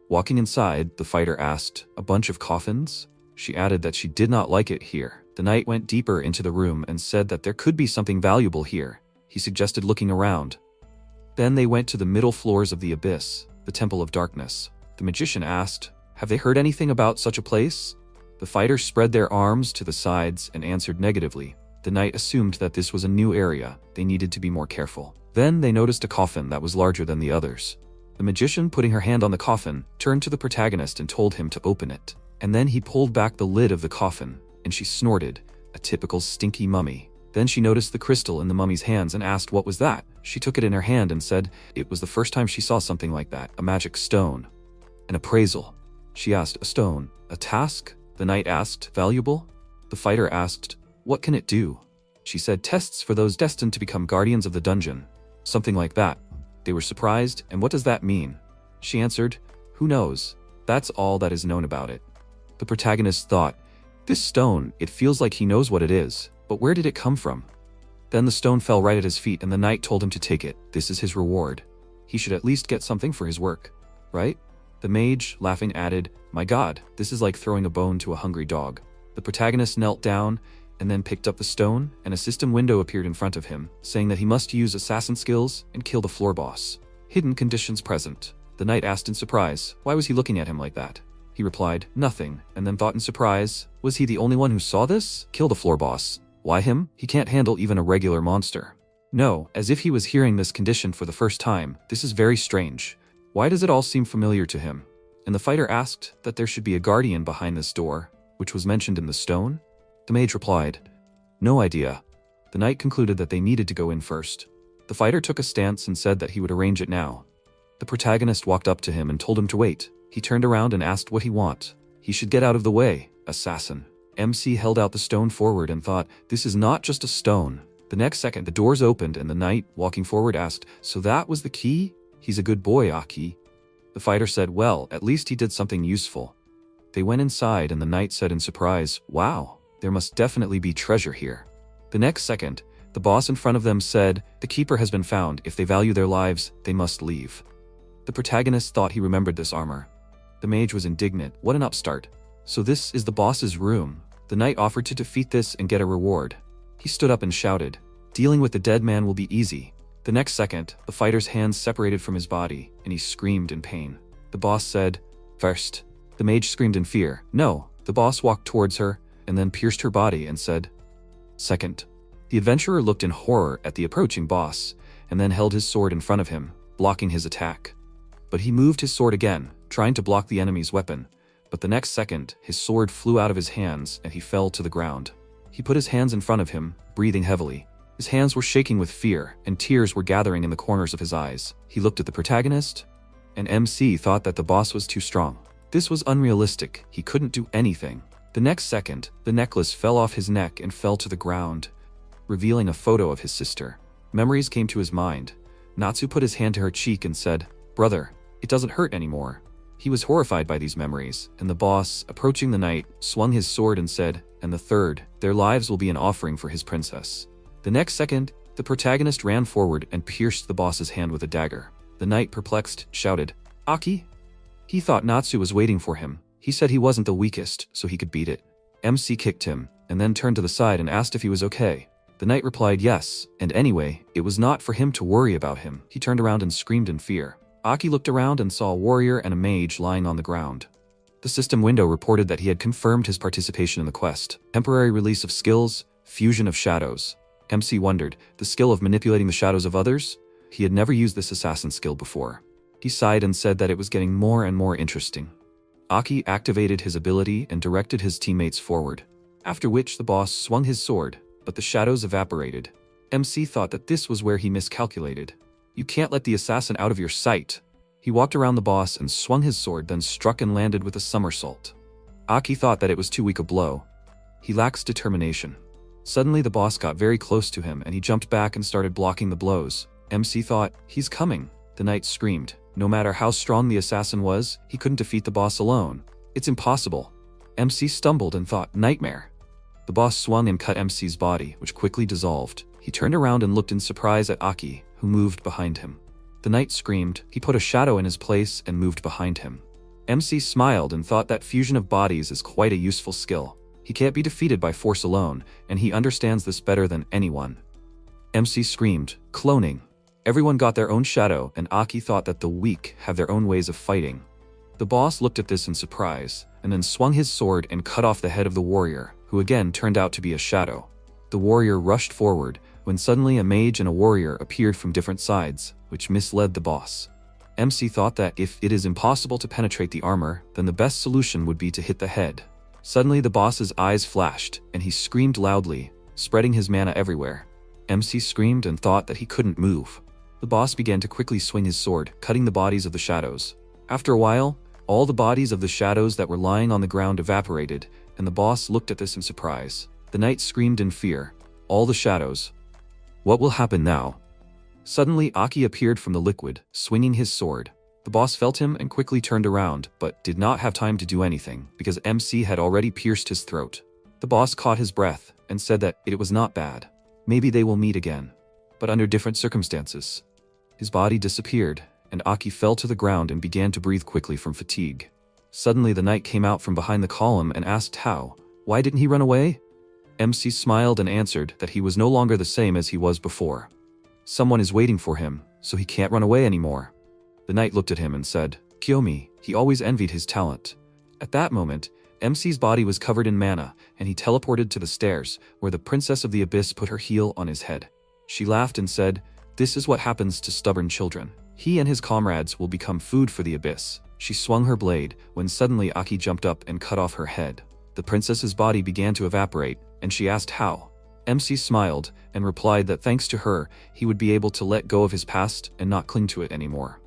Walking inside, the fighter asked, a bunch of coffins? She added that she did not like it here. The knight went deeper into the room and said that there could be something valuable here. He suggested looking around. Then they went to the middle floors of the abyss, the Temple of Darkness. The magician asked, have they heard anything about such a place? The fighters spread their arms to the sides and answered negatively. The knight assumed that this was a new area. They needed to be more careful. Then they noticed a coffin that was larger than the others. The magician, putting her hand on the coffin, turned to the protagonist and told him to open it. And then he pulled back the lid of the coffin, and she snorted, a typical stinky mummy. Then she noticed the crystal in the mummy's hands and asked what was that. She took it in her hand and said it was the first time she saw something like that, a magic stone. An appraisal. She asked, a stone, a task? The knight asked, valuable? The fighter asked, what can it do? She said, tests for those destined to become guardians of the dungeon. Something like that. They were surprised, and what does that mean? She answered, who knows? That's all that is known about it. The protagonist thought, this stone, it feels like he knows what it is, but where did it come from? Then the stone fell right at his feet and the knight told him to take it. This is his reward. He should at least get something for his work, right? The mage, laughing, added, my god, this is like throwing a bone to a hungry dog. The protagonist knelt down and then picked up the stone, and a system window appeared in front of him, saying that he must use assassin skills and kill the floor boss. Hidden conditions present. The knight asked in surprise, why was he looking at him like that? He replied, nothing, and then thought in surprise, was he the only one who saw this? Kill the floor boss. Why him? He can't handle even a regular monster. No, as if he was hearing this condition for the first time. This is very strange. Why does it all seem familiar to him? And the fighter asked that there should be a guardian behind this door, which was mentioned in the stone. The mage replied, no idea. The knight concluded that they needed to go in first. The fighter took a stance and said that he would arrange it now. The protagonist walked up to him and told him to wait. He turned around and asked what he want. He should get out of the way, assassin. MC held out the stone forward and thought, this is not just a stone. The next second, the doors opened and the knight, walking forward, asked, so that was the key? He's a good boy, Aki. The fighter said, well, at least he did something useful. They went inside and the knight said in surprise, wow, there must definitely be treasure here. The next second, the boss in front of them said, the keeper has been found. If they value their lives, they must leave. The protagonist thought he remembered this armor. The mage was indignant. What an upstart. So this is the boss's room. The knight offered to defeat this and get a reward. He stood up and shouted, dealing with the dead man will be easy. The next second, the fighter's hands separated from his body, and he screamed in pain. The boss said, first. The mage screamed in fear. No. The boss walked towards her, and then pierced her body and said, second. The adventurer looked in horror at the approaching boss, and then held his sword in front of him, blocking his attack. But he moved his sword again, trying to block the enemy's weapon, But the next second, his sword flew out of his hands and he fell to the ground. He put his hands in front of him, breathing heavily. His hands were shaking with fear, and tears were gathering in the corners of his eyes. He looked at the protagonist, and MC thought that the boss was too strong. This was unrealistic. He couldn't do anything. The next second, the necklace fell off his neck and fell to the ground, revealing a photo of his sister. Memories came to his mind. Natsu put his hand to her cheek and said, "Brother, it doesn't hurt anymore." He was horrified by these memories, and the boss, approaching the knight, swung his sword and said, "And the third, their lives will be an offering for his princess." The next second, the protagonist ran forward and pierced the boss's hand with a dagger. The knight, perplexed, shouted, "Aki?" He thought Natsu was waiting for him. He said he wasn't the weakest, so he could beat it. MC kicked him, and then turned to the side and asked if he was okay. The knight replied yes, and anyway, it was not for him to worry about him. He turned around and screamed in fear. Aki looked around and saw a warrior and a mage lying on the ground. The system window reported that he had confirmed his participation in the quest. Temporary release of skills, fusion of shadows. MC wondered, the skill of manipulating the shadows of others? He had never used this assassin skill before. He sighed and said that it was getting more and more interesting. Aki activated his ability and directed his teammates forward, after which the boss swung his sword, but the shadows evaporated. MC thought that this was where he miscalculated. You can't let the assassin out of your sight. He walked around the boss and swung his sword, then struck and landed with a somersault. Aki thought that it was too weak a blow. He lacks determination. Suddenly the boss got very close to him and he jumped back and started blocking the blows. MC thought, "He's coming." The knight screamed. No matter how strong the assassin was, he couldn't defeat the boss alone. It's impossible. MC stumbled and thought, "Nightmare." The boss swung and cut MC's body, which quickly dissolved. He turned around and looked in surprise at Aki, who moved behind him. The knight screamed. He put a shadow in his place and moved behind him. MC smiled and thought that fusion of bodies is quite a useful skill. He can't be defeated by force alone, and he understands this better than anyone. MC screamed, "Cloning." Everyone got their own shadow, and Aki thought that the weak have their own ways of fighting. The boss looked at this in surprise, and then swung his sword and cut off the head of the warrior, who again turned out to be a shadow. The warrior rushed forward, when suddenly a mage and a warrior appeared from different sides, which misled the boss. MC thought that if it is impossible to penetrate the armor, then the best solution would be to hit the head. Suddenly the boss's eyes flashed, and he screamed loudly, spreading his mana everywhere. MC screamed and thought that he couldn't move. The boss began to quickly swing his sword, cutting the bodies of the shadows. After a while, all the bodies of the shadows that were lying on the ground evaporated, and the boss looked at this in surprise. The knight screamed in fear. All the shadows. What will happen now? Suddenly Aki appeared from the liquid, swinging his sword. The boss felt him and quickly turned around, but did not have time to do anything, because MC had already pierced his throat. The boss caught his breath, and said that it was not bad. Maybe they will meet again, but under different circumstances. His body disappeared, and Aki fell to the ground and began to breathe quickly from fatigue. Suddenly the knight came out from behind the column and asked how. Why didn't he run away? MC smiled and answered that he was no longer the same as he was before. Someone is waiting for him, so he can't run away anymore. The knight looked at him and said, "Kiyomi." He always envied his talent. At that moment, MC's body was covered in mana, and he teleported to the stairs, where the Princess of the Abyss put her heel on his head. She laughed and said, "This is what happens to stubborn children. He and his comrades will become food for the Abyss." She swung her blade, when suddenly Aki jumped up and cut off her head. The princess's body began to evaporate, and she asked how. MC smiled, and replied that thanks to her, he would be able to let go of his past and not cling to it anymore.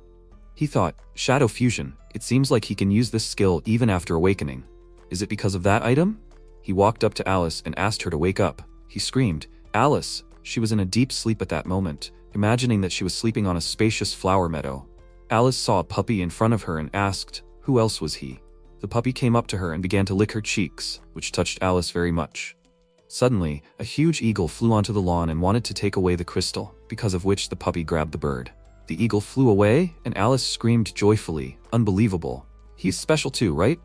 He thought, shadow fusion, it seems like he can use this skill even after awakening. Is it because of that item? He walked up to Alice and asked her to wake up. He screamed, "Alice!" She was in a deep sleep at that moment, imagining that she was sleeping on a spacious flower meadow. Alice saw a puppy in front of her and asked, who else was he? The puppy came up to her and began to lick her cheeks, which touched Alice very much. Suddenly, a huge eagle flew onto the lawn and wanted to take away the crystal, because of which the puppy grabbed the bird. The eagle flew away, and Alice screamed joyfully, "Unbelievable. He's special too, right?"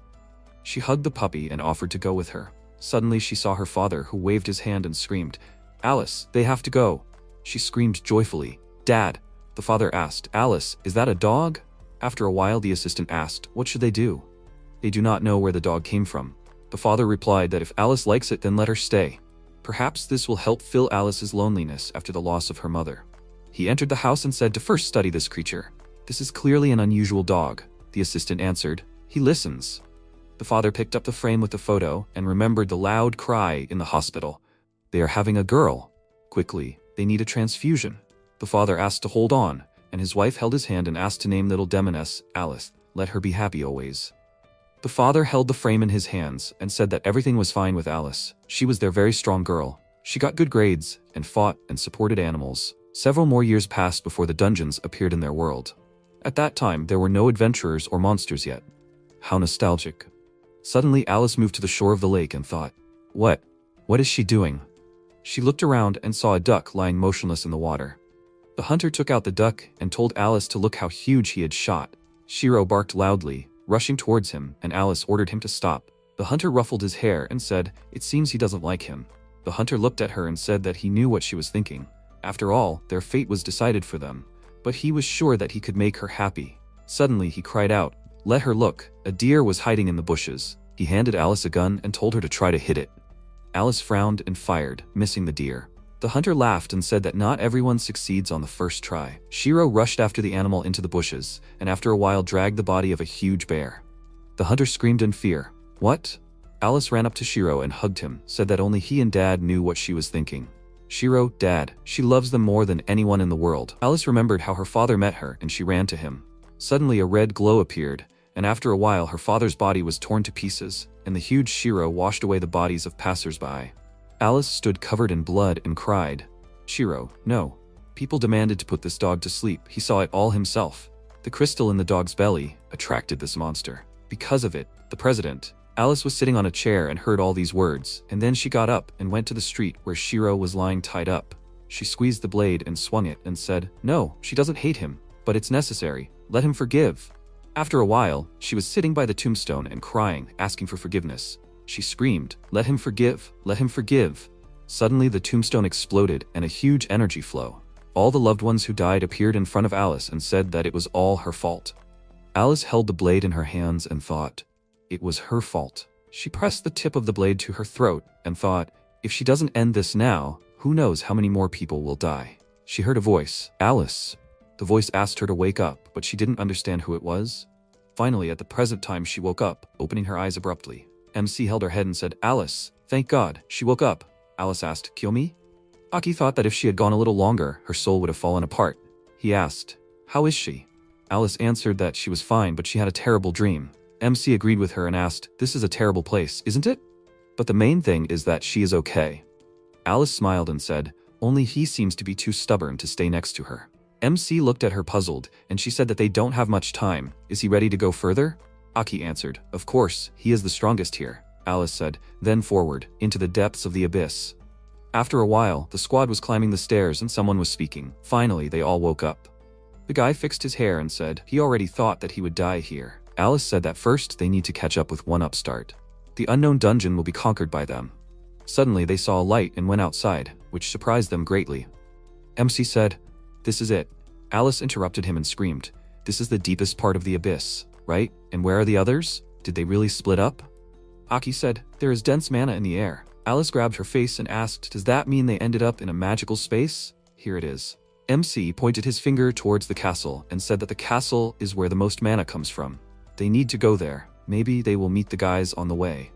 She hugged the puppy and offered to go with her. Suddenly she saw her father, who waved his hand and screamed, "Alice, they have to go." She screamed joyfully, "Dad." The father asked, "Alice, is that a dog?" After a while the assistant asked, "What should they do?" They do not know where the dog came from. The father replied that if Alice likes it, then let her stay. Perhaps this will help fill Alice's loneliness after the loss of her mother. He entered the house and said to first study this creature. "This is clearly an unusual dog." The assistant answered, "He listens." The father picked up the frame with the photo and remembered the loud cry in the hospital. They are having a girl. Quickly, they need a transfusion. The father asked to hold on, and his wife held his hand and asked to name little Demoness Alice. Let her be happy always. The father held the frame in his hands and said that everything was fine with Alice. She was their very strong girl. She got good grades and fought and supported animals. Several more years passed before the dungeons appeared in their world. At that time, there were no adventurers or monsters yet. How nostalgic. Suddenly, Alice moved to the shore of the lake and thought, What is she doing? She looked around and saw a duck lying motionless in the water. The hunter took out the duck and told Alice to look how huge he had shot. Shiro barked loudly, rushing towards him, and Alice ordered him to stop. The hunter ruffled his hair and said, It seems he doesn't like him. The hunter looked at her and said that he knew what she was thinking. After all, their fate was decided for them. But he was sure that he could make her happy. Suddenly, he cried out, Let her look. A deer was hiding in the bushes. He handed Alice a gun and told her to try to hit it. Alice frowned and fired, missing the deer. The hunter laughed and said that not everyone succeeds on the first try. Shiro rushed after the animal into the bushes, and after a while dragged the body of a huge bear. The hunter screamed in fear. What? Alice ran up to Shiro and hugged him, said that only he and Dad knew what she was thinking. Shiro, Dad, she loves them more than anyone in the world. Alice remembered how her father met her and she ran to him. Suddenly a red glow appeared, and after a while her father's body was torn to pieces, and the huge Shiro washed away the bodies of passers-by. Alice stood covered in blood and cried. Shiro, no. People demanded to put this dog to sleep. He saw it all himself. The crystal in the dog's belly attracted this monster. Because of it, the president. Alice was sitting on a chair and heard all these words, and then she got up and went to the street where Shiro was lying tied up. She squeezed the blade and swung it and said, No, she doesn't hate him, but it's necessary. Let him forgive. After a while, she was sitting by the tombstone and crying, asking for forgiveness. She screamed, Let him forgive, let him forgive. Suddenly the tombstone exploded and a huge energy flow. All the loved ones who died appeared in front of Alice and said that it was all her fault. Alice held the blade in her hands and thought, it was her fault. She pressed the tip of the blade to her throat and thought, if she doesn't end this now, who knows how many more people will die. She heard a voice, Alice. The voice asked her to wake up, but she didn't understand who it was. Finally, at the present time, she woke up, opening her eyes abruptly. MC held her head and said, Alice, thank God, she woke up. Alice asked, kill me? Aki thought that if she had gone a little longer, her soul would have fallen apart. He asked, how is she? Alice answered that she was fine, but she had a terrible dream. MC agreed with her and asked, this is a terrible place, isn't it? But the main thing is that she is okay. Alice smiled and said, only he seems to be too stubborn to stay next to her. MC looked at her puzzled, and she said that they don't have much time. Is he ready to go further? Aki answered, of course, he is the strongest here. Alice said, then forward, into the depths of the abyss. After a while, the squad was climbing the stairs and someone was speaking. Finally, they all woke up. The guy fixed his hair and said, he already thought that he would die here. Alice said that first they need to catch up with one upstart. The unknown dungeon will be conquered by them. Suddenly, they saw a light and went outside, which surprised them greatly. MC said, this is it. Alice interrupted him and screamed, this is the deepest part of the abyss, right? And where are the others? Did they really split up? Aki said, there is dense mana in the air. Alice grabbed her face and asked, does that mean they ended up in a magical space? Here it is. MC pointed his finger towards the castle and said that the castle is where the most mana comes from. They need to go there. Maybe they will meet the guys on the way.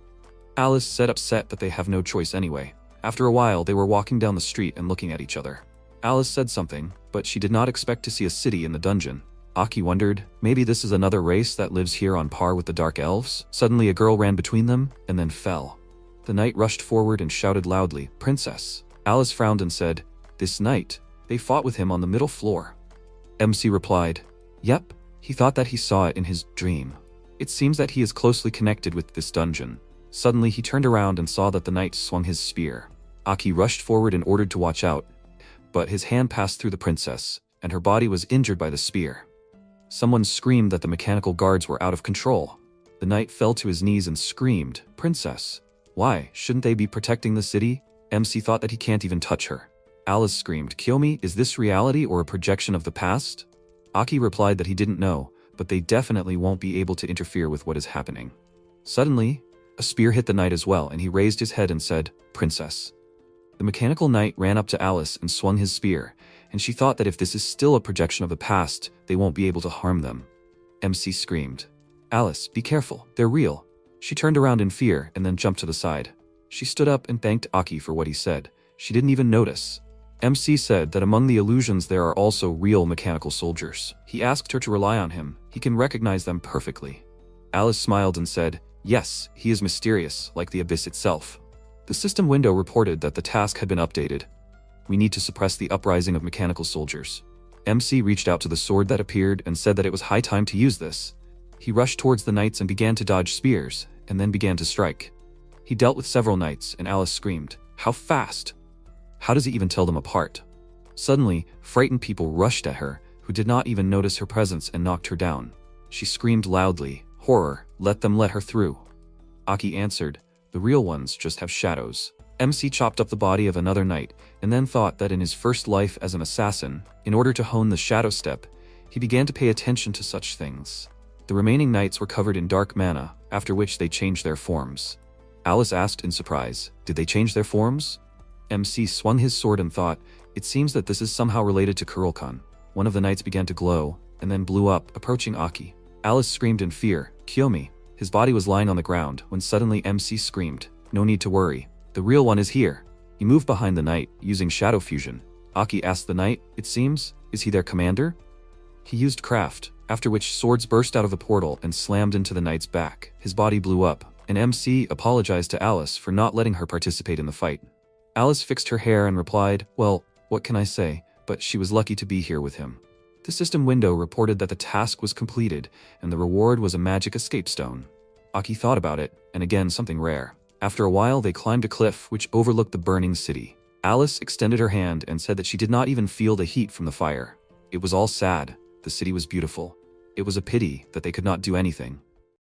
Alice said upset that they have no choice anyway. After a while, they were walking down the street and looking at each other. Alice said something, but she did not expect to see a city in the dungeon. Aki wondered, maybe this is another race that lives here on par with the Dark Elves? Suddenly a girl ran between them, and then fell. The knight rushed forward and shouted loudly, Princess. Alice frowned and said, this knight, they fought with him on the middle floor. MC replied, yep, he thought that he saw it in his dream. It seems that he is closely connected with this dungeon. Suddenly he turned around and saw that the knight swung his spear. Aki rushed forward and ordered to watch out, but his hand passed through the princess, and her body was injured by the spear. Someone screamed that the mechanical guards were out of control. The knight fell to his knees and screamed, Princess, why, shouldn't they be protecting the city? MC thought that he can't even touch her. Alice screamed, Kiyomi, is this reality or a projection of the past? Aki replied that he didn't know, but they definitely won't be able to interfere with what is happening. Suddenly, a spear hit the knight as well, and he raised his head and said, Princess. The mechanical knight ran up to Alice and swung his spear, and she thought that if this is still a projection of the past, they won't be able to harm them. MC screamed, Alice, be careful, they're real. She turned around in fear and then jumped to the side. She stood up and thanked Aki for what he said. She didn't even notice. MC said that among the illusions there are also real mechanical soldiers. He asked her to rely on him. He can recognize them perfectly. Alice smiled and said, "Yes, he is mysterious, like the abyss itself." The system window reported that the task had been updated. "We need to suppress the uprising of mechanical soldiers." MC reached out to the sword that appeared and said that it was high time to use this. He rushed towards the knights and began to dodge spears, and then began to strike. He dealt with several knights, and Alice screamed, "How fast! How does he even tell them apart?" Suddenly, frightened people rushed at her, who did not even notice her presence and knocked her down. She screamed loudly, "Horror, let them let her through." Aki answered, "The real ones just have shadows." MC chopped up the body of another knight, and then thought that in his first life as an assassin, in order to hone the shadow step, he began to pay attention to such things. The remaining knights were covered in dark mana, after which they changed their forms. Alice asked in surprise, "Did they change their forms?" MC swung his sword and thought, "It seems that this is somehow related to Kurulkan." One of the knights began to glow, and then blew up, approaching Aki. Alice screamed in fear, "Kiyomi!" His body was lying on the ground, when suddenly MC screamed, "No need to worry. The real one is here." He moved behind the knight, using shadow fusion. Aki asked the knight, "It seems, is he their commander?" He used craft, after which swords burst out of the portal and slammed into the knight's back. His body blew up, and MC apologized to Alice for not letting her participate in the fight. Alice fixed her hair and replied, "Well, what can I say, but she was lucky to be here with him." The system window reported that the task was completed, and the reward was a magic escape stone. Aki thought about it, and again something rare. After a while they climbed a cliff which overlooked the burning city. Alice extended her hand and said that she did not even feel the heat from the fire. It was all sad. The city was beautiful. It was a pity that they could not do anything.